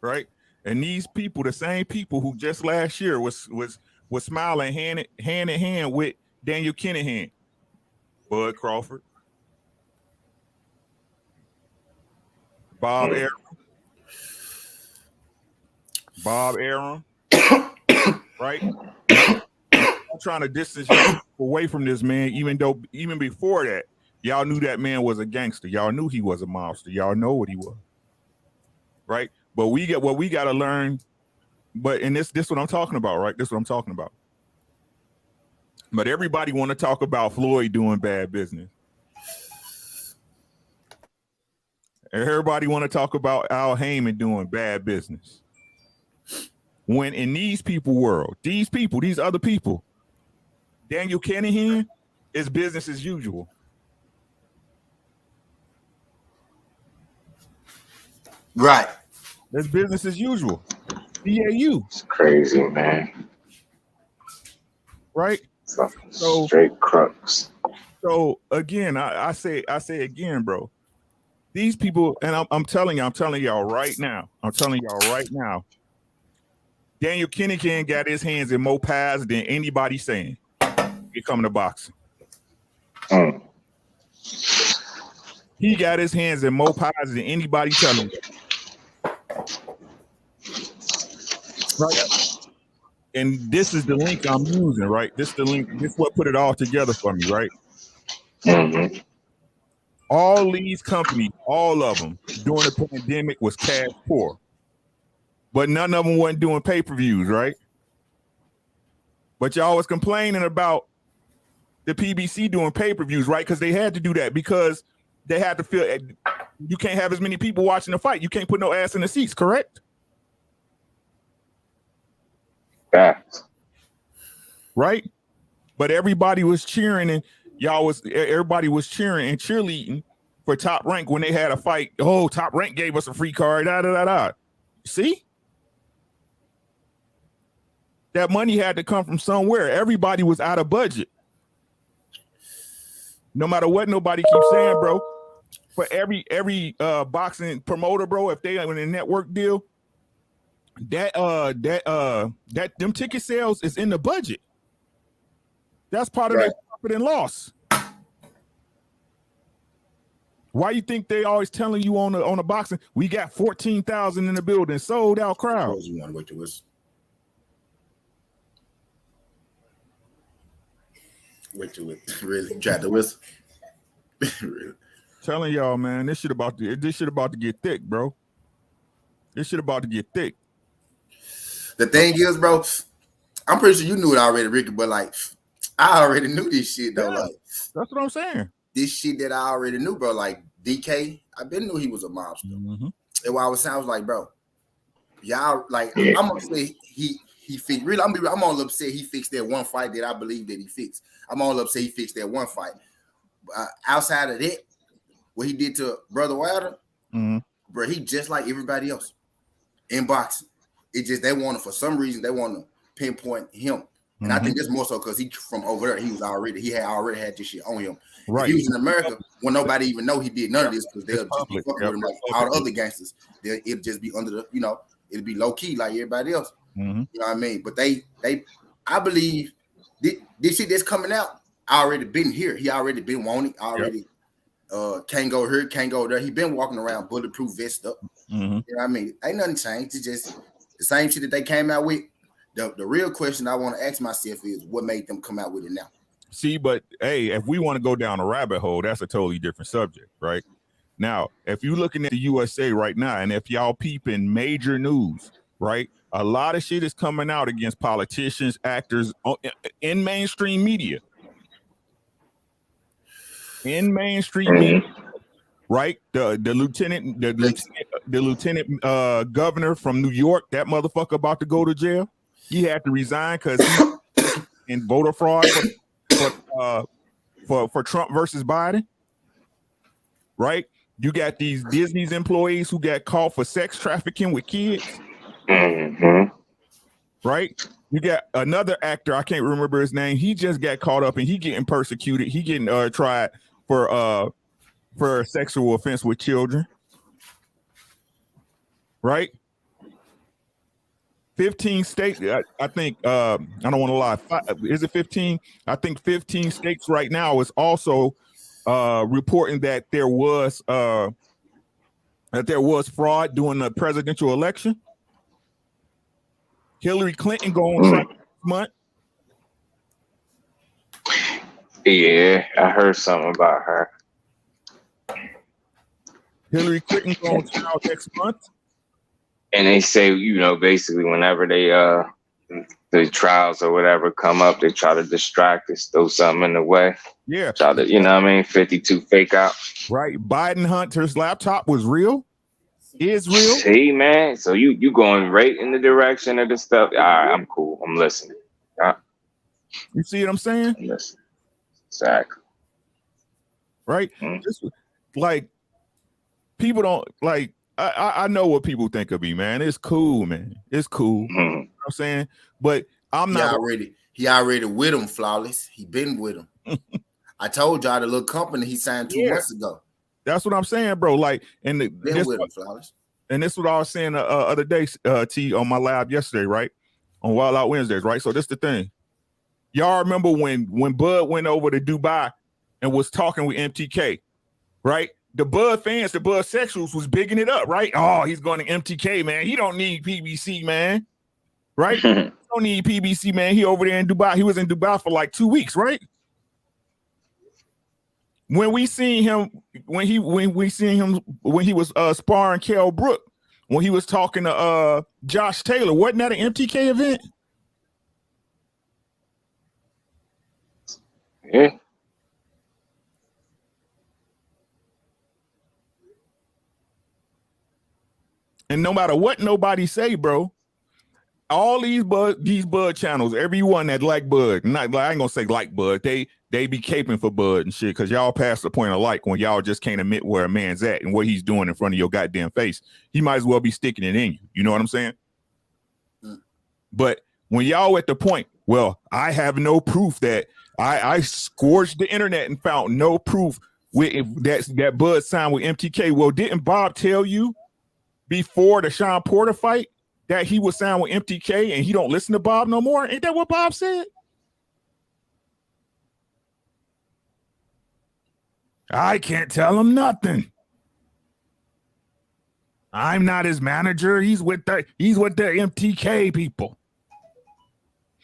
right? And these people, the same people who just last year was smiling hand in hand with Daniel Kinahan, Bud Crawford, Bob Arum, right? I'm trying to distance you away from this man, even before that, y'all knew that man was a gangster. Y'all knew he was a monster. Y'all know what he was, right? But we got to learn. But and this what I'm talking about, right? This is what I'm talking about. But everybody want to talk about Floyd doing bad business. Everybody want to talk about Al Heyman doing bad business. When in these other people, Daniel Kinahan is business as usual. Right. That's business as usual. BAU. It's crazy, man. Right? So straight crooks. So again, I say again, bro. These people, and I'm telling y'all right now. Daniel Kinahan got his hands in more pies than anybody saying. It coming to boxing. He got his hands in more pies than anybody telling you. Right. And this is the link I'm using, right? This the link. This what put it all together for me, right? Mm-hmm. All these companies, all of them, during the pandemic was cash poor, but none of them wasn't doing pay-per-views, right? But y'all was complaining about the PBC doing pay-per-views, right? Because they had to do that because they had to feel you can't have as many people watching the fight. You can't put no ass in the seats, correct? Facts. Right? But everybody was cheering and everybody was cheering and cheerleading for Top Rank when they had a fight. Oh, Top Rank gave us a free card. See? That money had to come from somewhere. Everybody was out of budget. No matter what nobody keeps saying, bro. For every boxing promoter, bro, if they have a network deal, that them ticket sales is in the budget. That's part of their profit and loss. Why you think they always telling you on the boxing? We got 14,000 in the building, sold out crowd. You want to wait to whistle? Wait to it. Really? Try to whistle? Really? Telling y'all, man, this shit about to get thick, bro. This shit about to get thick. The thing is, bro, I'm pretty sure you knew it already, Ricky, but like I already knew this shit though. Yeah, like that's what I'm saying. This shit that I already knew, bro. Like DK, I been knew he was a monster. Mm-hmm. And while I was like, bro, y'all like I'm upset he fixed. Really, I'm all upset he fixed that one fight that I believe that he fixed. I'm all upset he fixed that one fight. Outside of that, what he did to Brother Wilder, bro, he just like everybody else in boxing. It just for some reason they want to pinpoint him, and I think that's more so because he from over there. He had already had this shit on him. Right. If he was in America, when nobody even know he did none of this because they'll just be fucking with him like all the other gangsters. It'll just be under the, it'll be low key like everybody else. You know what I mean? But I believe this shit that's coming out already been here. He already been wanted. Already can't go here, can't go there. He been walking around bulletproof vest up. You know what I mean? Ain't nothing changed. It's just the same shit that they came out with. The real question I want to ask myself is what made them come out with it now? See, but hey, if we want to go down a rabbit hole, that's a totally different subject, right? Now, if you're looking at the USA right now, and if y'all peeping major news, right, a lot of shit is coming out against politicians, actors in mainstream media. In mainstream media, right? The lieutenant governor from New York, that motherfucker about to go to jail. He had to resign because he in voter fraud for Trump versus Biden, right? You got these Disney's employees who got caught for sex trafficking with kids. right? You got another actor, I can't remember his name. He just got caught up and he getting persecuted. He getting tried for a sexual offense with children. Right? 15 states, I think, I don't want to lie. Is it 15? I think 15 states right now is also reporting that there was fraud during the presidential election. Hillary Clinton going Trump next month. Yeah, I heard something about her. Hillary Clinton going trial next month. And they say, you know, basically whenever they the trials or whatever come up, they try to distract us, throw something in the way. Yeah. Try to, you know what I mean? 52 fake out. Right. Biden Hunter's laptop was real. Is real. See, man. So you going right in the direction of the stuff. All right, I'm cool. I'm listening. You see what I'm saying? I'm listening. Exactly. Right? This, like, people don't like. I know what people think of me, man. It's cool, man. It's cool. You know what I'm saying? But I'm not he already with him, Flawless. He been with him. I told y'all the little company he signed 2 months ago. That's what I'm saying, bro. Like, and been with him, Flawless. And this is what I was saying the other day, T, on my live yesterday, right? On Wild Out Wednesdays, right? So this the thing. Y'all remember when Bud went over to Dubai and was talking with MTK, right? The Bud fans, the Bud sexuals was bigging it up, right? Oh, he's going to MTK, man. He don't need PBC, man. Right? He don't need PBC, man. He over there in Dubai. He was in Dubai for like 2 weeks, right? When we seen him, when he was sparring Kell Brook, when he was talking to Josh Taylor, wasn't that an MTK event? Yeah. And no matter what nobody say, bro, all these Bud channels, everyone that like Bud, I ain't gonna say like Bud, they be caping for Bud and shit because y'all past the point of like when y'all just can't admit where a man's at and what he's doing in front of your goddamn face. He might as well be sticking it in you. You know what I'm saying? But when y'all at the point, well, I have no proof that I scorched the internet and found no proof that Bud signed with MTK. Well, didn't Bob tell you before the Sean Porter fight that he was signed with MTK and he don't listen to Bob no more? Ain't that what Bob said? I can't tell him nothing. I'm not his manager. He's with the MTK people.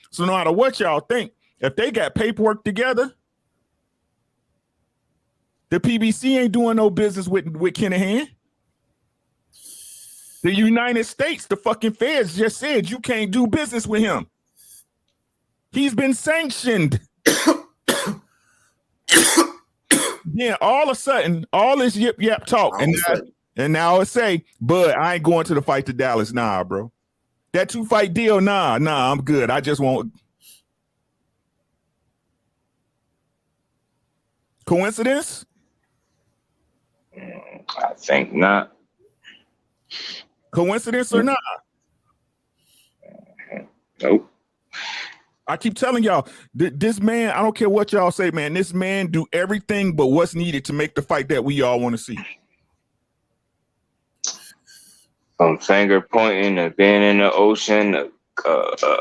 So no matter what y'all think, if they got paperwork together, the PBC ain't doing no business with Kinahan. The United States, the fucking feds just said you can't do business with him. He's been sanctioned. Yeah, all of a sudden, all this yip talk, and now it say, Bud, I ain't going to the fight to Dallas. Nah, bro. That 2-fight deal, nah, I'm good. I just want. Coincidence? I think not. Coincidence or not? Nope. I keep telling y'all, this man, I don't care what y'all say, man, this man do everything but what's needed to make the fight that we all want to see. From finger pointing to being in the ocean,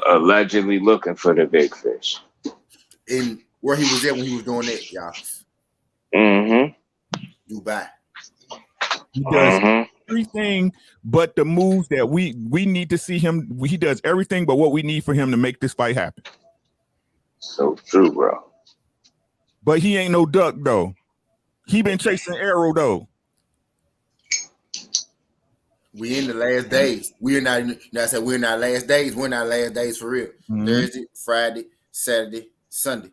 allegedly looking for the big fish. And where he was at when he was doing that, y'all. Dubai. He does everything but the moves that we need to see him. He does everything but what we need for him to make this fight happen. So true, bro. But he ain't no duck, though. He been chasing arrow, though. We in the last days. We're not. I said we're not last days. We're not last days for real. Thursday, Friday, Saturday, Sunday.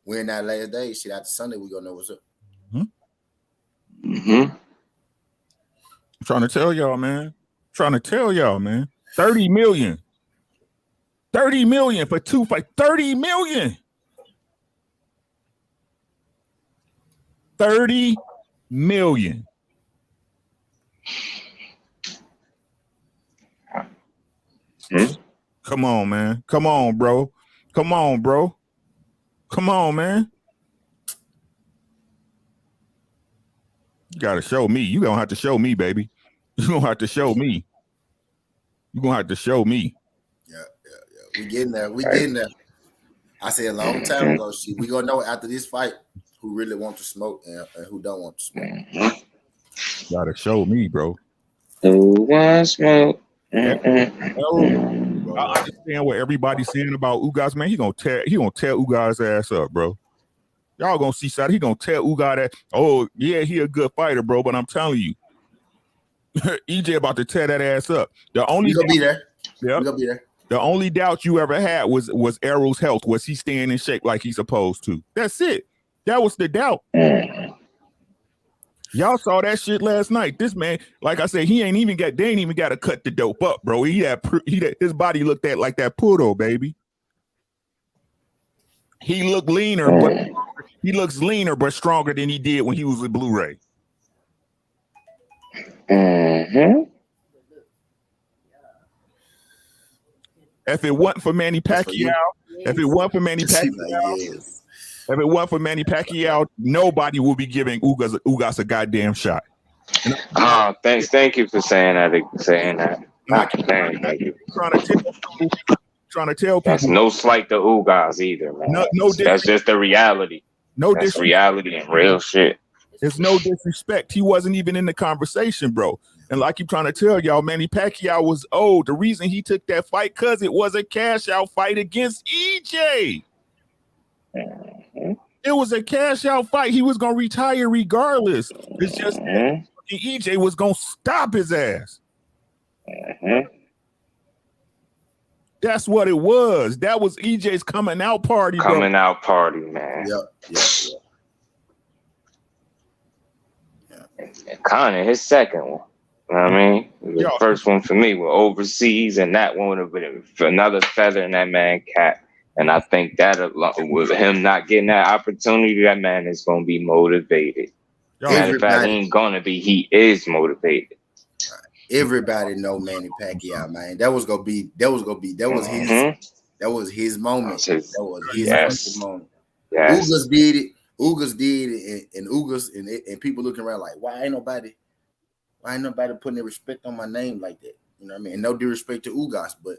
We're in that last days. Shit, after Sunday, we gonna know what's up. I'm trying to tell y'all, man. 30 million. 30 million for 2 fights. 30 million. 30 million. Come on, man. Come on, bro. Come on, bro. Come on, man. You gotta show me. You gonna have to show me, baby. You gonna have to show me. You gonna have to show me. Yeah. We getting there. We getting there. I said a long time ago, shit. We gonna know after this fight who really want to smoke and who don't want to smoke. Gotta show me, bro. Who wants smoke? I understand what everybody's saying about Ugas, man. He gonna tear Ugas' ass up, bro. Y'all gonna see side. He gonna tell Ugas that. Oh yeah, he a good fighter, bro. But I'm telling you, EJ about to tear that ass up. The only gonna be there. Yeah, gonna be there. The only doubt you ever had was Errol's health. Was he staying in shape like he's supposed to? That's it. That was the doubt. Y'all saw that shit last night. This man, like I said, they ain't even got to cut the dope up, bro. His body looked at like that Pudo, baby. He looked leaner, but he looks leaner but stronger than he did when he was with Blu-ray. If it wasn't for Manny Pacquiao, nobody will be giving Ugas a goddamn shot. Thank you for saying that. Thank you. Trying to tell people. That's no slight to Ugas either, man. That's just the reality. That's reality and real shit. It's no disrespect. He wasn't even in the conversation, bro. And like I'm trying to tell y'all, Manny Pacquiao was old. The reason he took that fight because it was a cash out fight against EJ. It was a cash out fight. He was gonna retire regardless. It's just EJ was gonna stop his ass. That's what it was. That was EJ's coming out party. Coming out party, man. Yep. And Connor, his second one. You know what I mean? The first one for me was overseas, and that one would have been another feather in that man's cap. And I think that with him not getting that opportunity, that man is going to be motivated. Matter of fact, he ain't going to be. He is motivated. Everybody know Manny Pacquiao, man. That was his moment. That was his moment. Yes. Ugas did it, and Ugas and people looking around like, why ain't nobody putting their respect on my name like that? You know what I mean? And no disrespect to Ugas, but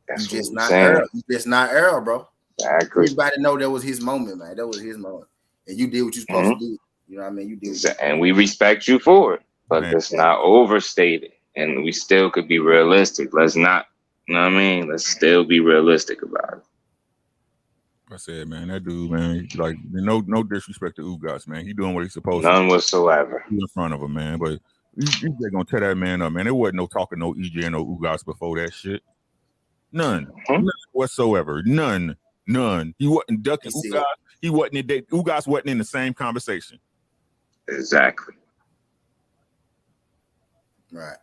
that's just not Earl. You just not Earl, bro. I agree. Everybody know that was his moment, man. That was his moment, and you did what you supposed to do. You know what I mean? You did, and we respect you for it, but it's not overstated, and we still could be realistic. Let's not, you know what I mean? Let's still be realistic about it. I said, man, that dude, man, like no disrespect to Ugas, man. He doing what he's supposed to. None whatsoever. In front of him, man. But you gonna tear that man up, man. There wasn't no talking no EJ and no Ugas before that shit. None whatsoever. None. He wasn't ducking Ugas. He wasn't. Ugas wasn't in the same conversation. Exactly. Right.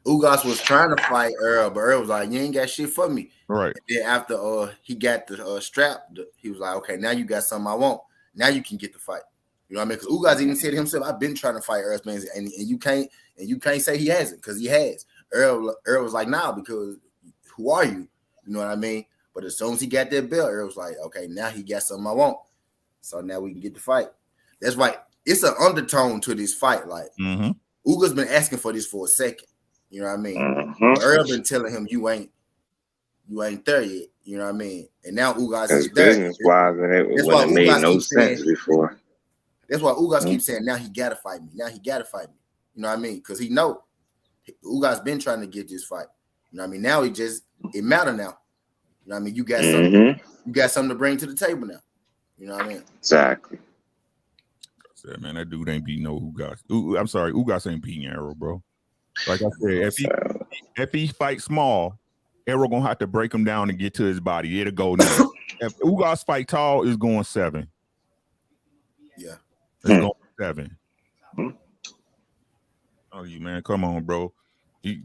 Ugas was trying to fight Earl, but Earl was like, "You ain't got shit for me." Right. And then after he got the strap, he was like, "Okay, now you got something I want. Now you can get the fight." You know what I mean? Because Ugas even said himself, "I've been trying to fight Earl, man, and you can't say he hasn't because he has." Earl was like, "Nah, because who are you?" You know what I mean? But as soon as he got that belt, Earl was like, "Okay, now he got something I want, so now we can get the fight." That's right. It's an undertone to this fight. Like Ugas been asking for this for a second. You know what I mean? Earl been telling him you ain't there yet. You know what I mean? And now Ugas is there. Business wise, it wouldn't have made no sense before. That's why Ugas keeps saying now he gotta fight me. Now he gotta fight me. You know what I mean? Because he know Ugas been trying to get this fight. You know what I mean? Now it matter now. You know what I mean? You got something. You got something to bring to the table now. You know what I mean? Exactly. I said, man, that dude ain't beating no Ugas. I'm sorry, Ugas ain't beating Errol, bro. Like I said, if he fights small, Errol gonna have to break him down to get to his body. It'll go now. If Ugas fight tall, it's going 7. Yeah, it's going 7. Oh, you man, come on, bro. If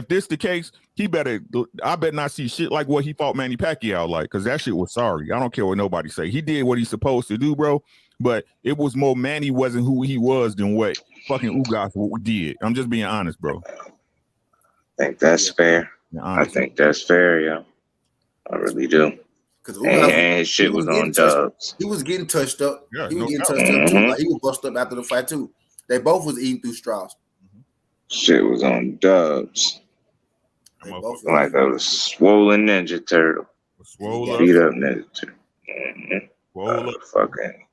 this the case, I bet not see shit like what he fought Manny Pacquiao like, because that shit was sorry. I don't care what nobody say. He did what he's supposed to do, bro. But it was more Manny wasn't who he was than what fucking Ugas did. I'm just being honest, bro. I think that's fair. I think that's fair, yo. I really do. Because and shit was on Dubs. He was getting touched up. Yeah, he was getting touched up too. Like he was busted up after the fight too. They both was eating through straws. Shit was on Dubs. Like a swollen Ninja Turtle. Beat up Ninja Turtle. Swole up. Fucking.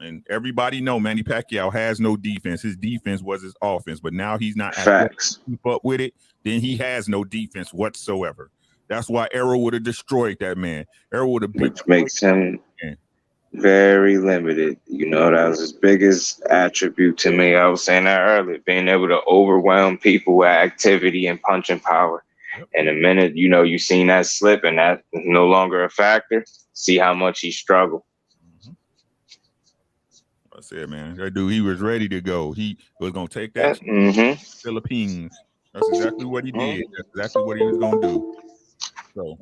And everybody know Manny Pacquiao has no defense. His defense was his offense, but now he's not keep up with it. Then he has no defense whatsoever. That's why Errol would have destroyed that man. Errol would have, which makes him very limited. You know, that was his biggest attribute to me. I was saying that earlier, being able to overwhelm people with activity and punching power. And the minute, you know, you seen that slip and that is no longer a factor, see how much he struggled. I said, man, that dude, he was ready to go. He was going to take that Philippines. That's exactly what he did. That's exactly what he was going to do. So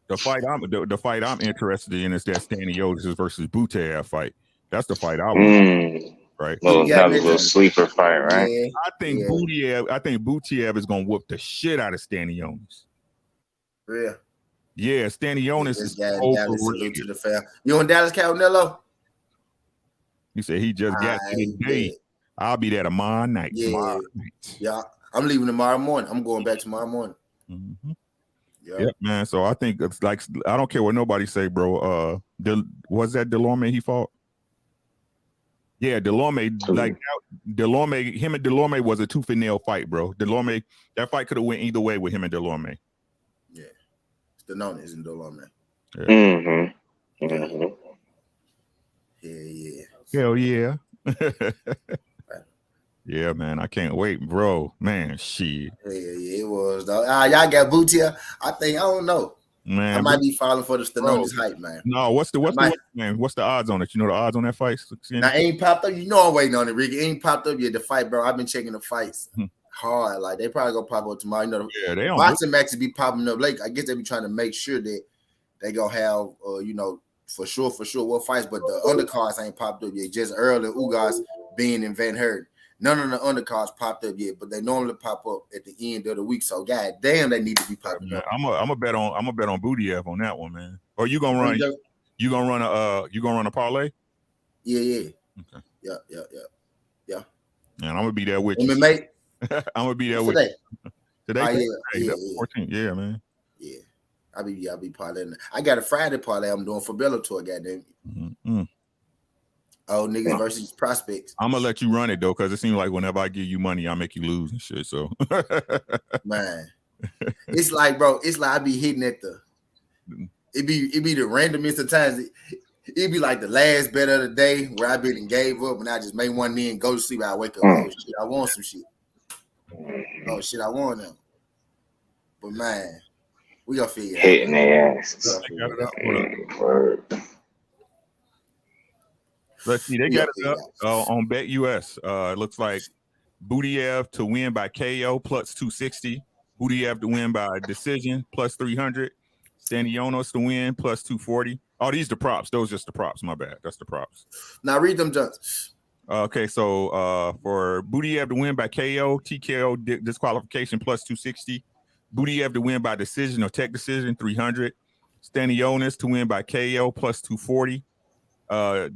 the fight I'm interested in is that Staniotis versus Butaev fight. That's the fight I want. Right? That was a little sleeper fight, right? Yeah. I think Butaev is gonna whoop the shit out of Staniotis. Yeah. Yeah, Staniotis is overrated. To the fair. You on Dallas Cowabunga? You said he just got to the day. I'll be there tomorrow night. Yeah. Yeah. I'm leaving tomorrow morning. I'm going back tomorrow morning. Yeah, man. So I think it's like, I don't care what nobody say, bro. Was that Delorme he fought? Yeah, Delorme, like Delorme, him and Delorme was a tooth and nail fight, bro. Delorme, that fight could have went either way with him and Delorme. Yeah, Stanonis and Delorme. Yeah. Hell yeah. Yeah, man, I can't wait, bro. Man, shit. Yeah, it was, though. Y'all got Butaev. I don't know. Man, I might be falling for the Stanonis hype, man. No, what's the odds on it? You know the odds on that fight? Now, ain't popped up. You know I'm waiting on it, Ricky. Ain't popped up yet. The fight, bro. I've been checking the fights hard. Like, they probably gonna pop up tomorrow. You know, they don't boxing matches be popping up late. I guess they be trying to make sure that they gonna have, you know, for sure what fights. But the undercards ain't popped up yet. Just early Ugas being in Van Herd. None of the undercards popped up yet, but they normally pop up at the end of the week. So, god damn, they need to be popping up. I'm a bet on Butaev on that one, man. Or you gonna run a parlay? Yeah. Okay. Yeah. And I'm gonna be there with you. Mate. I'm gonna be there with you. Today? 14th. Yeah, man. Yeah. I'll be parlaying. I got a Friday parlay I'm doing for Bellator, goddamn. Oh, niggas versus prospects. I'm gonna let you run it though, because it seems like whenever I give you money, I make you lose and shit. So, man, it's like, bro, I be hitting at it be the randomest of times. It be like the last bet of the day where I been and gave up, and I just make one in, go to sleep. I wake up, oh shit, I want some shit. Oh shit, I want them. But man, we gonna figure it out. Hitting their asses. Let's see, they got it up on BetUS. It looks like Butaev to win by KO plus 260. Butaev to win by decision plus 300. Staniotis to win plus 240. Oh, these the props. Those just the props. My bad. That's the props. Now read them jumps. Okay, so for Butaev to win by KO, TKO disqualification plus 260. Butaev to win by decision or tech decision 300. Staniotis to win by KO plus 240.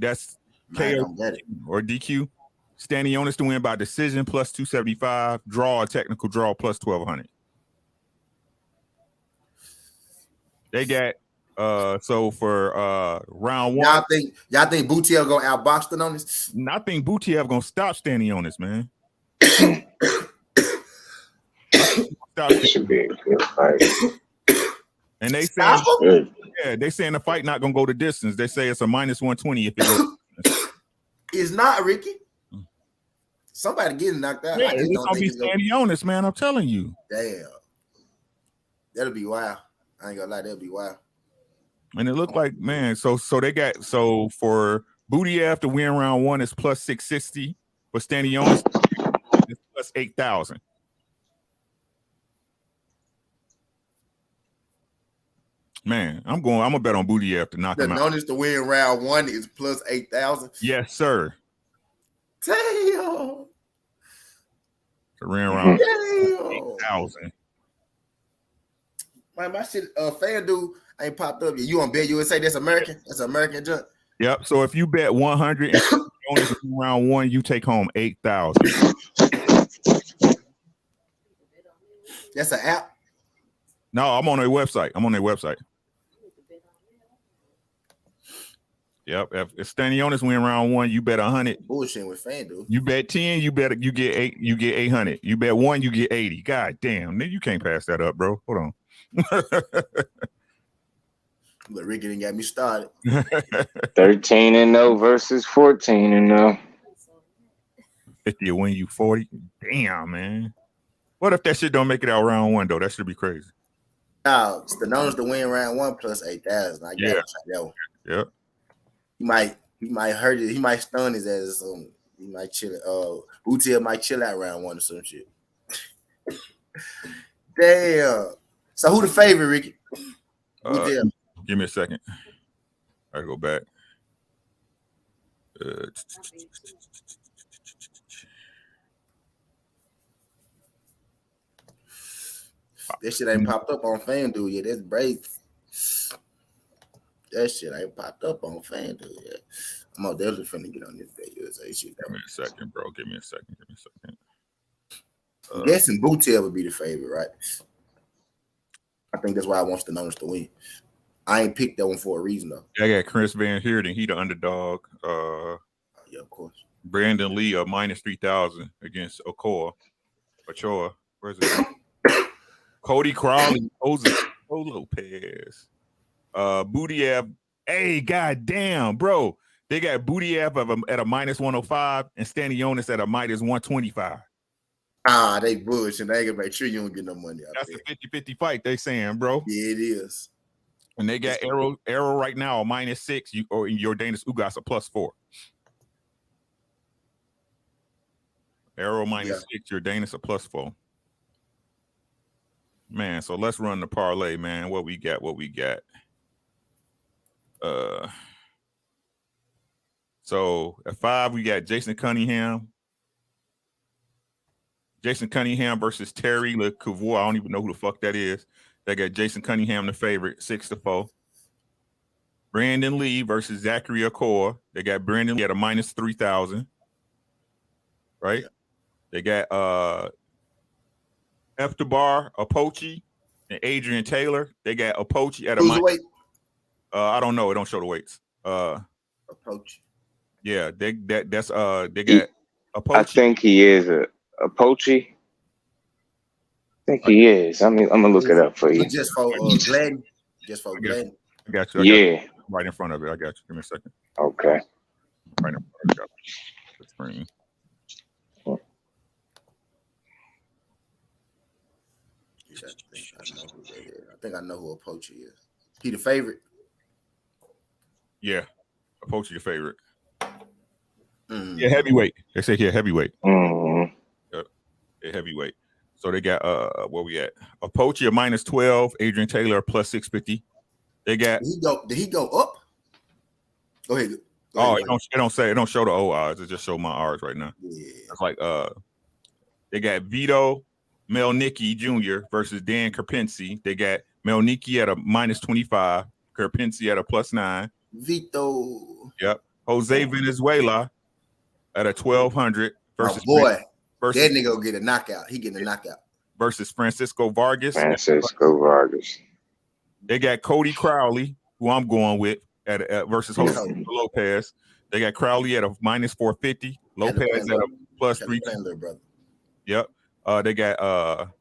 That's KO or DQ. Staniotis to win by decision plus 275. Draw or technical draw plus 1200. They got so for round one. Y'all think Butaev gonna outbox Staniotis? I think Butaev gonna stop Staniotis, man. Should be a good fight. And they say, they saying the fight not gonna go the distance. They say it's a minus 120 if it goes. It's not, Ricky. Somebody getting knocked out. Yeah, it's gonna be Staniotis, man. I'm telling you. Damn, that'll be wild. I ain't gonna lie, that'll be wild. And it looked like, man. So they got for Butaev to win round one is plus 660. For Staniotis, it's plus 8,000. Man, I'm gonna bet on Butaev to knock him out. Notice to win round one is plus 8,000. Yes, sir. Damn. ran around 8,000. Man, my shit, FanDuel ain't popped up yet. You on Bet USA? That's American. That's American junk. Yep. So if you bet 100 and only round one, you take home 8,000. That's an app. No, I'm on their website. Yep. If Stanionis win round one, you bet 100. Bullshit with FanDuel. You bet 10, you get 8, you get 800. You bet 1, you get 80. God damn, you can't pass that up, bro. Hold on. But Ricky didn't get me started. 13-0 versus 14-0. 50 will win you 40. Damn, man. What if that shit don't make it out round one though? That should be crazy. No, it's the numbers to win round one plus 8,000. I guess that one. Yep. He might hurt it. He might stun his ass or something. He might chill. Util might chill out round one or some shit. Damn. So who the favorite, Ricky? Give me a second. I go back. That shit ain't popped up on FanDuel yet. That's brave. That shit ain't popped up on FanDuel yet. I'm definitely finna get on this video. Give me a second, bro. Give me a second. I'm guessing Bootel would be the favorite, right? I think that's why I want the numbers to win. I ain't picked that one for a reason though. I got Chris Van Heerden. He the underdog. Yeah, of course. Brandon Lee minus 3,000 against Ochoa. Where's it? Cody Crowley, Jose Lopez. Budiev. Hey, goddamn, bro. They got Budiev at a minus 105 and Stanionis at a minus 125. They bullshit. They gonna make sure you don't get no money out That's there. a 50-50 fight, they saying, bro. Yeah, it is. And they got Arrow right now a minus 6, or Jordanis Ugas a plus 4. Arrow minus 6, Jordanis a plus 4. Man, so let's run the parlay, man. What we got? So at 5, we got Jason Cunningham. Jason Cunningham versus Terry LeCouvreur. I don't even know who the fuck that is. They got Jason Cunningham the favorite, 6-4. Brandon Lee versus Zachary Ochoa. They got Brandon Lee at a minus 3,000. Right? Yeah. They got Eftebar Apochi and Adrian Taylor. They got Apochi at a minus. I don't know. It don't show the weights. Apochi. Yeah, they got Apochi. I think he is a Apochi. I think he is. I'm gonna look it up for you. Just for Glenn. I got you. Yeah. Right in front of it. I got you. Give me a second. Okay. Right in front of the screen. I think I know who Apochi is. He the favorite? Yeah. Apochi the favorite. Yeah, heavyweight. They say here heavyweight. Yep. Yeah, heavyweight. So they got where we at? Apochi a minus 12, Adrian Taylor plus 650. They got did he go up? Go ahead. It don't show the O odds, it just show my odds right now. Yeah. It's like they got Vito Melnicki Jr. versus Dan Kerpensi. They got Melnicki at a minus 25, Kerpensi at a plus 9. Vito. Yep. Jose Venezuela at a 1,200 versus that nigga will get a knockout. He getting a knockout. Versus Francisco Vargas. They got Cody Crowley, who I'm going with, at versus Jose Lopez. They got Crowley at a minus 450. Lopez at a plus 3. Yep. They got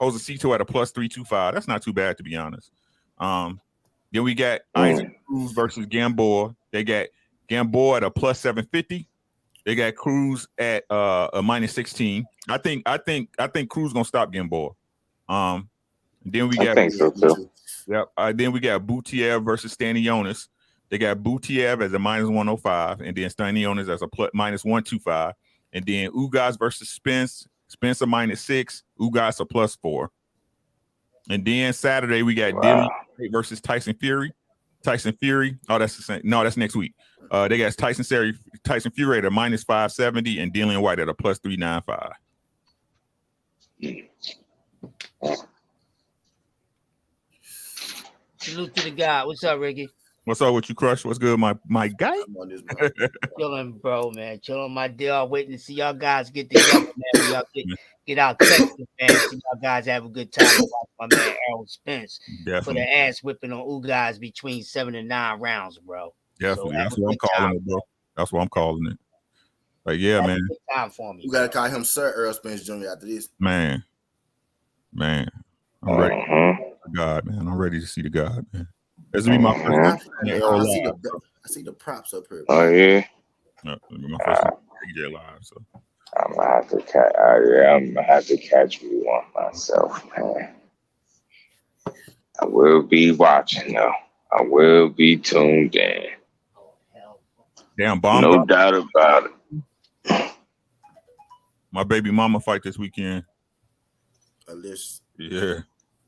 Josecito at a plus 325. That's not too bad, to be honest. Then we got Isaac Cruz versus Gamboa. They got Gamboa at a plus 750. They got Cruz at a minus 16. I think Cruz gonna stop Gamboa. Then we got I think so too. Yep. Then we got Butiev versus Stanionis. They got Butiev as a minus 105, and then Stanionis as a minus 125. And then Ugas versus Spence. Spence a minus 6. Ugas a plus 4. And then Saturday we got Dillian versus Tyson Fury. Tyson Fury. Oh, that's the same. No, that's next week. They got Tyson Fury at a minus 570 and Dillian White at a plus 395. Salute to the guy. What's up, Ricky? What's up with you, Crush? What's good, my guy? Chilling, bro, man. Chilling, my deal. Waiting to see y'all guys get together, man. Y'all get out Texas, man. See y'all guys have a good time. Watch my man Errol Spence put an ass whipping on you guys between 7 and 9 rounds, bro. Definitely. So that's what I'm calling it, bro. That's what I'm calling it. Like, yeah, man. Good time for me. You gotta call him Sir Errol Spence Jr. after this. Man. I'm ready. God, man. I'm ready to see the God, man. This will be my first I see the props up here. Oh yeah. No, my first DJ live. So I'm gonna have to catch. I'm gonna have to catch me one myself, man. I will be watching though. I will be tuned in. Damn bomb. No doubt about it. My baby mama fight this weekend. Yeah.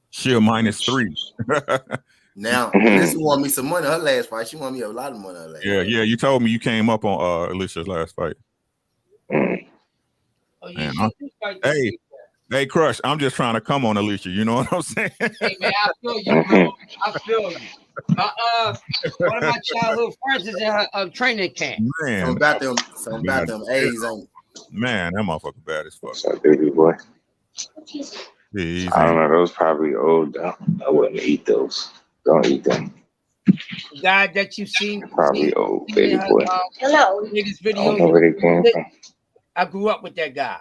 She'll -3. Now, Alyssa won me some money her last fight. She won me a lot of money her last fight. Yeah. You told me you came up on Alicia's last fight. Oh, yeah. Hey, Crush, I'm just trying to come on Alicia. You know what I'm saying? Hey, man, I feel you, bro. I feel you. One of my childhood friends is in her training camp. Man. Something about them A's ain't. Man, that motherfucker bad as fuck. What's up, baby boy? Yeah, I don't know. Those probably old though. I wouldn't eat those. Don't eat them. The guy that you seen probably old, baby boy. Hello. Niggas video. I don't know where they came from. I grew up with that guy.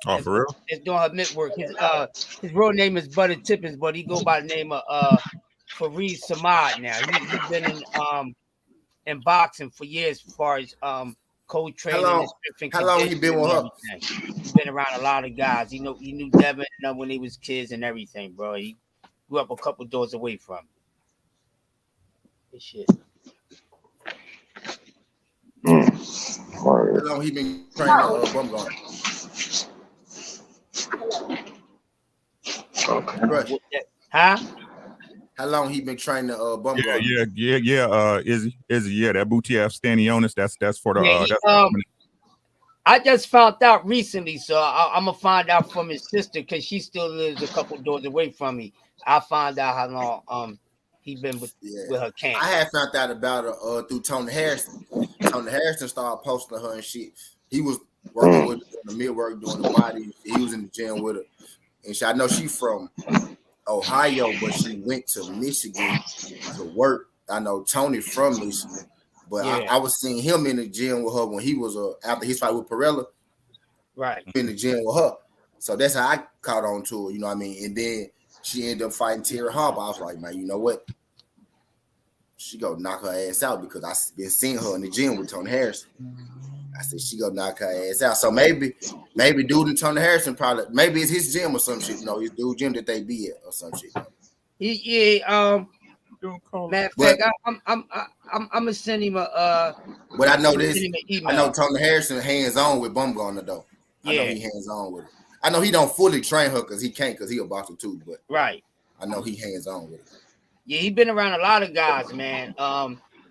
Oh, for real? He's doing her mid work. His real name is Butter Tippins, but he go by the name of Fareed Samad now. He's been in boxing for years as far as co-training. How long he been with her? He's been around a lot of guys. He knew Devin when they was kids and everything, bro. He grew up a couple doors away from him. This shit. How long he been training Bum Gun? Okay. Right. Huh? How long he been training Bum Gun? Yeah. Izzy, that Butiaf Stanionis, that's for the I just found out recently, so I'm gonna find out from his sister because she still lives a couple doors away from me. I'll find out how long he been with her camp. I had found out about her through Tony Harrison. Tony Harrison started posting her and shit. He was working with her in the midwork doing the body. He was in the gym with her, and I know she from Ohio, but she went to Michigan to work. I know Tony from Michigan. But I was seeing him in the gym with her when he was after his fight with Perella. Right. In the gym with her. So that's how I caught on to her, you know what I mean? And then she ended up fighting Terry Harper. I was like, man, you know what? She go knock her ass out because I been seeing her in the gym with Tony Harrison. I said she go knock her ass out. So maybe dude and Tony Harrison maybe it's his gym or some shit, his dude gym that they be at or some shit. Matter of fact, I'm gonna send him a. But I know this. I know Tony Harrison hands on with Bumgarner though. I know he hands on with it. I know he don't fully train her because he can't because he a boxer too. But right, I know he hands on with it. Yeah, he been around a lot of guys, man.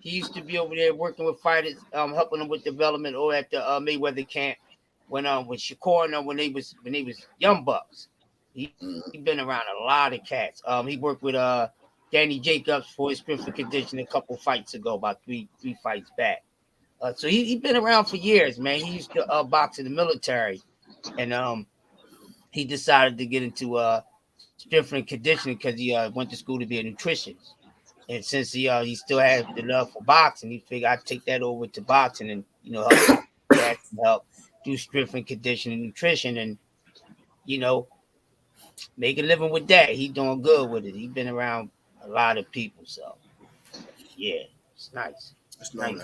He used to be over there working with fighters, helping them with development or at the Mayweather camp when with Shakur and when they was young bucks. He been around a lot of cats. He worked with Danny Jacobs for his strength and conditioning a couple fights ago, about three fights back. So he been around for years, man. He used to box in the military, and he decided to get into strength and conditioning because he went to school to be a nutritionist. And since he still has the love for boxing, he figured I'd take that over to boxing and help do strength and conditioning, nutrition, and make a living with that. He doing good with it. He been around a lot of people, so yeah, it's nice. It's nice.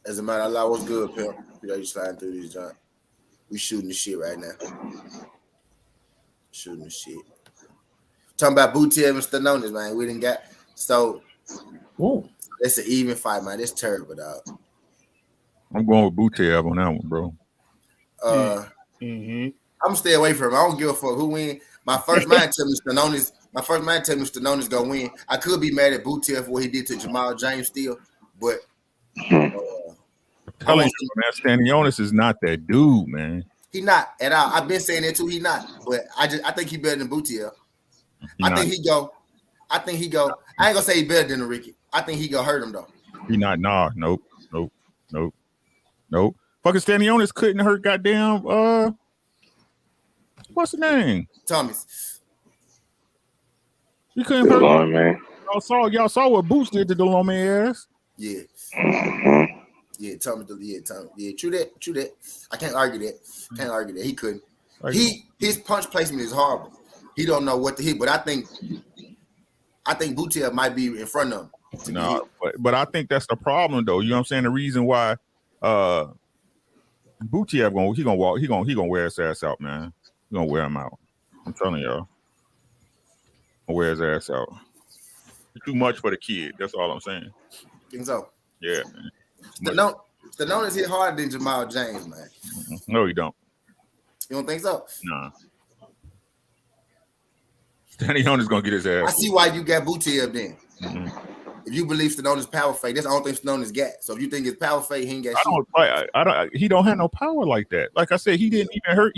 As a matter of law, what's good, pimp? We just sliding through these joints. We shooting the shit right now. Shooting the shit. Talking about Butiev and Stanonis, man. We didn't got so. Ooh. That's an even fight, man. It's terrible, dog. I'm going with Butiev on that one, bro. I'm gonna stay away from him. I don't give a fuck who win. My first mind tell me Stanonis. My first mind tell me Stanonis gonna win. I could be mad at Butiev for what he did to Jamal James still, but Stanionis is not that dude, man. He not at all. I've been saying that too. He not, but I think he better than Bootiel. I think he go. I ain't gonna say he better than Ricky. I think he gonna hurt him though. He not. Nah. Nope. Fucking Stanionis couldn't hurt goddamn. What's the name? Thomas. He couldn't hurt. Lord, man. Y'all saw what Boots did to Delorme ass. Yeah. Yeah, Thomas. Yeah, true that. I can't argue that. He couldn't. His punch placement is horrible. He don't know what to hit, but I think Bootiel might be in front of him. No, but I think that's the problem though. You know what I'm saying? The reason why Bootiel he gonna wear his ass out, man. He gonna wear him out. I'm telling y'all. Gonna wear his ass out. It's too much for the kid. That's all I'm saying. Think so? Yeah. Stanonis hit harder than Jamal James, man. No, you don't. You don't think so? Nah. Stanionis gonna get his ass. I see why you got Bootiel then. Mm-hmm. If you believe Stanonis power fake, that's the only thing Stanonis got. So if you think it's power fake, he ain't got shit. He don't have no power like that. Like I said, he didn't even hurt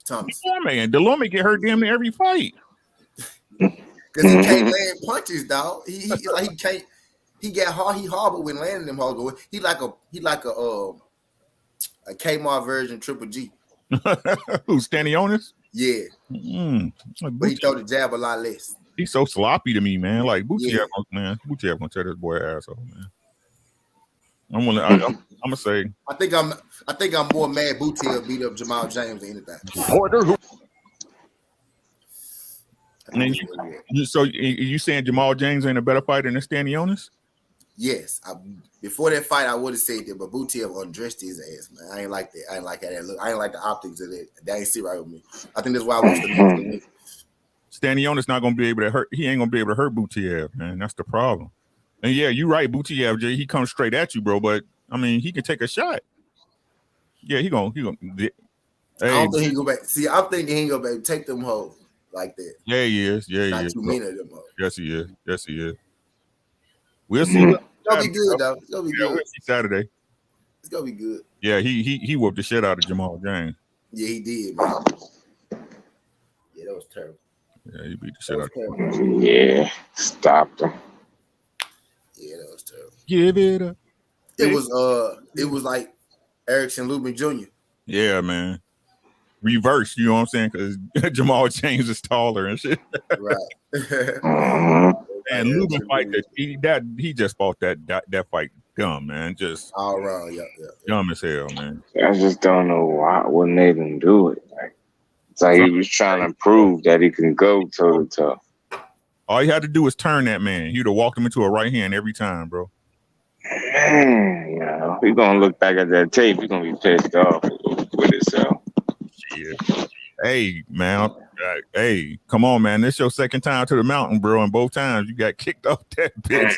Thomas. Delorme. And Delorme get hurt damn near every fight. Because he can't land punches, dog. He can't. He got hard. He horrible when landing them hard. He like a Kmart version Triple G. Who, Stanionis? Yeah. But he throw the jab a lot less. He's so sloppy to me, man. Like Bootiel, man. Bootiel gonna tear this boy ass off, man. I'm gonna say. I think I'm more mad Bootiel beat up Jamal James than anything. And so you saying Jamal James ain't a better fighter than Stanionis? Yes. Before that fight, I would have said that, but Bootiel undressed his ass, man. I ain't like that. I ain't like how that look. I ain't like the optics of that. That ain't sit right with me. I think that's why I was the Stanionis not gonna be able to hurt. He ain't gonna be able to hurt Bootiel, man. That's the problem. And yeah, you're right, Bootiel. Jay, he comes straight at you, bro. But I mean, he can take a shot. Yeah, he gonna. Hey. I don't think he go back. See, I'm thinking he go back take them hoes like that. Yeah, he is. Yeah, not he is. too many of them hoes. Yes, he is. Yes, he is. We'll see. It's gonna be good, though. It's gonna be good. We'll see Saturday. It's gonna be good. Yeah, he whooped the shit out of Jamal James. Yeah, he did, man. Yeah, that was terrible. Yeah, he beat the shit out of him. Yeah, stopped him. Yeah, that was terrible. Give it up. It was like Erickson Lubin Jr. Yeah, man. Reverse, you know what I'm saying? Because Jamal James is taller and shit. Right. And Lubin fight he just fought that fight dumb, man. Just all around, yeah. Dumb as hell, man. I just don't know what made him do it. Like, it's like he was trying to prove that he can go toe to toe. All he had to do was turn that man. He'd have walked him into a right hand every time, bro. Man, you know, he's gonna look back at that tape. He's gonna be pissed off with himself. Yeah. Hey, man. Hey, come on, man. This your second time to the mountain, bro. And both times you got kicked off that bitch.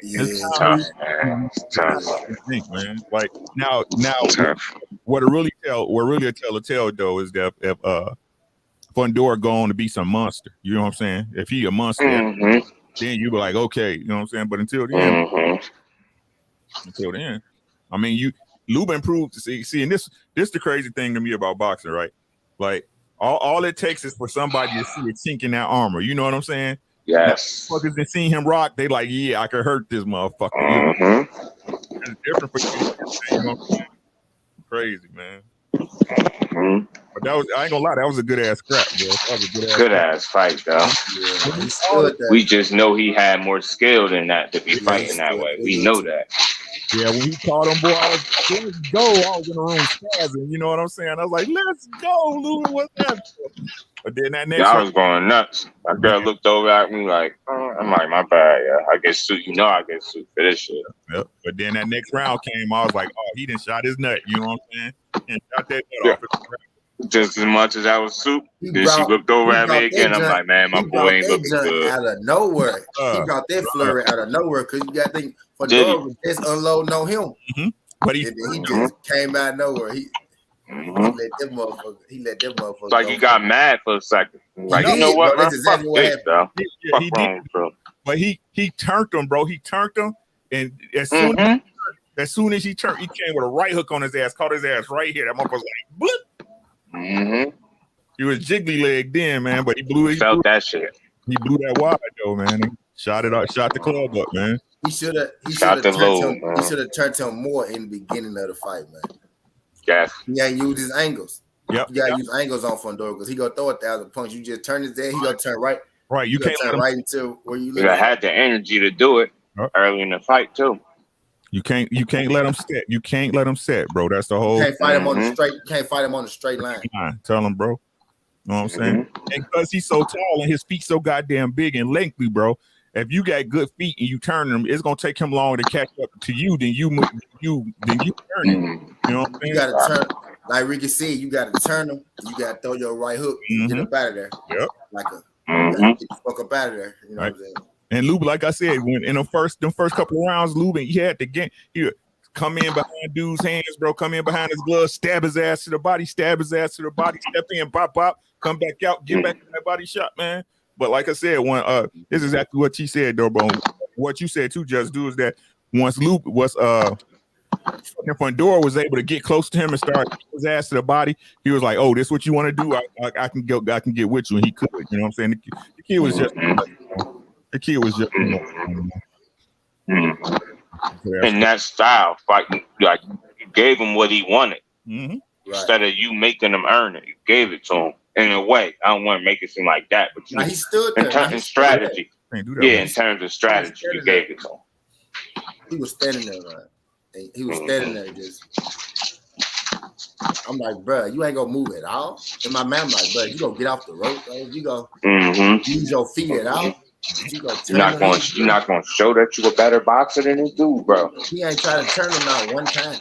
It's tough, man. It's tough. Man. Like now tough. What really a tell though is that if Fundora go on to be some monster, you know what I'm saying? If he a monster, then you be like, okay, you know what I'm saying? But until then, I mean, Lubin proved to see, and this the crazy thing to me about boxing, right? Like all it takes is for somebody to see a chink in that armor. You know what I'm saying? Yes. Motherfuckers been seeing him rock. They like, yeah, I could hurt this motherfucker. It's different for you. You know what I'm saying? Crazy, man. But that was, I ain't gonna lie, that was a good ass scrap, bro. That was a good ass fight, though. We just know he had more skill than that to be fighting that way. We know that. Yeah, when he called him, boy, let's go. I was in the room spazzing. You know what I'm saying? I was like, let's go, Lou. What's that? But then that next I was going nuts. My girl looked over at me like, I'm like, my bad, yeah. I get sued. You know I get sued for this shit. Yep. But then that next round came, I was like, oh, he done shot his nut. You know what I'm saying? And shot that nut off. Just as much as I was soup, then she looked over at me again. I'm like, man, my boy ain't looking good. Out of nowhere. He brought that flurry out of nowhere because you got to think Fedora was just unloading on him. But he just came out of nowhere. He let that motherfucker. Like he got mad for a second. Like, you know what? That's exactly what happened. He did, bro. But he turned him, bro. He turned him, and as As soon as he turned, he came with a right hook on his ass, caught his ass right here. That motherfucker was like, bloop. Mm-hmm. He was jiggly legged then, man, but he blew that shit. He blew that wide though, man. He shot it up, shot the club up, man. He should have turned him more in the beginning of the fight, man. Yes. Yeah, use his angles. Yep. You gotta use angles on Fundora because he gonna throw 1,000 punches. You just turn his head, he gonna turn right. Right. You can't turn right into where you live. Had the energy to do it early in the fight too. You can't let him set. You can't let him set, bro. That's the whole. You can't fight him on the straight. You can't fight him on the straight line. Tell him, bro. You know what I'm saying? And because he's so tall and his feet so goddamn big and lengthy, bro. If you got good feet and you turn them, it's gonna take him long to catch up to you. Then you turn him. You know what I'm saying? You gotta turn, like Ricky said. You gotta turn them. You gotta throw your right hook. Get up out of there. Yep. Like get the fuck up out of there. You know what I'm saying? And Lube, like I said, when in the first couple of rounds, Lube, he had to get here. Come in behind dude's hands, bro. Come in behind his glove, stab his ass to the body, step in, pop, come back out, get back in that body shot, man. But like I said, when this is exactly what she said, though, bro. What you said too, Just Do, is that once Luke was Fundora was able to get close to him and start his ass to the body, he was like, "Oh, this what you want to do? I can get with you," and he could. You know what I'm saying? The kid was just. The kid was just. In that style, fighting, like you gave him what he wanted instead of you making him earn it. You gave it to him in a way. I don't want to make it seem like that, but he stood there. In terms of strategy, in terms of strategy, you gave it to him. He was standing there, right? He was standing there just. I'm like, bro, you ain't gonna move at all. And my man like, bro, you gonna get off the rope, bro. You go use your feet at all. You're not going to show that you a better boxer than this dude, bro. He ain't trying to turn him out one time.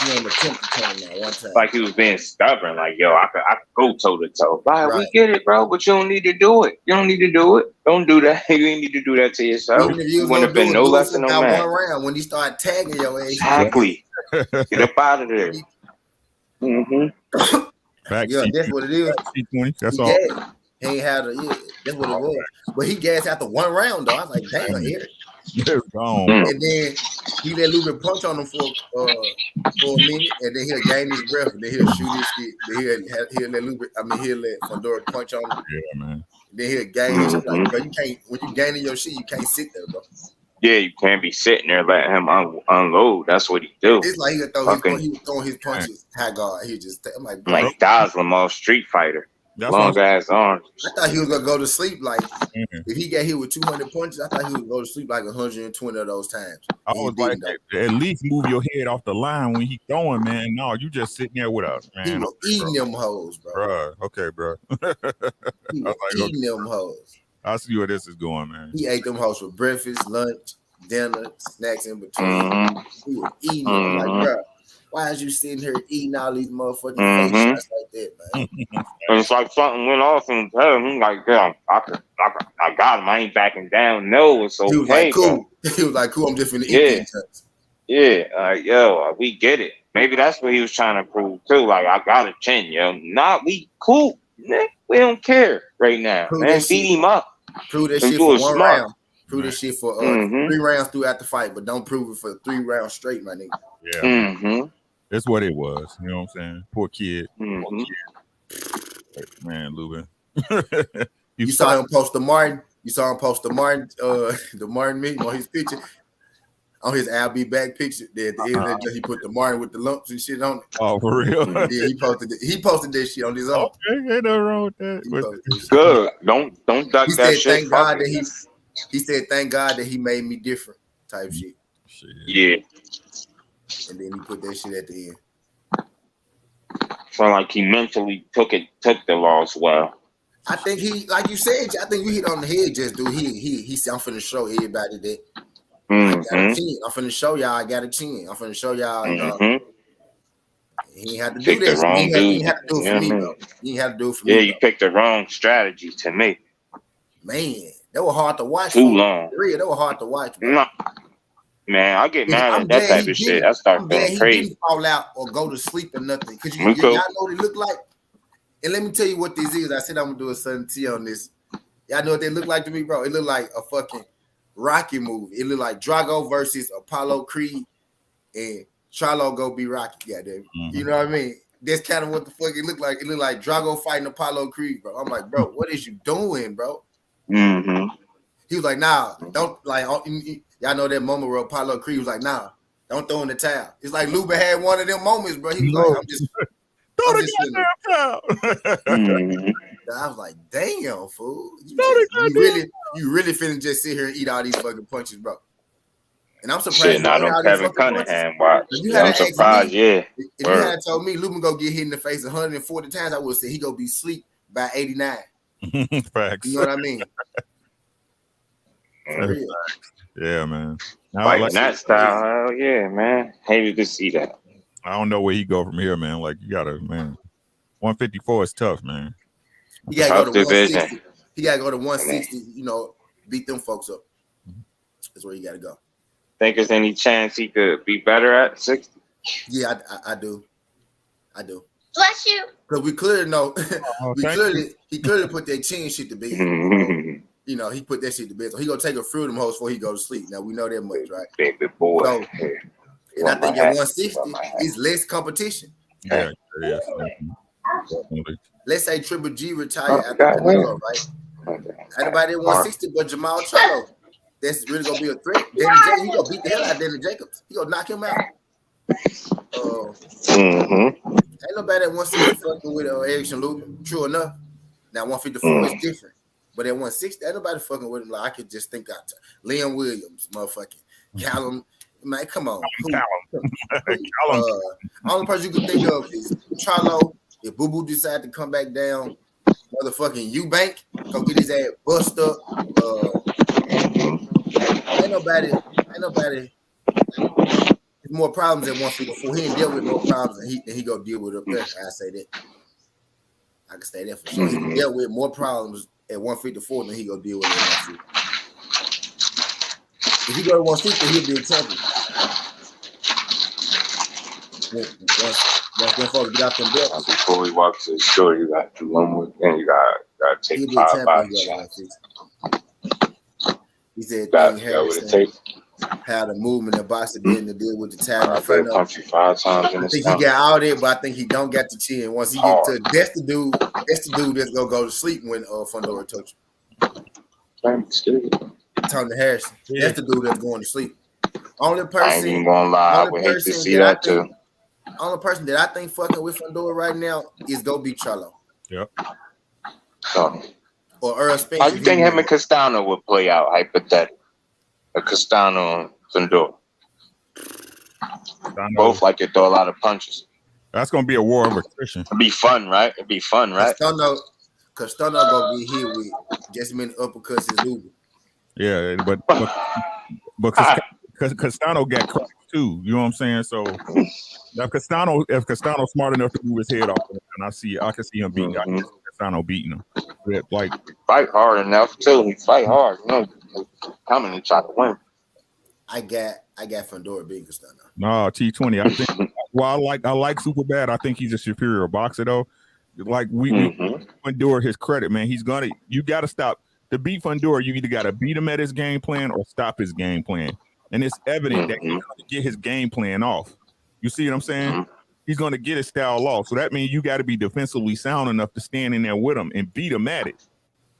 He ain't attempt to turn him out one time. Like he was being stubborn. Like, yo, I could go toe to toe. Right, we get it, bro, but you don't need to do it. You don't need to do it. Don't do that. You ain't need to do that to yourself. You wouldn't have been no less than no man. One round when he started tagging your ass. Exactly. Get up out of there. Yeah, that's what it is. That's all. He ain't had that's what it was. But he gassed after one round though. I was like, damn, here. Gone. And then he let Luger punch on him for a minute, and then he'll gain his breath, and then he'll shoot his shit. Then he'll let Fundora punch on him. Yeah, man. And then he'll gain his shit. Like, bro, you can't when you gaining your shit, you can't sit there, bro. Yeah, you can't be sitting there letting him unload. That's what he do. It's like he was throwing his punches high guard. He just I'm like, bro. Like Dazzler off Street Fighter. Long ass arms. I thought he was gonna go to sleep like if he got hit with 200 punches. I thought he would go to sleep like 120 of those times. I was like, at least move your head off the line when he throwing, man. No, you just sitting there with us, man. He was eating them hoes, bro. Bruh. Okay, bro. He was eating them hoes. I see where this is going, man. He ate them hoes for breakfast, lunch, dinner, snacks in between. He was eating them like, bro. Why is you sitting here eating all these motherfucking face shots like that, man? And it's like something went off in his head. He's like, damn, I got him. I ain't backing down. No, it's okay. He was like, cool. He was like, cool. I'm just finna eat these. Yeah, yo, we get it. Maybe that's what he was trying to prove too. Like, I got a chin, yo. Nah, we cool. We don't care right now. Prove man, beat him up. Prove that shit for one round. Prove that shit for 3 rounds throughout the fight, but don't prove it for 3 rounds straight, my nigga. Yeah. That's what it was. You know what I'm saying? Poor kid. Poor kid. Man, Lubin. you saw him post the Martin. You saw him post the Martin, the Martin meme on his picture. On his I'll be back picture. There at the end of that, he put the Martin with the lumps and shit on it. Oh, for real? Yeah, he posted that shit on his own. Okay, ain't nothing wrong with that. Good. Don't duck that shit. Thank God that he said, thank God that he made me different type shit. Yeah. And then he put that shit at the end. So like he mentally took the loss well. I think he, like you said, I think we hit on the head, just dude. He said, I'm finna show everybody that I got a chin. I'm finna show y'all I got a chin. I'm finna show y'all. He ain't had to do this. He ain't had to do it for me, though. He ain't had to do it for me. Yeah, you picked the wrong strategy to me. Man, that was hard to watch. Too long. Real, that was hard to watch. No. Man, I get mad at that type of shit. I start feeling crazy. He didn't fall out or go to sleep or nothing. Because y'all know what it look like. And let me tell you what this is. I said I'm going to do a Southern T on this. Y'all know what they look like to me, bro? It look like a fucking Rocky movie. It look like Drago versus Apollo Creed and Charlo go be Rocky. Goddamn, you know what I mean? That's kind of what the fuck it looked like. It looked like Drago fighting Apollo Creed, bro. I'm like, bro, what is you doing, bro? Mm-hmm. He was like, nah, don't like. Y'all know that moment where Apollo Creed was like, nah, don't throw in the towel. It's like Luba had one of them moments, bro. He was like, I'm just throw the towel. I was like, damn, fool. You really finna just sit here and eat all these fucking punches, bro. And I'm surprised. Shit, not on Kevin Cunningham watch. I'm surprised, If you had told me Luba go get hit in the face 140 times, I would have said he go be sleep by 89. Facts. You know what I mean? Yeah, man. Like that style, hell yeah, man. Hated to see that. I don't know where he go from here, man. Like you gotta, man. 154 is tough, man. He gotta go to 160. He gotta go to 160. You know, beat them folks up. That's where you gotta go. Think there's any chance he could be better at 60? Yeah, I do. Bless you. Because we clearly know, he clearly put that chin shit to bed. You know, he put that shit to bed. So he gonna take a few of them hoes before he go to sleep. Now we know that much, right? Baby boy. So, and I think at 160 is less competition. Yeah. Let's say Triple G retired after Canelo, right? Anybody at 160 but Jamal Charlo. That's really gonna be a threat. He gonna beat the hell out of Danny Jacobs. He gonna knock him out. Ain't nobody at 160 fucking with Erickson Lubin. True enough. Now 154 is different. But at 160, ain't nobody fucking with him. Like I could just think out Liam Williams, motherfucking Callum. Man, come on. Only person you can think of is Charlo. If Boo Boo decide to come back down, motherfucking Eubank, go get his ass bust up. Ain't nobody. There's more problems at 154. He ain't dealt with more problems than he go deal with up there. I say that. I can say that for sure. He dealt with more problems at 154 than he go deal with at 150. If he go to 160, he'll be a champion. Once them folks get out them belts. Before he walks to the store, you got to do one more thing. You got to take 5 body shots. He said, how the movement of boxing didn't to deal with the time. I punch you 5 times in the stomach. He got all that, but I think he don't got the chin. Once he get to that's the dude that's gonna go to sleep when Fundora touch him. Tony Harrison. Yeah. That's the dude that's going to sleep. Only person I ain't even gonna lie, I would hate to see that too. Only person that I think fucking with Fundora right now is go beat Charlo. Yep. Or Earl Spence. How you think him and Castano would play out hypothetically? Castano and Fundora. Both like to throw a lot of punches. That's gonna be a war of attrition. It'd be fun, right? Castano gonna be here with just many uppercuts as Luba. Yeah, but Castano got cracked too. You know what I'm saying? So if Castano's smart enough to move his head off, and I can see him beating. I can see Castano beating him. Like fight hard enough too. He fight hard. You know, coming and try to win. I got Fundora beating Castano. No, T20. I think. Well, I like super bad. I think he's a superior boxer though. Like we Fundora his credit, man. You got to stop. To beat Fundora, you either got to beat him at his game plan or stop his game plan. And it's evident that he's going to get his game plan off. You see what I'm saying? He's going to get his style off. So that means you got to be defensively sound enough to stand in there with him and beat him at it.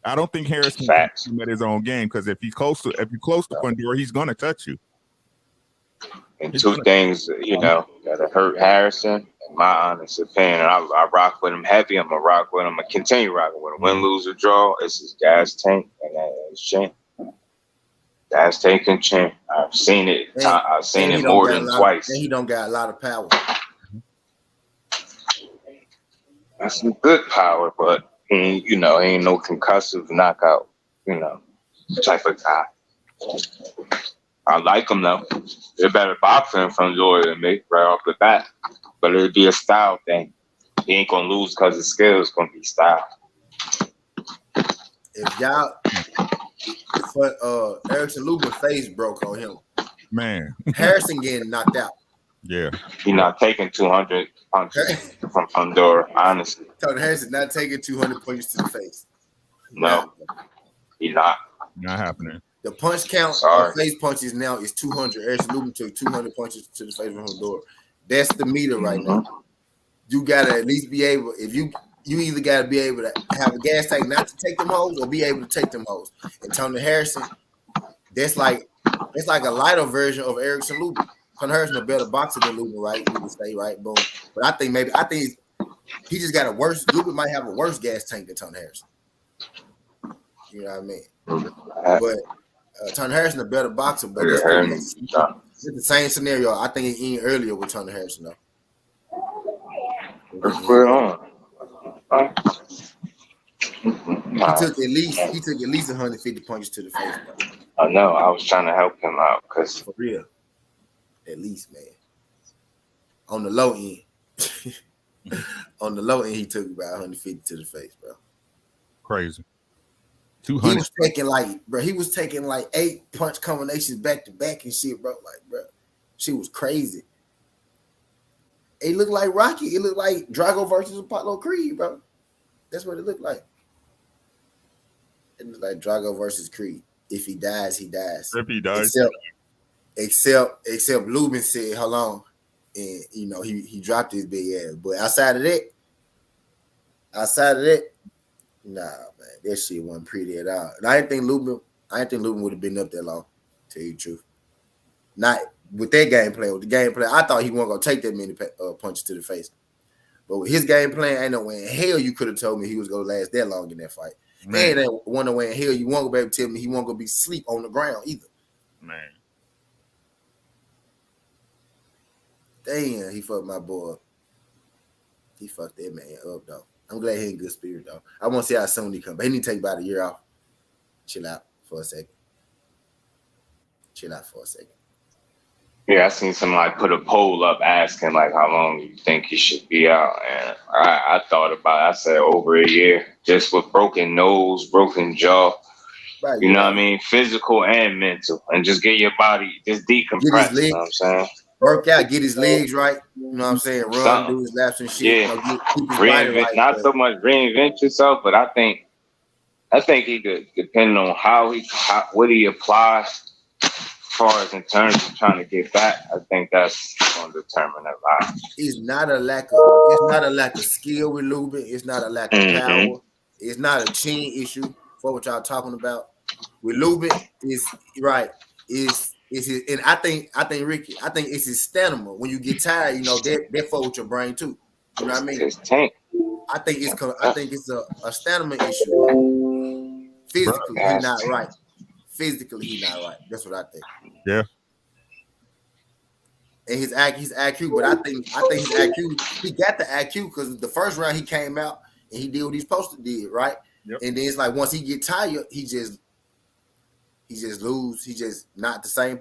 I don't think Harrison can beat him at his own game because if you're close to Fundora, he's going to touch you. And two things, that hurt Harrison. In my honest opinion, I rock with him heavy. I'm gonna rock with him. I continue rocking with him. Win, lose, or draw, it's his gas tank and his chin. Gas tank and chin. I've seen it. I've seen it more than twice. And he don't got a lot of power. That's some good power, but he ain't no concussive knockout, type of guy. I like him though. They're better boxing from Joy than me right off the bat. But it'd be a style thing. He ain't gonna lose because his skill is gonna be style. If Erickson Lubin's face broke on him, man, Harrison getting knocked out. Yeah, he not taking 200 punches from Fundora, honestly. Tony Harrison not taking 200 punches to the face. No, he not. Not happening. The punch count of face punches now is 200. Erickson Lubin took 200 punches to the face from Honduras. That's the meter right now. You gotta at least be able. If you either gotta be able to have a gas tank not to take them hoes, or be able to take them hoes. And Tony Harrison, that's like a lighter version of Erickson Lubin. Tony Harrison a better boxer than Lubin, right? We would say, right? Boom. But I think he just got a worse. Lubin might have a worse gas tank than Tony Harrison. You know what I mean? But Tony Harrison a better boxer, but it's the same scenario. I think it ended earlier with Tony Harrison though. Let's put it on. He took at least 150 punches to the face, bro. I know. I was trying to help him out because for real, at least, man. On the low end, he took about 150 to the face, bro. Crazy. 200. He was taking like 8 punch combinations back to back and shit, bro. Like, bro, she was crazy. It looked like Rocky. It looked like Drago versus Apollo Creed, bro. That's what it looked like. It looked like Drago versus Creed. If he dies, he dies. If he dies. Except Lubin said, hold on. And, you know, he dropped his big ass. But outside of that, nah, man, that shit wasn't pretty at all. And I didn't think Lubin would have been up that long, to tell you the truth. Not with that gameplay. With the gameplay, I thought he wasn't gonna take that many punches to the face. But with his game plan, ain't no way in hell you could have told me he was gonna last that long in that fight. Man, ain't no way in hell you won't be able to tell me he won't gonna be asleep on the ground either. Man. Damn, he fucked my boy up. He fucked that man up, though. I'm glad he in good spirit, though. I want to see how soon he come. But he need to take about a year off. Chill out for a second. Yeah, I seen somebody put a poll up asking like how long you think he should be out, and I thought about it. I said over a year, just with broken nose, broken jaw. Right, you know what I mean? Physical and mental, and just get your body just decompress. You know what I'm saying? Work out, get his legs right. You know what I'm saying? Run, do his laps and shit. Yeah, keep his reinvent. Right, not so much reinvent yourself, but I think he could, depending on what he applies. As far as in terms of trying to get back, I think that's going to determine a lot. It's not a lack of skill with Lubin. It's not a lack of power. It's not a chin issue for what y'all talking about. With Lubin, is right. Is his, and I think Ricky, it's his stamina. When you get tired, you know that fuck with your brain too. You know what I mean? It's tank. I think it's a stamina issue. Physically, he's not right. That's what I think. Yeah. And his IQ, but I think his IQ, he got the IQ because the first round he came out and he did what he's supposed to do, right? Yep. And then it's like once he get tired, he just lose. He just not the same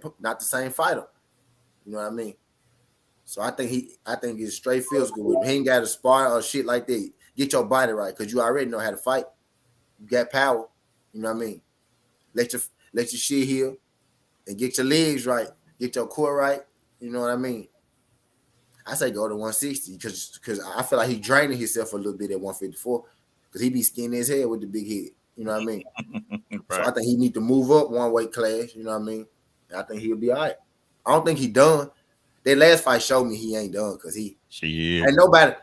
fighter. You know what I mean? So I think it's straight physical with him. He ain't got to spar or shit like that. Get your body right because you already know how to fight. You got power. You know what I mean? Let your shit heal and get your legs right, get your core right. You know what I mean? I say go to 160 because I feel like he draining himself a little bit at 154 because he be skinny as hell with the big head. You know what I mean? Right. So I think he need to move up one weight class. You know what I mean? And I think he'll be all right. I don't think he done. That last fight showed me he ain't done because ain't nobody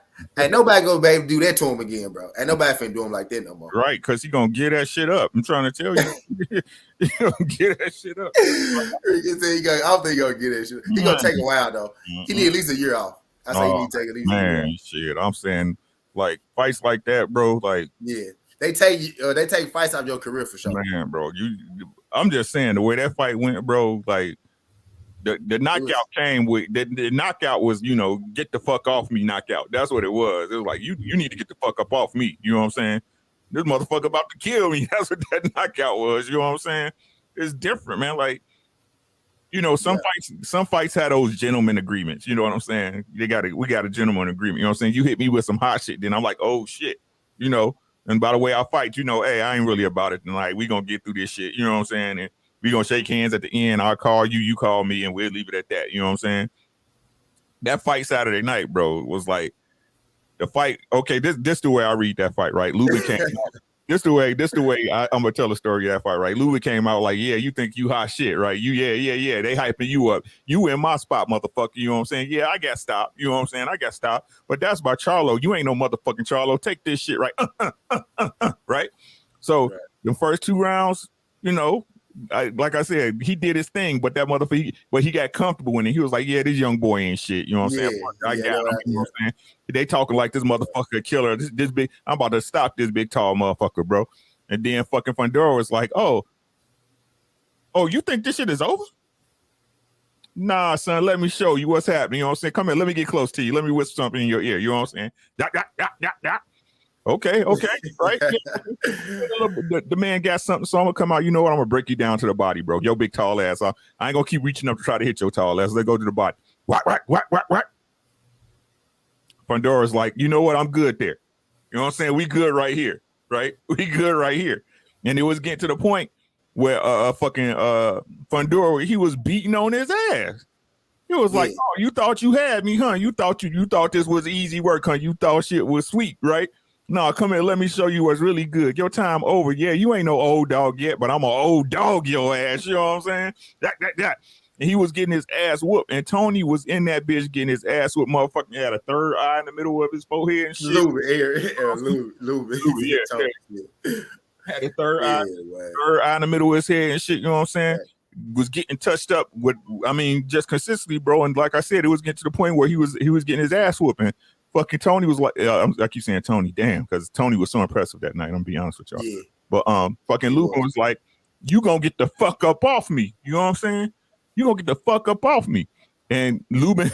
gonna be able to do that to him again, bro. Ain't nobody finna do him like that no more. Right, because he gonna get that shit up. I'm trying to tell you. He gonna get that shit up. I don't think he gonna get that shit. He gonna take a while though. He need at least a year off. I say he need to take at least a year off. Shit. I'm saying like fights like that, bro. Like they take fights out of your career for sure. Man, bro. I'm just saying the way that fight went, bro, like the knockout came with the knockout was, get the fuck off me knockout. That's what it was. It was like you need to get the fuck up off me. You know what I'm saying? This motherfucker about to kill me. That's what that knockout was. You know what I'm saying? It's different, man. Like, some fights had those gentleman agreements. You know what I'm saying? We got a gentleman agreement. You know what I'm saying? You hit me with some hot shit, then I'm like, oh shit. And by the way I fight, hey, I ain't really about it tonight. We gonna get through this shit. You know what I'm saying? And we gonna shake hands at the end. I'll call you, you call me, and we'll leave it at that. You know what I'm saying? That fight Saturday night, bro, was like the fight. Okay, this the way I read that fight, right? Lubin This the way I'm gonna tell a story that fight, right? Louis came out like, yeah, you think you hot shit, right? You yeah. They hyping you up. You in my spot, motherfucker. You know what I'm saying? Yeah, I got stopped. You know what I'm saying? I got stopped. But that's by Charlo. You ain't no motherfucking Charlo. Take this shit, right? Right? So the first 2 rounds, you know, like I said, he did his thing, but that motherfucker, but he got comfortable in it. He was like, yeah, this young boy ain't shit. You know what I'm saying? I got him. You know what I'm saying? They talking like this motherfucker killer. This big, I'm about to stop this big tall motherfucker, bro. And then fucking Fundora was like, oh, you think this shit is over? Nah, son, let me show you what's happening. You know what I'm saying? Come here, let me get close to you. Let me whisper something in your ear. You know what I'm saying? Okay, right? The man got something, so I'm gonna come out. You know what? I'm gonna break you down to the body, bro. Your big tall ass. I ain't gonna keep reaching up to try to hit your tall ass. Let's go to the body. What? Pandora's like, you know what? I'm good there. You know what I'm saying? We good right here, right? We good right here. And it was getting to the point where fucking Pandora, he was beating on his ass. He was like, oh, you thought you had me, huh? You thought this was easy work, huh? You thought shit was sweet, right? No, come here, let me show you what's really good. Your time over. Yeah, you ain't no old dog yet, but I'm an old dog your ass. You know what I'm saying? That. And he was getting his ass whooped. And Tony was in that bitch getting his ass whooped. Motherfucking had a third eye in the middle of his forehead and shit. Lube. Had a third eye in the middle of his head and shit. You know what I'm saying? Was getting touched up with, I mean, just consistently, bro. And like I said, it was getting to the point where he was getting his ass whooping. Fucking Tony was like, I keep saying Tony, damn, because Tony was so impressive that night. I'm gonna be honest with y'all. Yeah. But fucking Lubin was like, you gonna get the fuck up off me. You know what I'm saying? You gonna get the fuck up off me. And Lubin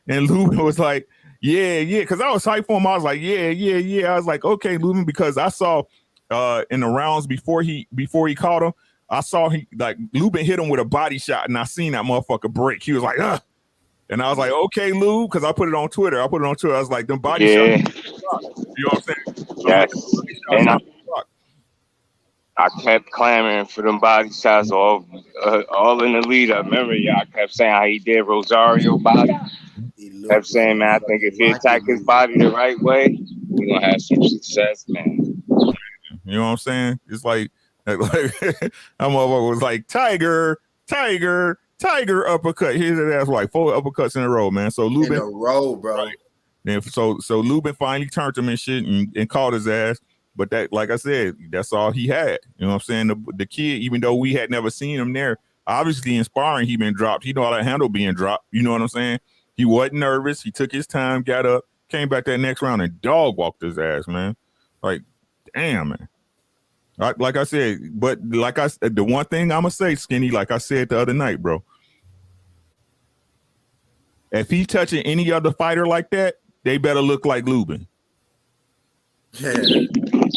was like, yeah, because I was hyped for him. I was like, yeah. I was like, okay, Lubin, because I saw in the rounds before he caught him, I saw Lubin hit him with a body shot, and I seen that motherfucker break. He was like, ugh. And I was like, okay, Lou, because I put it on Twitter. I was like, them body shots. You know what I'm saying? Yes. And I kept clamoring for them body shots all in the lead up. Remember, y'all kept saying how he did Rosario body. Kept saying, man, I think if he attack his body the right way, we're going to have some success, man. You know what I'm saying? It's like that motherfucker was like, Tiger uppercut. Here's that ass like 4 uppercuts in a row, man. So Lubin in a row, bro. Right. And so Lubin finally turned him and shit and caught his ass. But that, like I said, that's all he had. You know what I'm saying? The kid, even though we had never seen him there, obviously in sparring, he been dropped. He know how to handle being dropped. You know what I'm saying? He wasn't nervous. He took his time, got up, came back that next round and dog walked his ass, man. Like, damn, man. Like I said, but like I said, the one thing I'm gonna say, Skinny, like I said the other night, bro. If he touching any other fighter like that, they better look like Lubin. Yeah,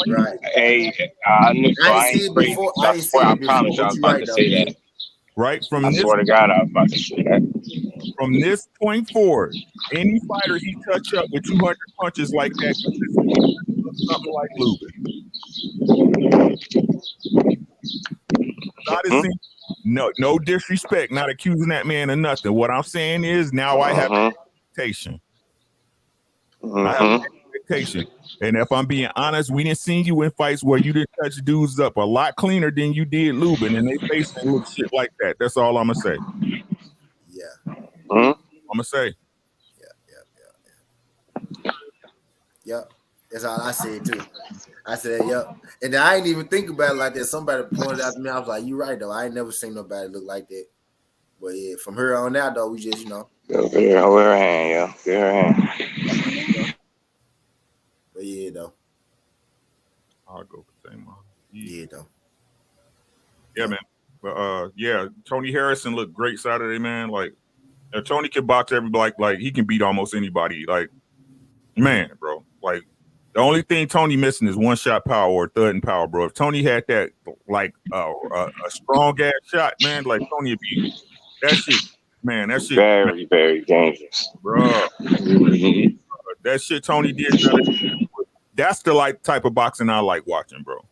right. Hey, I knew I ain't before. I promise you I was about to say that. Right? I swear to God, I was about to say that. From this point forward, any fighter he touch up with 200 punches like that, something like Lubin. No disrespect, not accusing that man of nothing. What I'm saying is now I have an expectation. I have an expectation. And if I'm being honest, we didn't see you in fights where you didn't touch dudes up a lot cleaner than you did Lubin, and they face little shit like that. That's all I'm gonna say. Yeah. I'm gonna say. Yeah. That's all I said too. I said, yep. And I ain't even think about it like that. Somebody pointed out to me. I was like, you're right though. I ain't never seen nobody look like that. But yeah, from here on out though, we just, Give her a hand, yo. Give her a hand. But yeah, though. I'll go with the same one. Yeah, though. Yeah, man. But Tony Harrison looked great Saturday, man. Like, if Tony can box everybody, like he can beat almost anybody. Like, man, bro. Like, the only thing Tony missing is one shot power or thudding power, bro. If Tony had that, like, a strong ass shot, man, like Tony would be that shit, man. That shit very, very dangerous, bro. That shit Tony did. That's the type of boxing I like watching, bro.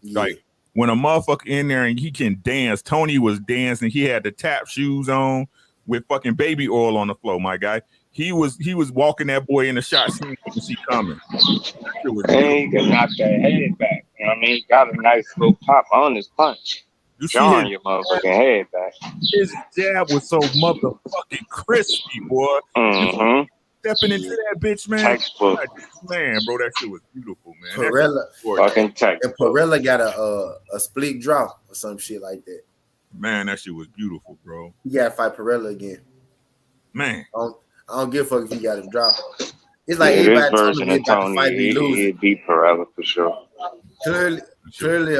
Yeah. Like when a motherfucker in there and he can dance. Tony was dancing. He had the tap shoes on with fucking baby oil on the floor, my guy. He was walking that boy in the shot scene. You can see coming. He can knock that head back. You know what I mean? He got a nice little pop on his punch. You see Jarring your motherfucking head back. His jab was so motherfucking crispy, boy. Mm-hmm. Stepping into that bitch, man. Textbook. Man, bro, that shit was beautiful, man. Perella, fucking textbook. And Perella got a split draw or some shit like that. Man, that shit was beautiful, bro. He got to fight Perella again. Man. I don't give a fuck if he got him drop. It's like this everybody version of Tony, he beat Perella for sure. Clearly,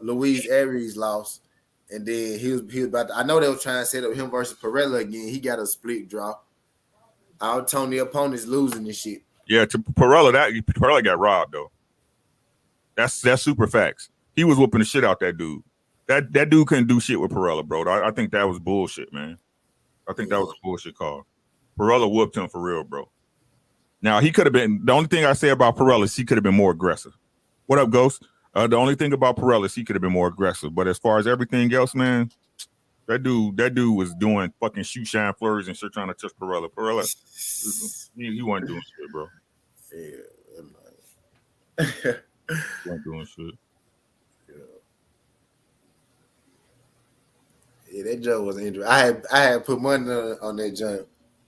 Luis Ortiz lost, and then he was about to, I know they was trying to set up him versus Perella again. He got a split draw. All Tony opponents losing this shit. Yeah, to Perella, Perella got robbed though. That's super facts. He was whooping the shit out that dude. That dude couldn't do shit with Perella, bro. I think that was bullshit, man. I think that was a bullshit call. Perella whooped him for real, bro. Now he could have been. The only thing I say about Perella is he could have been more aggressive. What up, Ghost? The only thing about Perella is he could have been more aggressive. But as far as everything else, man, that dude was doing fucking shoe shine flurries and shit trying to touch Perella. Perella, he wasn't doing shit, bro. Yeah, he wasn't doing shit. Yeah, that junk was interesting. I had put money on that junk.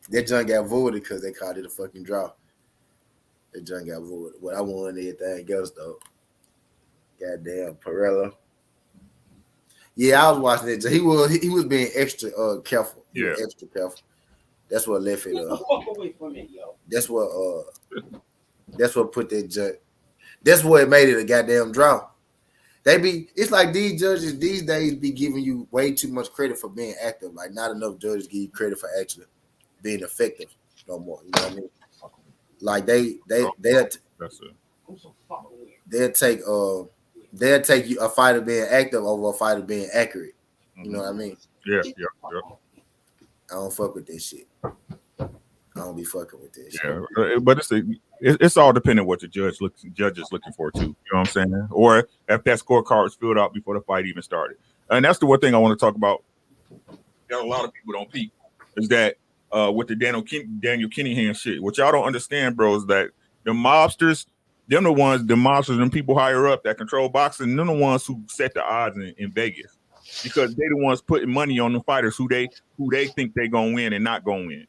That junk got voided because they called it a fucking draw. That junk got voided. But I won everything else though. Goddamn Perella. Yeah, I was watching it. He was being extra careful. Yeah, extra careful. That's what left it. Walk away from it, yo. That's what put that junk. That's what made it a goddamn draw. It's like these judges these days be giving you way too much credit for being active. Like not enough judges give you credit for actually being effective no more. You know what I mean? Like they'll take you a fighter being active over a fighter being accurate. You know what I mean? Yeah. I don't fuck with this shit. I don't be fucking with this shit. Yeah, but it's all dependent what the judge is looking for too. You know what I'm saying? Or if that scorecard is filled out before the fight even started. And that's the one thing I want to talk about that a lot of people don't peep is that with the Daniel Kinahan shit. What y'all don't understand, bro, is that the mobsters, them the mobsters and people higher up that control boxing, they're the ones who set the odds in Vegas. Because they the ones putting money on the fighters who they think they gonna win and not gonna win.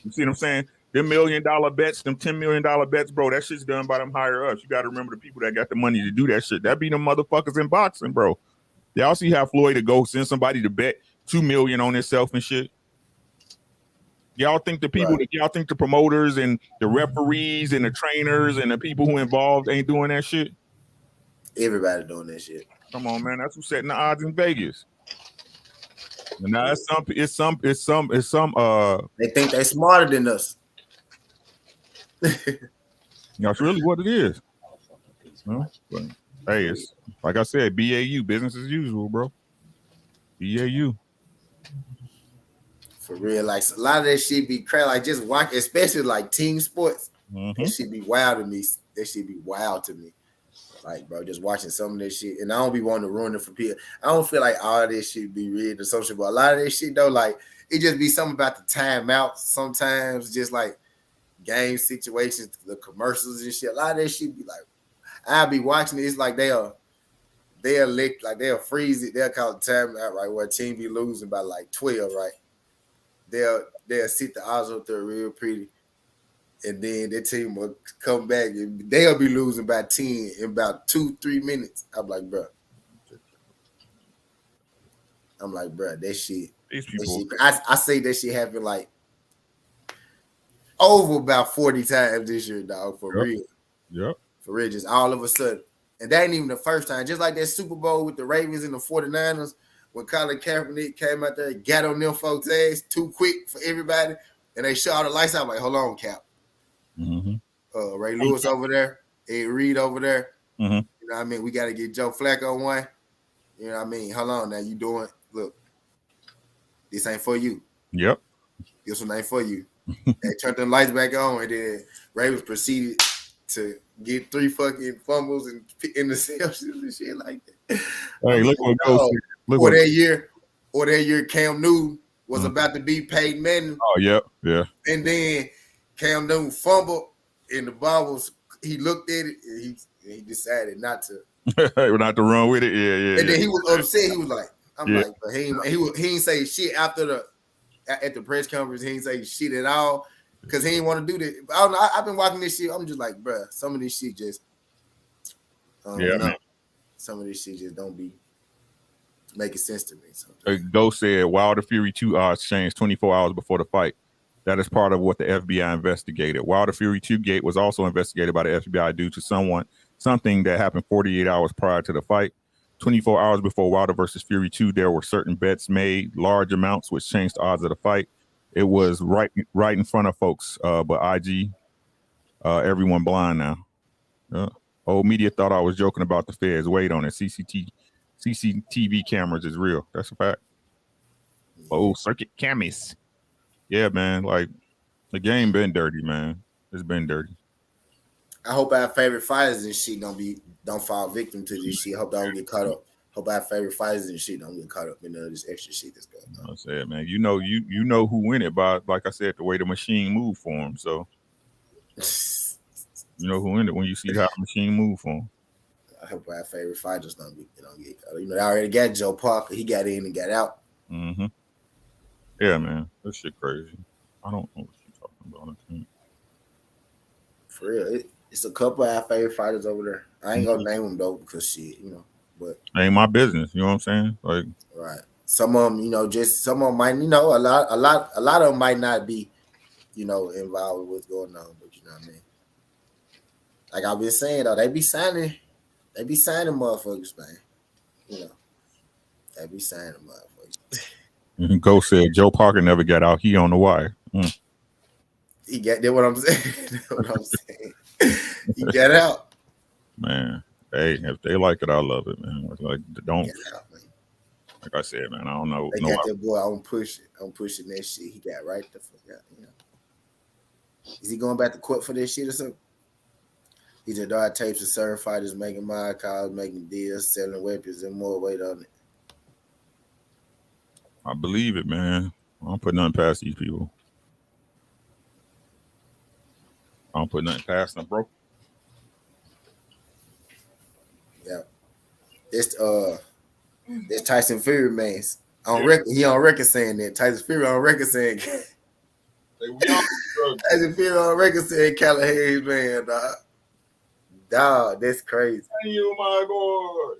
You see what I'm saying? Them $1 million bets, them $10 million bets, bro, that shit's done by them higher ups. You got to remember the people that got the money to do that shit. That be them motherfuckers in boxing, bro. Y'all see how Floyd to go send somebody to bet $2 million on himself and shit? Y'all think the people, y'all think the promoters and the referees and the trainers and the people who involved ain't doing that shit? Everybody doing that shit. Come on, man. That's who's setting the odds in Vegas. And now it's some. They think they smarter than us. That's really what it is. Huh? But, hey, it's like I said, BAU, business as usual, bro. BAU. For real, like a lot of that shit be crazy. Like just watch, especially like team sports. That shit be wild to me. That shit be wild to me. Like, bro, just watching some of this shit, and I don't be wanting to ruin it for people. I don't feel like all this shit be rigged or social, but a lot of this shit though, like it just be something about the timeout. Sometimes just like game situations, the commercials and shit. A lot of that shit be like, I'll be watching it. It's like they'll freeze it. They'll call it timeout, right? Where a team be losing by like 12, right? They'll sit the odds up there real pretty. And then their team will come back and they'll be losing by 10 in about 2-3 minutes. I'm like, bro, that shit. These people. I say that shit happened like over about 40 times this year, dog. For real. Yep. For real, just all of a sudden. And that ain't even the first time. Just like that Super Bowl with the Ravens and the 49ers, when Colin Kaepernick came out there and got on them folks' ass too quick for everybody, and they shot the lights out. I'm like, hold on, Cap. Ray Lewis over there, Ed Reed over there. You know what I mean? We got to get Joe Flacco one. You know what I mean? Hold on now. You doing, look, this ain't for you. Yep. This one ain't for you. They turned the lights back on, and then Ravens proceeded to get 3 fucking fumbles and interceptions and shit like that. Hey, look what goes. Or that year Cam Newton was about to beat Peyton Manning. Oh, yep, yeah. And then Cam Newton fumbled, and the ball was, he looked at it, and And he decided not to. Not to run with it. Yeah. And then he was upset. He was like, I'm like, but he ain't say shit after at the press conference. He ain't say shit at all because he ain't want to do that. I don't know. I've been watching this shit. I'm just like, bruh, some of this shit just man. Some of this shit just don't be making sense to me. Ghost said Wilder Fury 2 odds changed 24 hours before the fight. That is part of what the FBI investigated. Wilder Fury 2 gate was also investigated by the FBI due to something that happened 48 hours prior to the fight. 24 hours before Wilder versus Fury 2, there were certain bets made, large amounts, which changed the odds of the fight. It was right in front of folks, but IG, everyone blind now. Old media thought I was joking about the feds. Wait on it. CCTV cameras is real. That's a fact. Oh, circuit cameras. Yeah, man. Like the game been dirty, man. It's been dirty. I hope our favorite fighters and shit don't fall victim to this shit. Hope I don't get caught up. Hope our favorite fighters and shit don't get caught up in this extra shit that's going on. I said, man, you know who win it by, like I said, the way the machine move for him. So you know who win it when you see how the machine move for him. I hope our favorite fighters don't get caught up. You know, they already got Joe Parker. He got in and got out. Mm-hmm. Yeah, man. That shit crazy. I don't know what you're talking about. For real. It's a couple of our favorite fighters over there. I ain't gonna name them though because shit, you know. But ain't my business. You know what I'm saying? Like, right. Some of them, you know, some of them might, you know, a lot of them might not be, you know, involved with what's going on. But you know what I mean? Like I've been saying though, they be signing motherfuckers, man. You know, they be signing motherfuckers. Ghost said Joe Parker never got out. He on the wire. He got that. What I'm saying. He got out. Man, hey, if they like it, I love it, man. Like, don't. Out, man. Like I said, man, I don't know. They got that boy. I'm pushing that shit. He got right the fuck out. You know. Is he going back to court for this shit or something? He just died tapes of certain fighters making mind calls, making deals, selling weapons, and more weight on it. I believe it, man. I don't put nothing past these people. I don't put nothing past them, bro. Yeah. This Tyson Fury man. He on record saying that. Tyson Fury on record saying Tyson Fury on record saying Callahan's man, dog. Dog, that's crazy. Thank you, my boy.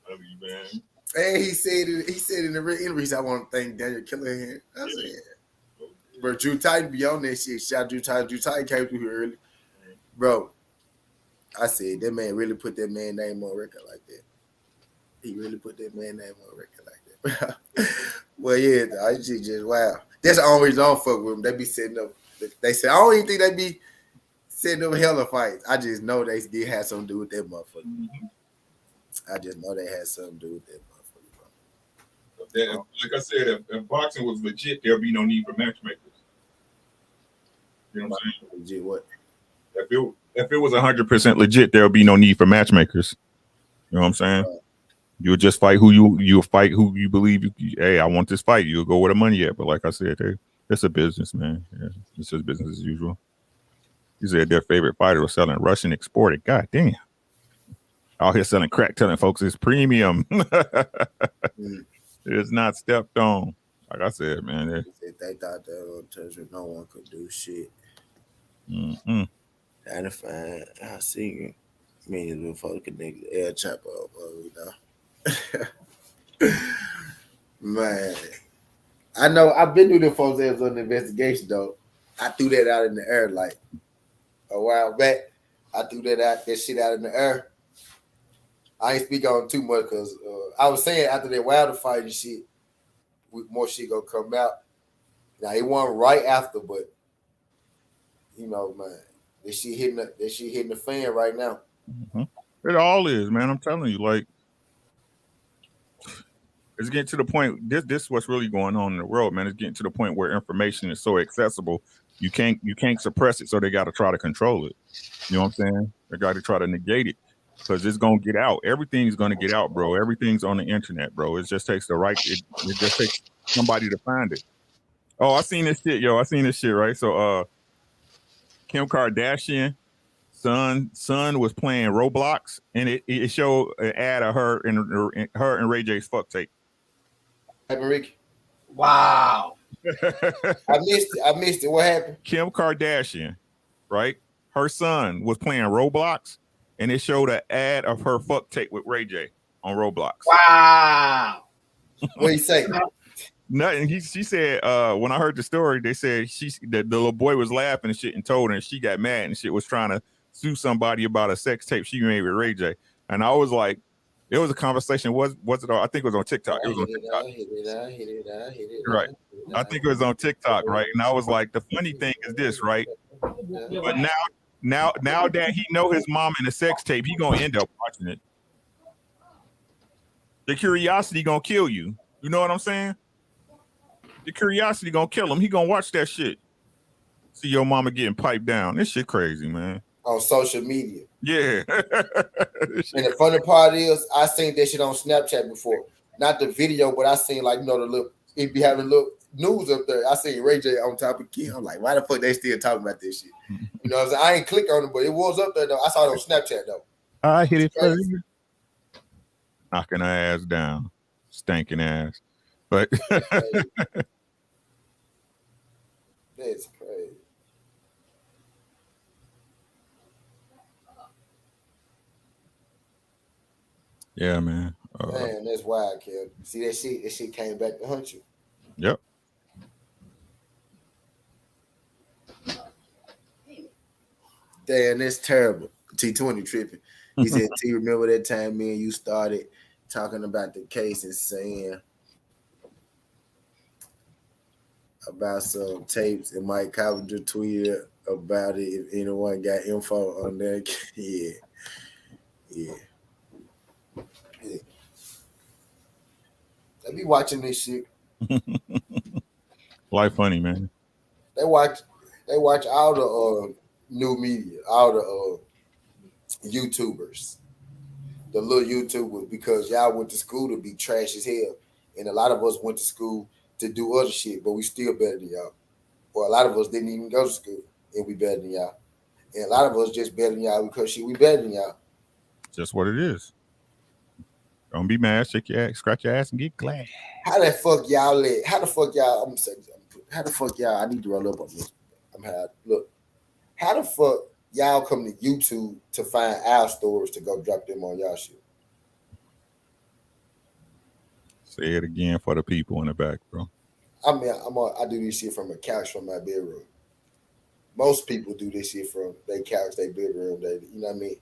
Love you, man. And he said in the interview, I want to thank Daniel Callahan. I said, bro, Drew Titan be on that shit. Shout Drew Titan. Drew Titan came through here early. Bro, I said, that man really put that man name on record like that. He really put that man name on record like that. Well, yeah, I just wow. That's the only reason I don't fuck with them. They be setting up. They say, I don't even think they be setting up hella fights. I just know they did have something to do with that motherfucker. Mm-hmm. I just know they had something to do with that motherfucker. Bro. Like I said, if boxing was legit, there'd be no need for matchmakers. You know what I'm saying? Legit what? If it was 100% legit, there would be no need for matchmakers. You know what I'm saying? You would just fight who you fight who you believe. Hey, I want this fight. You'll go where the money at. But like I said, it's a business, man. Yeah, it's just business as usual. You said their favorite fighter was selling Russian exported. God damn. Out here selling crack, telling folks it's premium. It's not stepped on. Like I said, man. They thought that no one could do shit. Mm-hmm. Trying to find I see millions of folks could nigga air chopper up, you know. Man. I know I've been doing the folks that was on the investigation though. I threw that out in the air like a while back. I threw that shit out in the air. I ain't speak on too much because I was saying after that Wilder fight and shit, more shit gonna come out. Now it wasn't right after, but you know, man, this shit hitting the fan right now. Mm-hmm. It all is, man. I'm telling you, like it's getting to the point. This is what's really going on in the world, man. It's getting to the point where information is so accessible, you can't suppress it. So they got to try to control it. You know what I'm saying? They got to try to negate it because it's gonna get out. Everything's gonna get out, bro. Everything's on the internet, bro. It just takes it just takes somebody to find it. Oh, I seen this shit, yo. I seen this shit, right? So Kim Kardashian son was playing Roblox, and it showed an ad of her and Ray J's fuck tape. Hey, Marique. Wow. I missed it. What happened? Kim Kardashian, right? Her son was playing Roblox, and it showed an ad of her fuck tape with Ray J on Roblox. Wow. What he say? Nothing. She said, when I heard the story, they said the little boy was laughing and shit and told her, and she got mad and shit, was trying to sue somebody about a sex tape she made with Ray J. And I was like, it was a conversation. Was it? I think it was on TikTok. It was on TikTok. Right. I think it was on TikTok, right? And I was like, the funny thing is this, right? But now that he know his mom in a sex tape, he gonna end up watching it. The curiosity gonna kill you. You know what I'm saying? The curiosity gonna kill him. He gonna watch that shit. See your mama getting piped down. This shit crazy, man. On social media. Yeah. And the funny part is, I seen that shit on Snapchat before. Not the video, but I seen like, the look, it be having a little news up there. I seen Ray J on top of Kim. I'm like, why the fuck they still talking about this shit? You know what I'm saying? I ain't click on it, but it was up there though. I saw it on Snapchat though. I hit it first. Knocking her ass down. Stinking ass. But that's crazy. Yeah, man. Man, that's wild, Kev. See that shit? That shit came back to hunt you. Yep. Damn, that's terrible. T20 tripping. He said, T, remember that time me and you started talking about the case and saying about some tapes, and Mike Cavender tweeted about it if anyone got info on that. Yeah. They be watching this shit. Life funny, man. They watch all the new media, all the YouTubers, the little YouTubers, because y'all went to school to be trash as hell, and a lot of us went to school to do other shit, but we still better than y'all. Or a lot of us didn't even go to school, and we better than y'all. And a lot of us just better than y'all because we better than y'all. Just what it is. Don't be mad, shake your ass, scratch your ass, and get glad. How the fuck y'all let? How the fuck y'all? I'm gonna say, how the fuck y'all? I need to roll up on this. Look. How the fuck y'all come to YouTube to find our stories to go drop them on y'all shit? Say it again for the people in the back, bro. I mean, I do this shit from a couch from my bedroom. Most people do this shit from their couch, their bedroom. You know what I mean?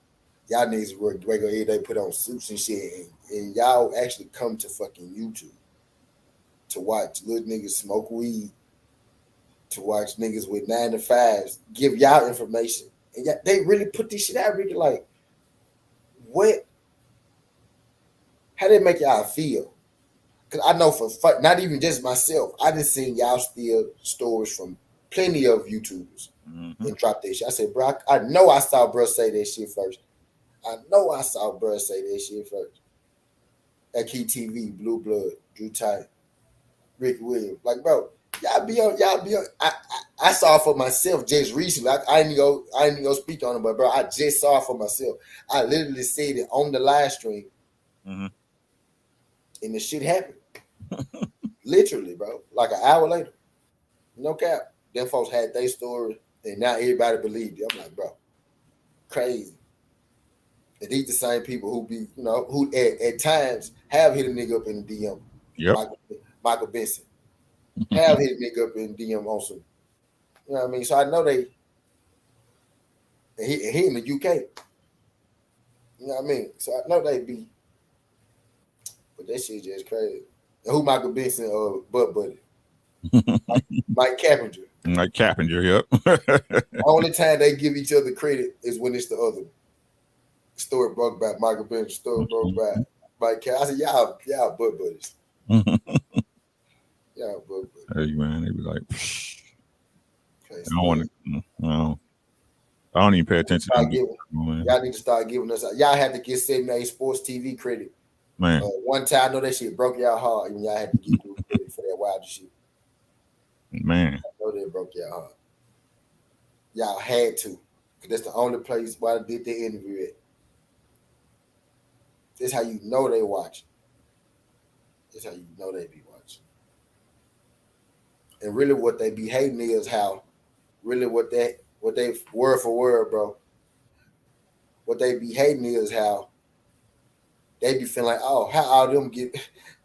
Y'all niggas work regular, they put on suits and shit, and y'all actually come to fucking YouTube to watch little niggas smoke weed, to watch niggas with 9 to 5s give y'all information, and they really put this shit out. Really, like, what? How they make y'all feel? Because I know for not even just myself, I just seen y'all steal stories from plenty of YouTubers and drop that shit. I said, bro, I know I saw bro say that shit first. At Key TV, Blue Blood, Drew Tight, Rick Williams. Like, bro, y'all be on. I saw it for myself just recently. I didn't go speak on it, but bro, I just saw it for myself. I literally said it on the live stream, and the shit happened. Literally, bro. Like an hour later, no cap. Them folks had their story, and now everybody believed it. I'm like, bro, crazy. And these the same people who be, who at times have hit a nigga up in the DM. Yep. Michael Benson have hit a nigga up in the DM on some. You know what I mean? So I know they. And he in the UK. You know what I mean? So I know they be. But that shit just crazy. And who Michael Benson butt buddy? Mike Cappinger. Mike Cappinger, yep. The only time they give each other credit is when it's the other. Story broke by Michael Benson. Story broke by Mike Cappinger. I said, y'all butt buddies. Y'all butt buddies. Hey man, they be like, I don't want to. No, I don't even pay attention. Y'all need to start giving us. Y'all had to get 78 Sports TV credit. Man, one time I know that shit broke y'all heart, and y'all had to give credit for that wild shit. Man, I know that broke y'all heart. y'all had to. Because that's the only place where I did the interview at. That's how you know they watch. That's how you know they be watching. And really what they be hating is how, really what they word for word, bro. What they be hating is how they be feeling like, oh, how all them get,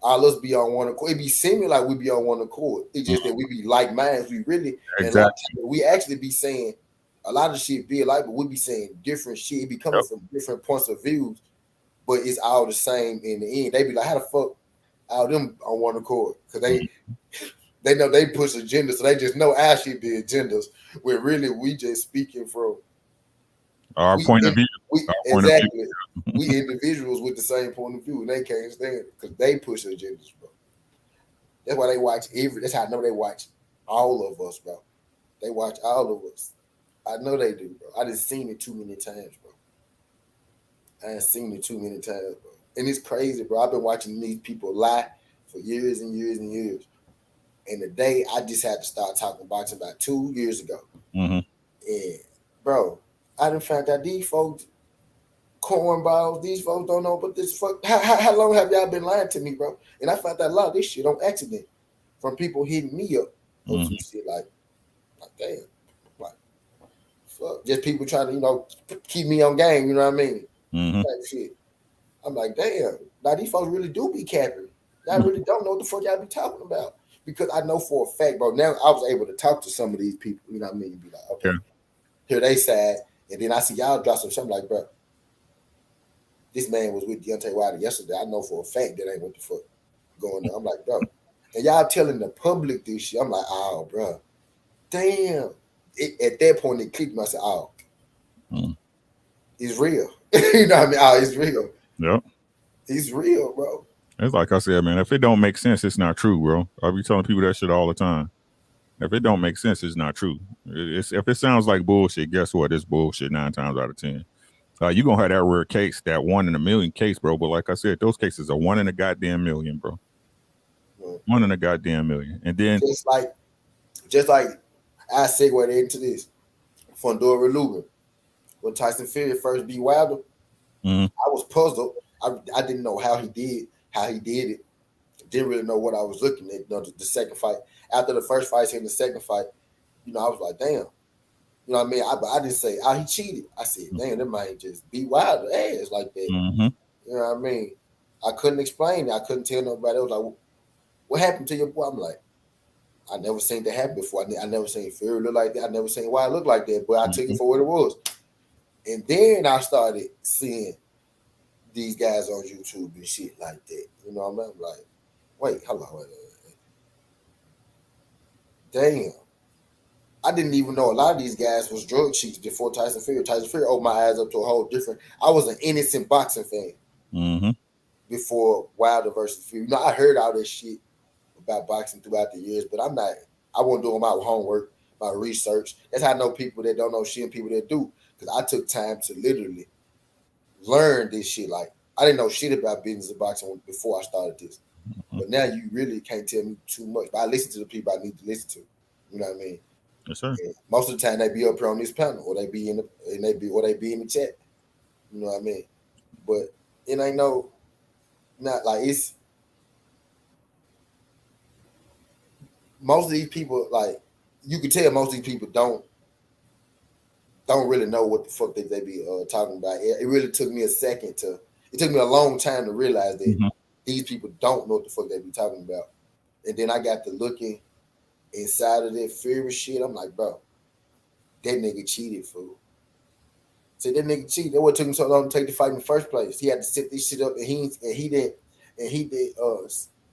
all us be on one accord. It be seeming like we be on one accord. It's just that we be like minds. We really, exactly. And we actually be saying a lot of shit be alike, but we be saying different shit. It be coming from different points of views, but it's all the same in the end. They be like, how the fuck all them on one accord? Because they know they push agendas, so they just know our shit be agendas. When really we just speaking from our point of view. Exactly. We individuals with the same point of view, and they can't stand it because they push agendas, bro. That's why they watch that's how I know they watch all of us, bro. They watch all of us. I know they do, bro. I just seen it too many times, bro. I ain't seen it too many times, bro. And it's crazy, bro. I've been watching these people lie for years and years and years. And the day I just had to start talking boxing about 2 years ago. Mm-hmm. And, bro, I done found out these folks, cornballs, these folks don't know but this fuck. How long have y'all been lying to me, bro? And I found out a lot of this shit on accident from people hitting me up or some shit like damn. Like, fuck. Just people trying to, keep me on game, you know what I mean? Type shit. I'm like, damn, now these folks really do be capping. Y'all really don't know what the fuck y'all be talking about. Because I know for a fact, bro, now I was able to talk to some of these people, you know what I mean? Be like, okay, here they side. And then I see y'all drop some shit. I'm like, bro, this man was with Deontay Wilder yesterday. I know for a fact that ain't what the fuck going on. I'm like, bro. And y'all telling the public this shit. I'm like, oh, bro. Damn. At that point, it clicked me. I said, oh, it's real. You know what I mean? Oh, it's real. Yep. It's real, bro. It's like I said, man, if it don't make sense, it's not true, bro. I be telling people that shit all the time. If it don't make sense, it's not true. If it sounds like bullshit, guess what? It's bullshit 9 times out of 10. You're going to have that rare case, that 1 in a million case, bro. But like I said, those cases are 1 in a goddamn million, bro. 1 in a goddamn million. And then just like I segue into this. Fondora Lubin. When Tyson Fury first beat Wilder, I was puzzled. I didn't know how he did it. Didn't really know what I was looking at. The second fight. After the first fight and the second fight, I was like, damn. You know what I mean? I didn't say, oh, he cheated. I said, damn, that might just beat Wilder ass like that. You know what I mean? I couldn't explain it. I couldn't tell nobody. I was like, what happened to your boy? I'm like, I never seen that happen before. I never seen Fury look like that. I never seen Wilder look like that. But I took it for what it was. And then I started seeing these guys on YouTube and shit like that. You know what I mean? I'm like, wait, hold on. Damn. I didn't even know a lot of these guys was drug cheats before Tyson Fury. Tyson Fury opened my eyes up to a whole different. I was an innocent boxing fan before Wilder versus Fury. I heard all this shit about boxing throughout the years, but I wasn't doing my homework, my research. That's how I know people that don't know shit and people that do. Because I took time to literally learn this shit. Like, I didn't know shit about business of boxing before I started this. But now you really can't tell me too much. But I listen to the people I need to listen to. You know what I mean? Yes, sir. And most of the time they be up here on this panel, or they be in the chat. You know what I mean? But it ain't not like it's most of these people, like, you can tell most of these people don't really know what the fuck they be talking about. It really took me it took me a long time to realize that these people don't know what the fuck they be talking about. And then I got to looking inside of that Fury shit. I'm like, bro, that nigga cheated, fool. So that nigga cheated. That's what took him so long to take the fight in the first place. He had to set this shit up, and he did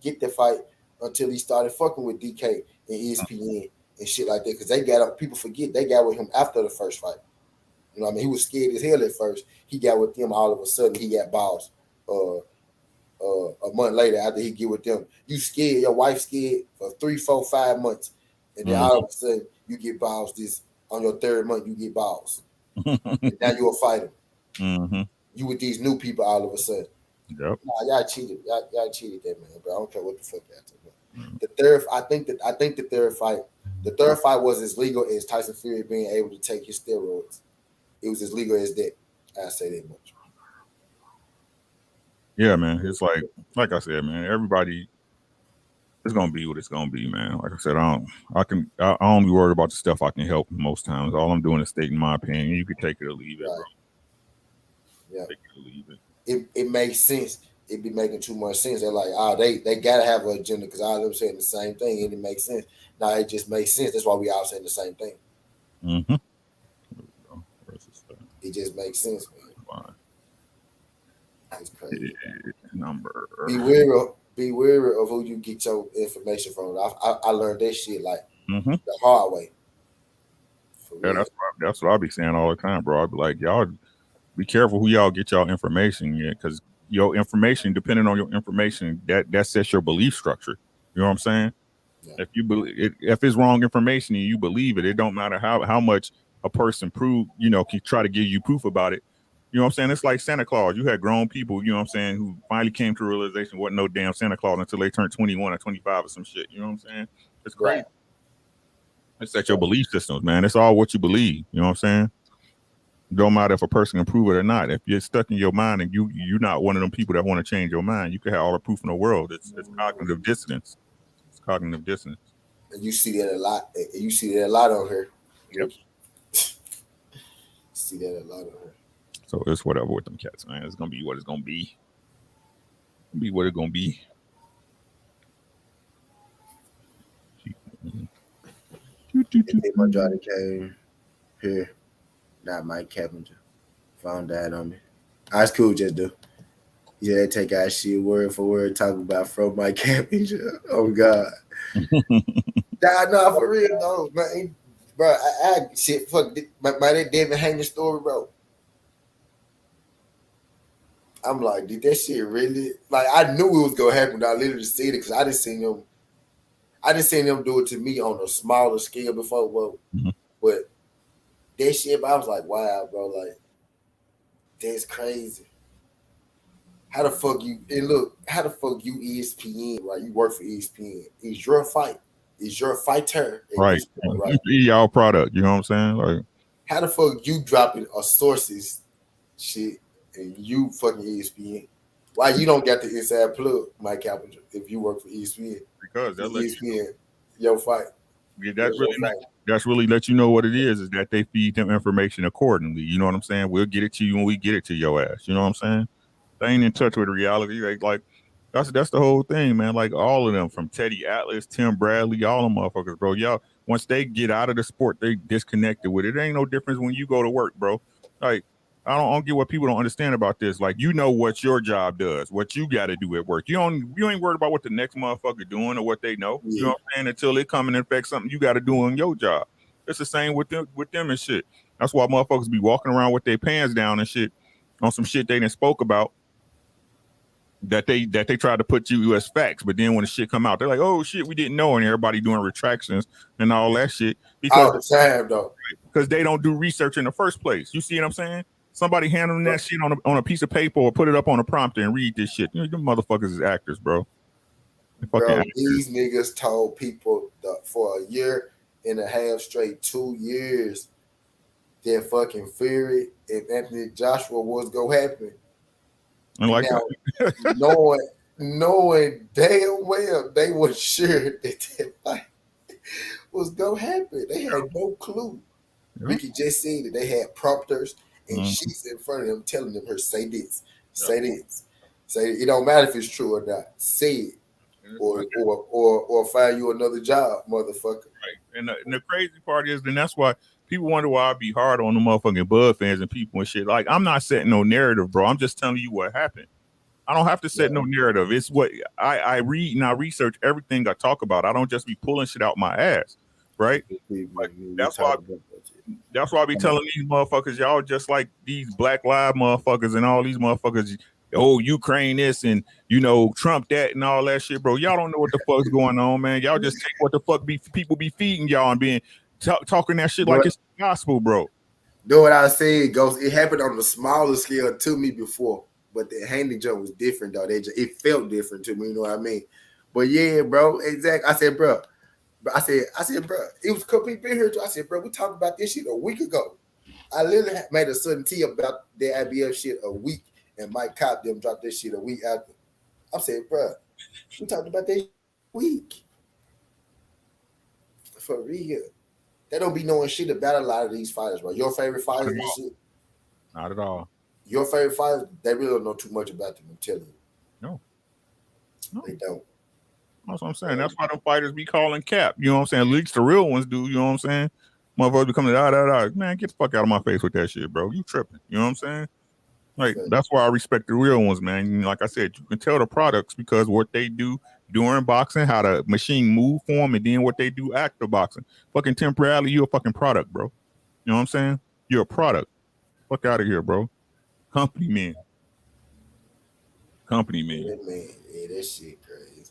get the fight until he started fucking with DK and ESPN and shit like that. Because people forget they got with him after the first fight. You know what I mean? He was scared as hell at first. He got with them, all of a sudden he got balls. A month later, after he get with them, you scared, your wife scared for 3, 4, 5 months, and then all of a sudden you get balls. This on your 3rd month, you get balls. And now you're a fighter. You with these new people all of a sudden. Yep. Nah, y'all cheated. Y'all cheated that man, bro. I don't care what the fuck y'all talking about. The third, I think the third fight The third fight was as legal as Tyson Fury being able to take his steroids. It was as legal as that. I say that much. Yeah, man. It's like I said, man. Everybody, it's gonna be what it's gonna be, man. Like I said, I only worry about the stuff I can help most times. All I'm doing is stating my opinion. You can take it or leave it, bro. Yeah. Take it or leave it. It makes sense. It be making too much sense. They're like, they gotta have an agenda because all of them saying the same thing, and it makes sense. Now it just makes sense. That's why we all saying the same thing. Mm-hmm. It just makes sense, man. Fine. That's crazy. Number. Be wary of who you get your information from. I learned that shit like the hard way. Yeah, that's what I be saying all the time, bro. I be like, y'all be careful who y'all get y'all information, yeah, because your information, depending on your information, that sets your belief structure. You know what I'm saying? Yeah. If you believe if it's wrong information and you believe it, it don't matter how much a person can try to give you proof about it. You know what I'm saying? It's like Santa Claus. You had grown people, you know what I'm saying, who finally came to a realization wasn't no damn Santa Claus until they turned 21 or 25 or some shit. You know what I'm saying? It's crazy. Right. It's at your belief systems, man. It's all what you believe. You know what I'm saying? Don't matter if a person can prove it or not. If you're stuck in your mind and you're not one of them people that want to change your mind, you can have all the proof in the world. It's cognitive dissonance. It's cognitive dissonance. And you see that a lot. You see that a lot on her. Yep. See that a lot on her. So it's whatever with them cats, man. It's gonna be what it's gonna be. Be what it's gonna be. My daughter came here. Not Mike Capinger. Phone died on me. That's cool, just do. Yeah, they take our shit word for word, talking about from Mike Capinger. Oh God. Nah, for real though, man. Bro, I shit, fuck, that David Haney story, bro. I'm like, did that shit really? Like, I knew it was gonna happen. I literally see it because I didn't see them do it to me on a smaller scale before. Well, but that shit, I was like, wow, bro, like, that's crazy. How the fuck you? And look, how the fuck you ESPN? Right, you work for ESPN. It's your fight. It's your fighter. Right. Right. Y'all product. You know what I'm saying? Like, how the fuck you dropping a sources shit and you fucking ESPN? Why you don't get the inside plug, Mike Capinger, if you work for ESPN? Because that ESPN, your fight. Yeah, that's really let you know what it is that they feed them information accordingly. You know what I'm saying? We'll get it to you when we get it to your ass. You know what I'm saying? They ain't in touch with reality. Like that's the whole thing, man. Like all of them, from Teddy Atlas, Tim Bradley, all them motherfuckers, bro. Y'all, once they get out of the sport, they disconnected with it. It ain't no difference when you go to work, bro. Like, I don't get what people don't understand about this. Like, you know what your job does, what you got to do at work. You ain't worried about what the next motherfucker doing or what they know. Yeah. You know what I'm saying? Until it come and affect something you got to do on your job. It's the same with them and shit. That's why motherfuckers be walking around with their pants down and shit on some shit they didn't spoke about. That they tried to put you as facts, but then when the shit come out, they're like, "Oh shit, we didn't know," and everybody doing retractions and all that shit because all the time, though, because they don't do research in the first place. You see what I'm saying? Somebody handling that shit on a piece of paper or put it up on a prompter and read this shit. You know, them motherfuckers is actors, bro. Bro, these niggas told people for a year and a half straight, 2 years, that fucking Fury and Anthony Joshua was gonna happen. And like now, knowing damn well they were sure that fight was gonna happen. They had no clue. Ricky just said that they had prompters and sheets in front of them telling them, say this, say this. Say it don't matter if it's true or not. Say it. Or find you another job, motherfucker. Right. And the crazy part is, then that's why people wonder why I be hard on the motherfucking Bud fans and people and shit. Like, I'm not setting no narrative, bro. I'm just telling you what happened. I don't have to set no narrative. It's what I read and I research everything I talk about. I don't just be pulling shit out my ass, right? Like, that's why I be telling these motherfuckers, y'all just like these Black Lives motherfuckers and all these motherfuckers. Oh, Ukraine this and, you know, Trump that and all that shit, bro. Y'all don't know what the fuck's going on, man. Y'all just take what the fuck people be feeding y'all and being talking that shit like it's gospel, bro. Know what I say? It happened on a smaller scale to me before, but the Haney jump was different, though. It felt different to me, you know what I mean? But yeah, bro, exactly. I said, bro, But I said, bro, it was a couple people in here too. I said, bro, we talked about this shit a week ago. I literally made a sudden tea about the IBF shit a week, and Mike Cobb them dropped this shit a week after. I said, bro, we talked about that week. For real. They don't be knowing shit about a lot of these fighters, bro. Your favorite fighters and shit? Not at all. Your favorite fighters, they really don't know too much about them, I'm telling you. No. They don't. That's what I'm saying. That's why them fighters be calling cap. You know what I'm saying? At least the real ones do. You know what I'm saying? Motherfuckers be coming man, get the fuck out of my face with that shit, bro. You tripping. You know what I'm saying? Like, that's why I respect the real ones, man. Like I said, you can tell the products because what they do during boxing, how the machine move for them, and then what they do after boxing. Fucking temporarily, you're a fucking product, bro. You know what I'm saying? You're a product. Fuck out of here, bro. Company man. Yeah, that shit crazy.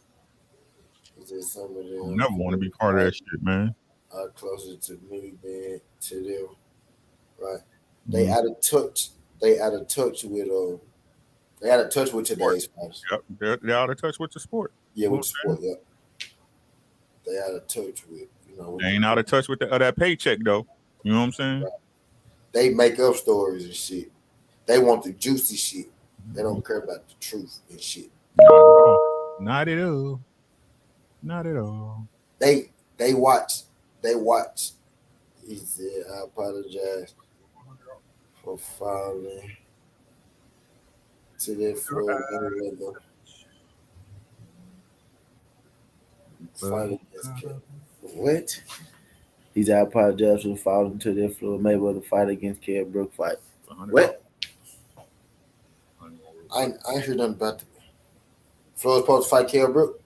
It's just some of them. I never want to be part of that shit, man. Are closer to me than to them, right? They out of touch. They out of touch with today's fighters. Yep, they're out of touch with the sport. Yeah, with the sport. Yeah, they out of touch with They ain't out of touch with that paycheck though. You know what I'm saying? Right. They make up stories and shit. They want the juicy shit. They don't care about the truth and shit. Not at all. Not at all. They watch. He said, I apologize for falling to that floor. What? He said, I apologize for falling to that floor. Mayweather fight against Kell Brook fight. What? I ain't heard nothing about that. Floyd's supposed to fight Kell Brook.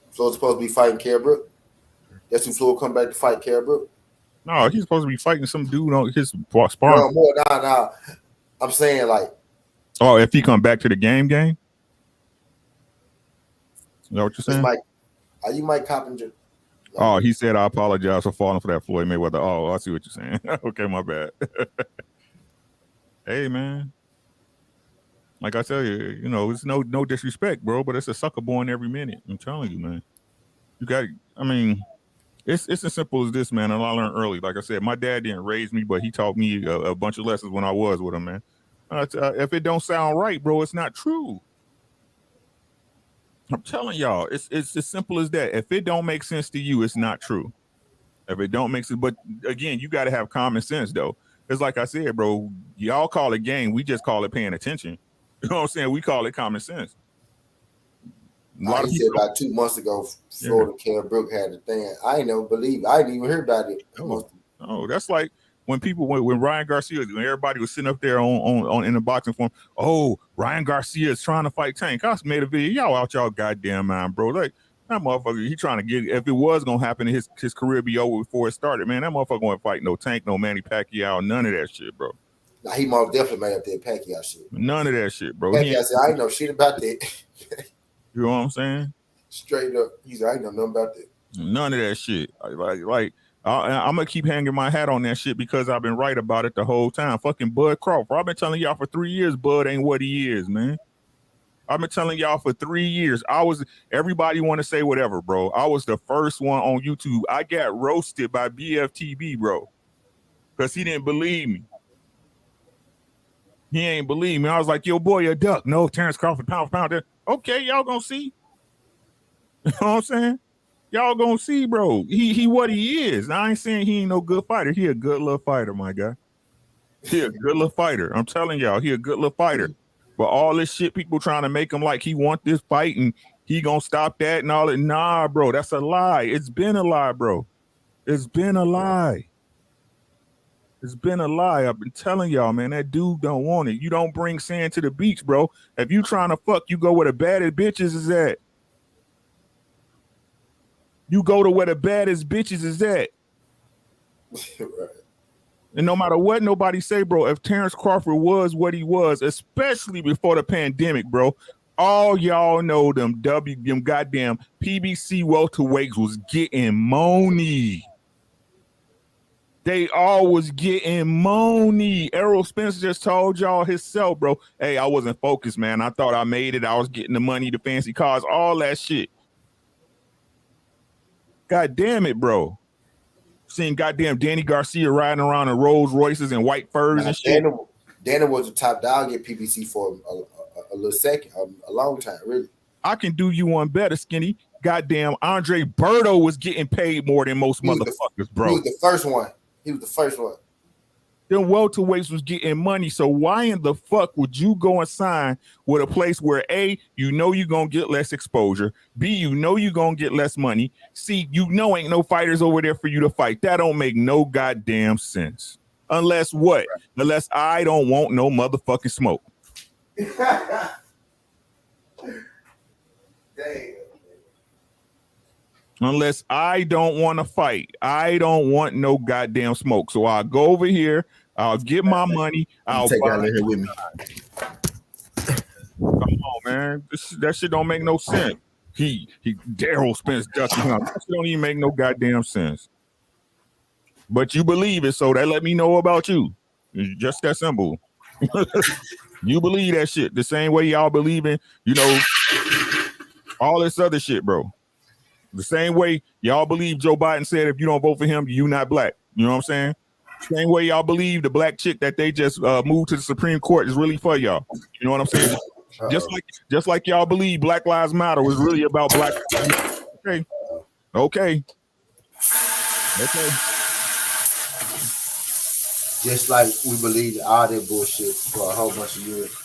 Floyd's supposed to be fighting Kell Brook. That's who Floyd come back to fight Kell Brook. No, he's supposed to be fighting some dude on his sparring. No. I'm saying like. Oh, if he come back to the game? Is that what you're saying? Are you Mike Coppinger? Oh, he said, I apologize for falling for that Floyd Mayweather. Oh, I see what you're saying. Okay, my bad. Hey, man. Like I tell you, it's no disrespect, bro, but it's a sucker born every minute. I'm telling you, man. It's as simple as this, man, and I learned early. Like I said, my dad didn't raise me, but he taught me a bunch of lessons when I was with him, man. If it don't sound right, bro, it's not true. I'm telling y'all, it's as simple as that. If it don't make sense to you, it's not true. If it don't make sense, but again, you got to have common sense, though. It's like I said, bro, y'all call it game. We just call it paying attention. You know what I'm saying? We call it common sense. He said about 2 months ago, Florida Kell Brook had a thing. I ain't never believe it. I didn't even hear about it. Oh, that's like when Ryan Garcia, when everybody was sitting up there on in the boxing forum. Oh, Ryan Garcia is trying to fight Tank. I made a video. Y'all out y'all goddamn mind, bro. Like that motherfucker, he trying to get. If it was gonna happen, his career be over before it started. Man, that motherfucker won't fight no Tank, no Manny Pacquiao, none of that shit, bro. Nah, he most definitely made up that Pacquiao shit. None of that shit, bro. Pacquiao said, I ain't know shit about that. You know what I'm saying? Straight up, he said, I ain't know nothing about that. None of that shit. Like I'm gonna keep hanging my hat on that shit because I've been right about it the whole time. Fucking Bud Crawford. I've been telling y'all for 3 years, Bud ain't what he is, man. I've been telling y'all for 3 years. Everybody want to say whatever, bro. I was the first one on YouTube. I got roasted by BFTB, bro, because he didn't believe me. He ain't believe me. I was like, yo, boy, a duck. No, Terrence Crawford, pound for pound. Okay, y'all gonna see. You know what I'm saying? Y'all gonna see, bro. He what he is. I ain't saying he ain't no good fighter. He a good little fighter, my guy. He a good little fighter. I'm telling y'all, he a good little fighter. But all this shit, people trying to make him like he want this fight and he gonna stop that and all that. Nah, bro, that's a lie. It's been a lie, bro. It's been a lie. It's been a lie. I've been telling y'all, man, that dude don't want it. You don't bring sand to the beach, bro. If you trying to fuck, you go where the baddest bitches is at. You go to where the baddest bitches is at. Right. And no matter what nobody say, bro, if Terrence Crawford was what he was, especially before the pandemic, bro, all y'all know them goddamn PBC welterweights was getting money. They all was getting money. Errol Spence just told y'all himself, bro. Hey, I wasn't focused, man. I thought I made it. I was getting the money, the fancy cars, all that shit. God damn it, bro. Seeing goddamn Danny Garcia riding around in Rolls Royces and white furs and shit. Dana was the top dog at PBC for a little second, a long time, really. I can do you one better, Skinny. Goddamn, Andre Berto was getting paid more than most motherfuckers, bro. He was the first one. Them welterweights was getting money, so why in the fuck would you go and sign with a place where A, you know you're gonna get less exposure, B, you know you're gonna get less money, C, you know ain't no fighters over there for you to fight? That don't make no goddamn sense. Unless what? Unless I don't want no motherfucking smoke. Damn. Unless I don't want to fight. I don't want no goddamn smoke. So I'll go over here, I'll get my money, I'll take y'all in here with me. Come on, man. That shit don't make no sense. Daryl Spence ducking him. That shit don't even make no goddamn sense. But you believe it, so that let me know about you. It's just that simple. You believe that shit the same way y'all believe in, all this other shit, bro. The same way y'all believe Joe Biden said if you don't vote for him, you not black. You know what I'm saying? Same way y'all believe the black chick that they just moved to the Supreme Court is really for y'all. You know what I'm saying? Just like y'all believe Black Lives Matter was really about black. Okay. Just like we believe all that bullshit for a whole bunch of years.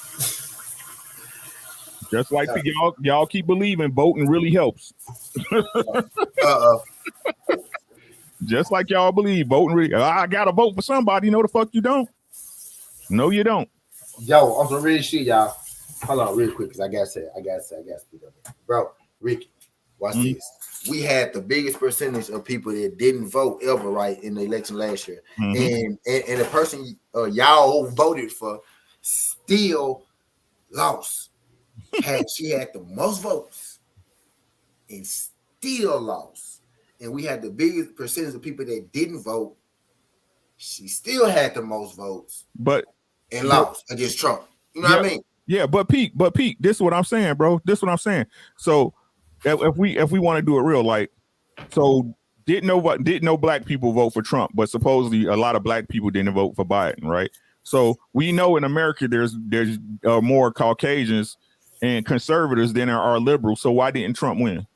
Just like y'all keep believing voting really helps. Just like y'all believe voting really. I gotta vote for somebody. No, the fuck you don't. No, you don't. Yo, on some real shit, y'all. Hold on, real quick, because I gotta speak up. Bro, Ricky, watch this. We had the biggest percentage of people that didn't vote ever, right, in the election last year, and the person y'all voted for still lost. She had the most votes and still lost. And we had the biggest percentage of people that didn't vote. She still had the most votes, and lost against Trump. You know what I mean? Yeah, but Pete, this is what I'm saying, bro. This is what I'm saying. So if we want to do it real, like, so didn't no black people vote for Trump, but supposedly a lot of black people didn't vote for Biden, right? So we know in America there's more Caucasians and conservatives than there are liberals. So why didn't Trump win?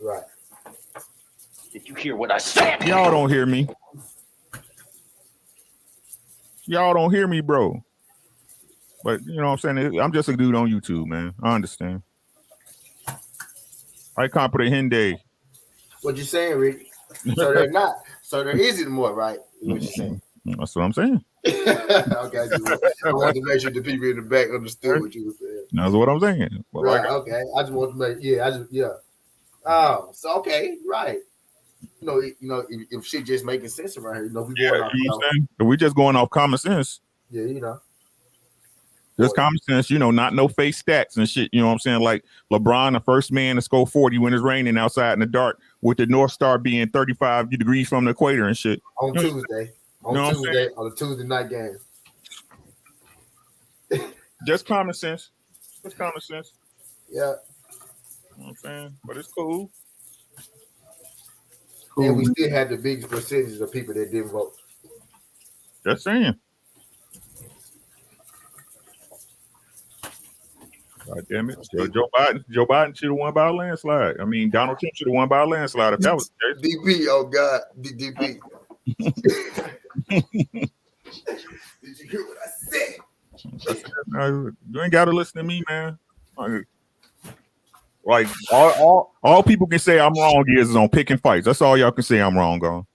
Right. Did you hear what I said? Y'all don't hear me. Y'all don't hear me, bro. But you know what I'm saying? I'm just a dude on YouTube, man. I understand. I comprehend. What you saying, Rick? So they're not. So there isn't more, right? What you saying? That's what I'm saying. Okay, I wanted to make sure the people in the back understood what you were saying. That's what I'm saying. Well, right. Okay. I just want to make. Oh, so okay, right. If shit just making sense around here, we going off, we just going off common sense. Yeah, Just common sense, not no fake stats and shit. You know what I'm saying? Like LeBron, the first man to score 40 when it's raining outside in the dark, with the North Star being 35 degrees from the equator and shit. On Tuesday. On the Tuesday night game. Just common sense. Just common sense. Yeah. You know what I'm saying? But it's cool. And we still had the biggest percentage of people that didn't vote. Just saying. God damn it. Joe Biden should have won by a landslide. I mean, Donald Trump should have won by a landslide if that was the case. DP, oh God. DP. Did you hear what I said? You ain't gotta listen to me, man. Like all people can say I'm wrong is on picking fights. That's all y'all can say I'm wrong on.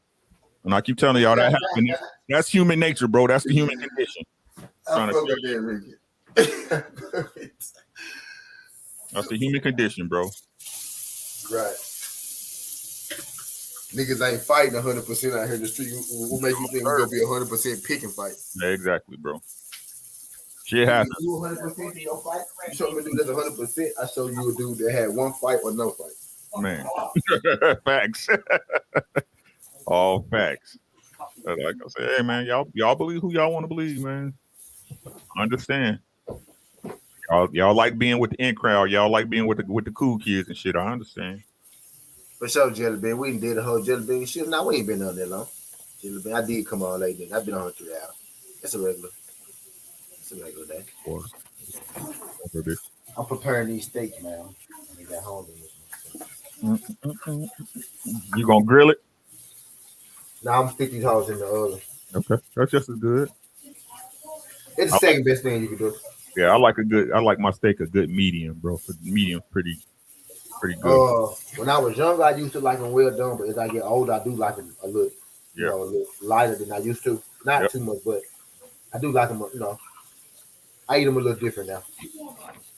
And I keep telling y'all that happened. That's human nature, bro. That's the human condition. That's the human condition, bro. Right. Niggas ain't fighting 100% out here in the street. What make you think it's gonna be 100% picking fight? Yeah, exactly, bro. Shit happens. You 100% in your fight? You show me a dude that's 100%. I show you a dude that had one fight or no fight. Man, facts. All facts. Like I said, hey man, y'all believe who y'all want to believe, man. Understand? Y'all like being with the in crowd. Y'all like being with the cool kids and shit. I understand. For sure, Jelly Bean. We did the whole Jelly Bean shit. Now we ain't been on that long. Jelly Bean, I did come on late. I've been on her 3 hours. It's a regular day. I'm preparing these steaks, man. I got home. You gonna grill it? Now I'm stick these hoes in the oven. Okay, that's just as good. It's the second best thing you can do. Yeah, I like my steak a good medium, bro. Medium, pretty good. When I was younger, I used to like them well done, but as I get older, I do like them a little, a little lighter than I used to. Not too much, but I do like them. I eat them a little different now.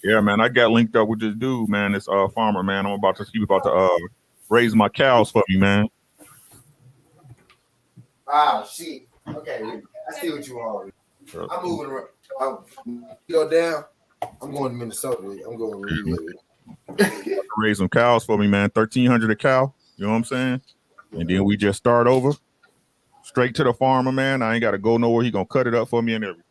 Yeah, man, I got linked up with this dude, man. This farmer, man. I'm about to raise my cows for me, man. Ah, shit. Okay, I see what you are. I'm moving around. Go down. I'm going to Minnesota. I'm going to raise some cows for me, man. $1,300 a cow. You know what I'm saying? And then we just start over, straight to the farmer, man. I ain't got to go nowhere. He gonna cut it up for me and everything.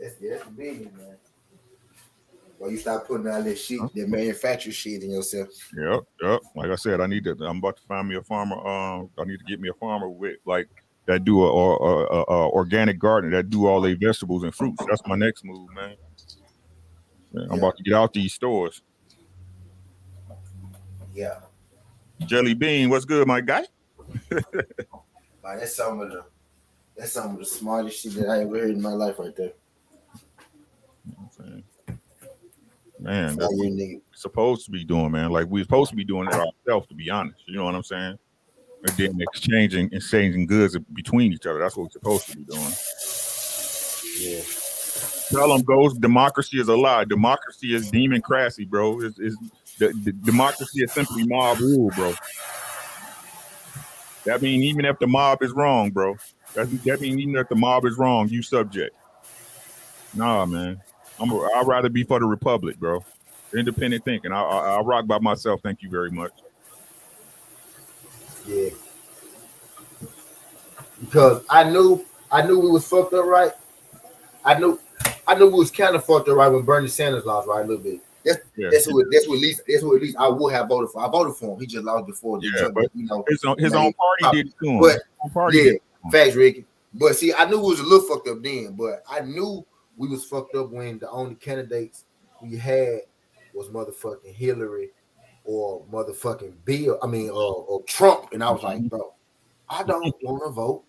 That's the big one, man. Well, you start putting all that shit, that manufactured shit in yourself. Yep. Like I said, I'm about to find me a farmer. I need to get me a farmer with that do a organic garden, that do all their vegetables and fruits. That's my next move, man. I'm about to get out these stores. Yeah. Jelly Bean, what's good, my guy? Man, that's some of the smartest shit that I ever heard in my life right there. Man, that's what we're supposed to be doing, man. Like we're supposed to be doing it ourselves, to be honest. You know what I'm saying? And then exchanging goods between each other. That's what we're supposed to be doing. Yeah. Tell them goes, democracy is a lie. Democracy is democracy, bro. The democracy is simply mob rule, bro. That means even if the mob is wrong, bro. That means even if the mob is wrong, you subject. Nah, man. I'd rather be for the republic, bro. Independent thinking. I rock by myself. Thank you very much. Yeah. Because I knew we was fucked up, right? I knew we was kind of fucked up right when Bernie Sanders lost, right, a little bit. That's what at least I would have voted for. I voted for him. He just lost before the Trump, but his own party did it to him. But facts, Ricky. But see, I knew we was a little fucked up then, but I knew we was fucked up when the only candidates we had was motherfucking Hillary or motherfucking Bill. I mean, or Trump. And I was like, bro, I don't want to vote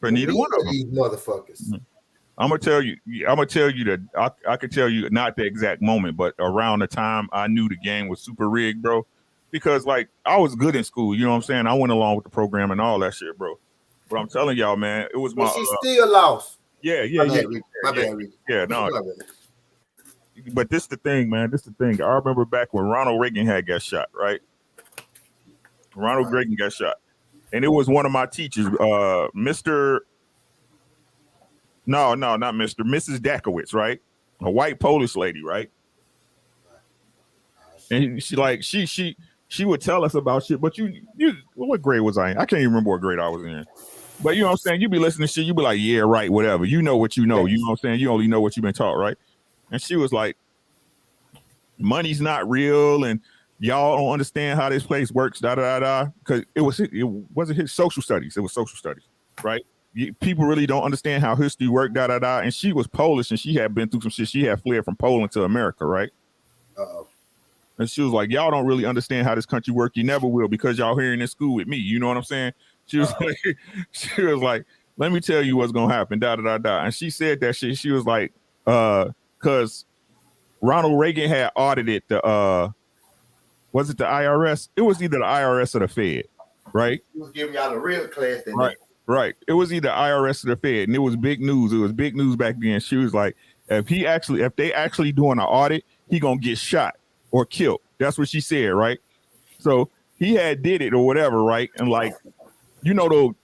for neither one of these motherfuckers. Mm-hmm. I'm gonna tell you that I could tell you not the exact moment, but around the time I knew the game was super rigged, bro. Because like I was good in school, you know what I'm saying? I went along with the program and all that shit, bro. But I'm telling y'all, man, it was she still lost. Yeah. My bad, Rick. Yeah, no. But this the thing, man. This the thing. I remember back when Ronald Reagan got shot, right? Ronald Reagan got shot. And it was one of my teachers, Mrs. Dakowitz, right? A white Polish lady, right? And she would tell us about shit, but you what grade was I in? I can't even remember what grade I was in. But you know what I'm saying? You be listening to shit, you be like, yeah, right, whatever. You know what you know. You know what I'm saying? You only know what you've been taught, right? And she was like, money's not real, and y'all don't understand how this place works, Because it wasn't his social studies, it was social studies, right? People really don't understand how history worked, And she was Polish, and she had been through some shit. She had fled from Poland to America, right? Uh-oh. And she was like, y'all don't really understand how this country works. You never will, because y'all here in this school with me. You know what I'm saying? She was like, let me tell you what's gonna happen, And she said that shit. She was like, because Ronald Reagan had audited the was it the IRS? It was either the IRS or the Fed, right? He was giving y'all a real class then. Right. It was either IRS or the Fed, and it was big news. It was big news back then. She was like, if they actually doing an audit, he gonna get shot or killed. That's what she said, right? So he had did it or whatever, right? And like, you know,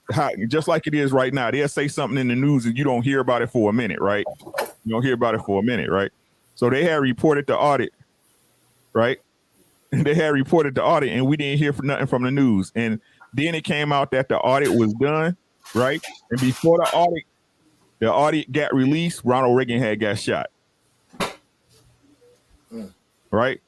just like it is right now, they'll say something in the news and you don't hear about it for a minute, right? You don't hear about it for a minute, right? So they had reported the audit, right? And they had reported the audit, and we didn't hear nothing from the news. And then it came out that the audit was done, right? And before the The audio got released. Ronald Reagan had got shot. Right?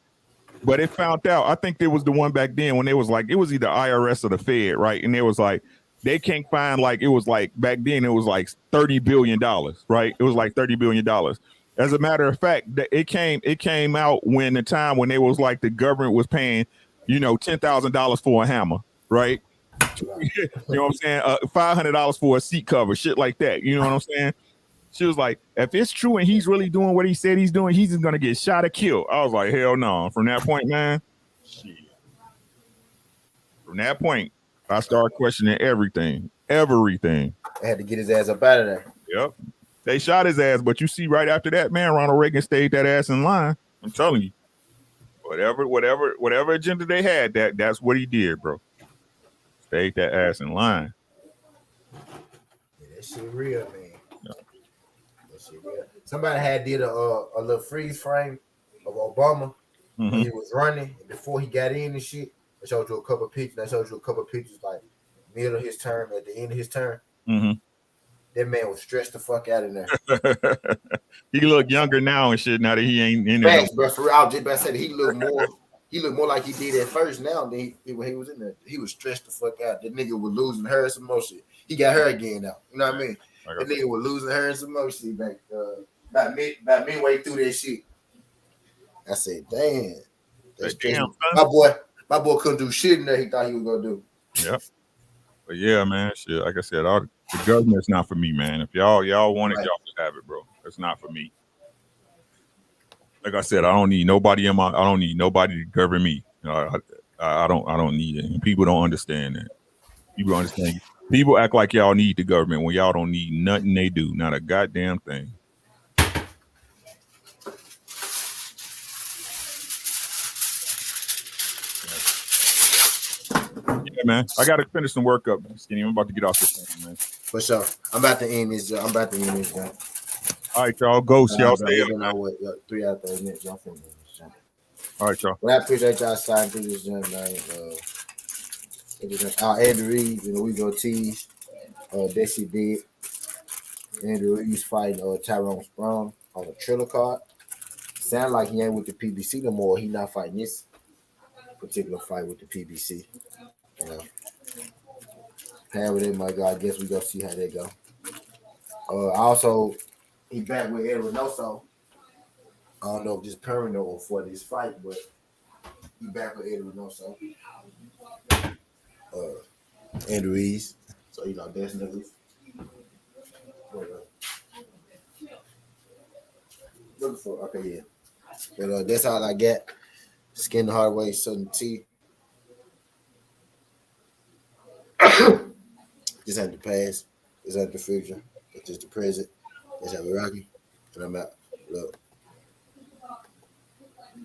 But it found out. I think there was the one back then when they was like, it was either IRS or the Fed, right? And they was like, they can't find, like, it was like back then it was like $30 billion, right? It was like $30 billion. As a matter of fact, it came out when the time when they was like the government was paying, $10,000 for a hammer, right? You know what I'm saying? $500 for a seat cover, shit like that. You know what I'm saying? She was like, if it's true and he's really doing what he said he's doing, he's just gonna get shot or killed. I was like, hell no. From that point, man, shit. From that point, I started questioning everything. I had to get his ass up out of there. Yep. They shot his ass, but you see right after that, man, Ronald Reagan stayed that ass in line. I'm telling you. Whatever agenda they had, that's what he did, bro. Stayed that ass in line. Yeah, that shit real, man. Somebody had did a little freeze frame of Obama when he was running before he got in and shit. They showed you a couple of pictures. Like middle of his term, at the end of his term. That man was stressed the fuck out in there. He look younger now and shit. Now that he ain't in there. Bro, for real, I was just about to say that he looked more like he did at first now than when he was in there. He was stressed the fuck out. That nigga was losing her and some more shit. He got her again now. You know what I mean? That nigga was losing her and some more shit back about midway through that shit. I said, damn. My boy couldn't do shit in there he thought he was gonna do. Yep. But yeah, man, shit. Like I said, the government's not for me, man. If y'all want it, y'all can have it, bro. It's not for me. Like I said, I don't need nobody to govern me. I don't need it. And people don't understand that. People act like y'all need the government when y'all don't need nothing they do. Not a goddamn thing. Yeah, man. I gotta finish some work up, Skinny. I'm about to get off this thing, man. For sure. I'm about to end this. All right, y'all. Ghost, y'all stay up. 3 out of 30 minutes. Y'all finish this. All right, y'all. Well, I appreciate y'all signing through this jump, man. Did Ruiz, Luis Ortiz, Desi Did. Andrew Ruiz fighting Tyrone Sprung on a Triller card. Sound like he ain't with the PBC no more. He not fighting this particular fight with the PBC. Have it in, my God. I guess we gonna see how they go. Also, he back with Ed Reynoso. I don't know if this permanent or for this fight, but he back with Ed Reynoso. Andrew Ruiz. So that's niggas. Looking for yeah. But that's all I got. Skin the hard way, Southern Tea. This ain't the past. This ain't the future. It's just the present. It's how we rocky. And I'm out. Look.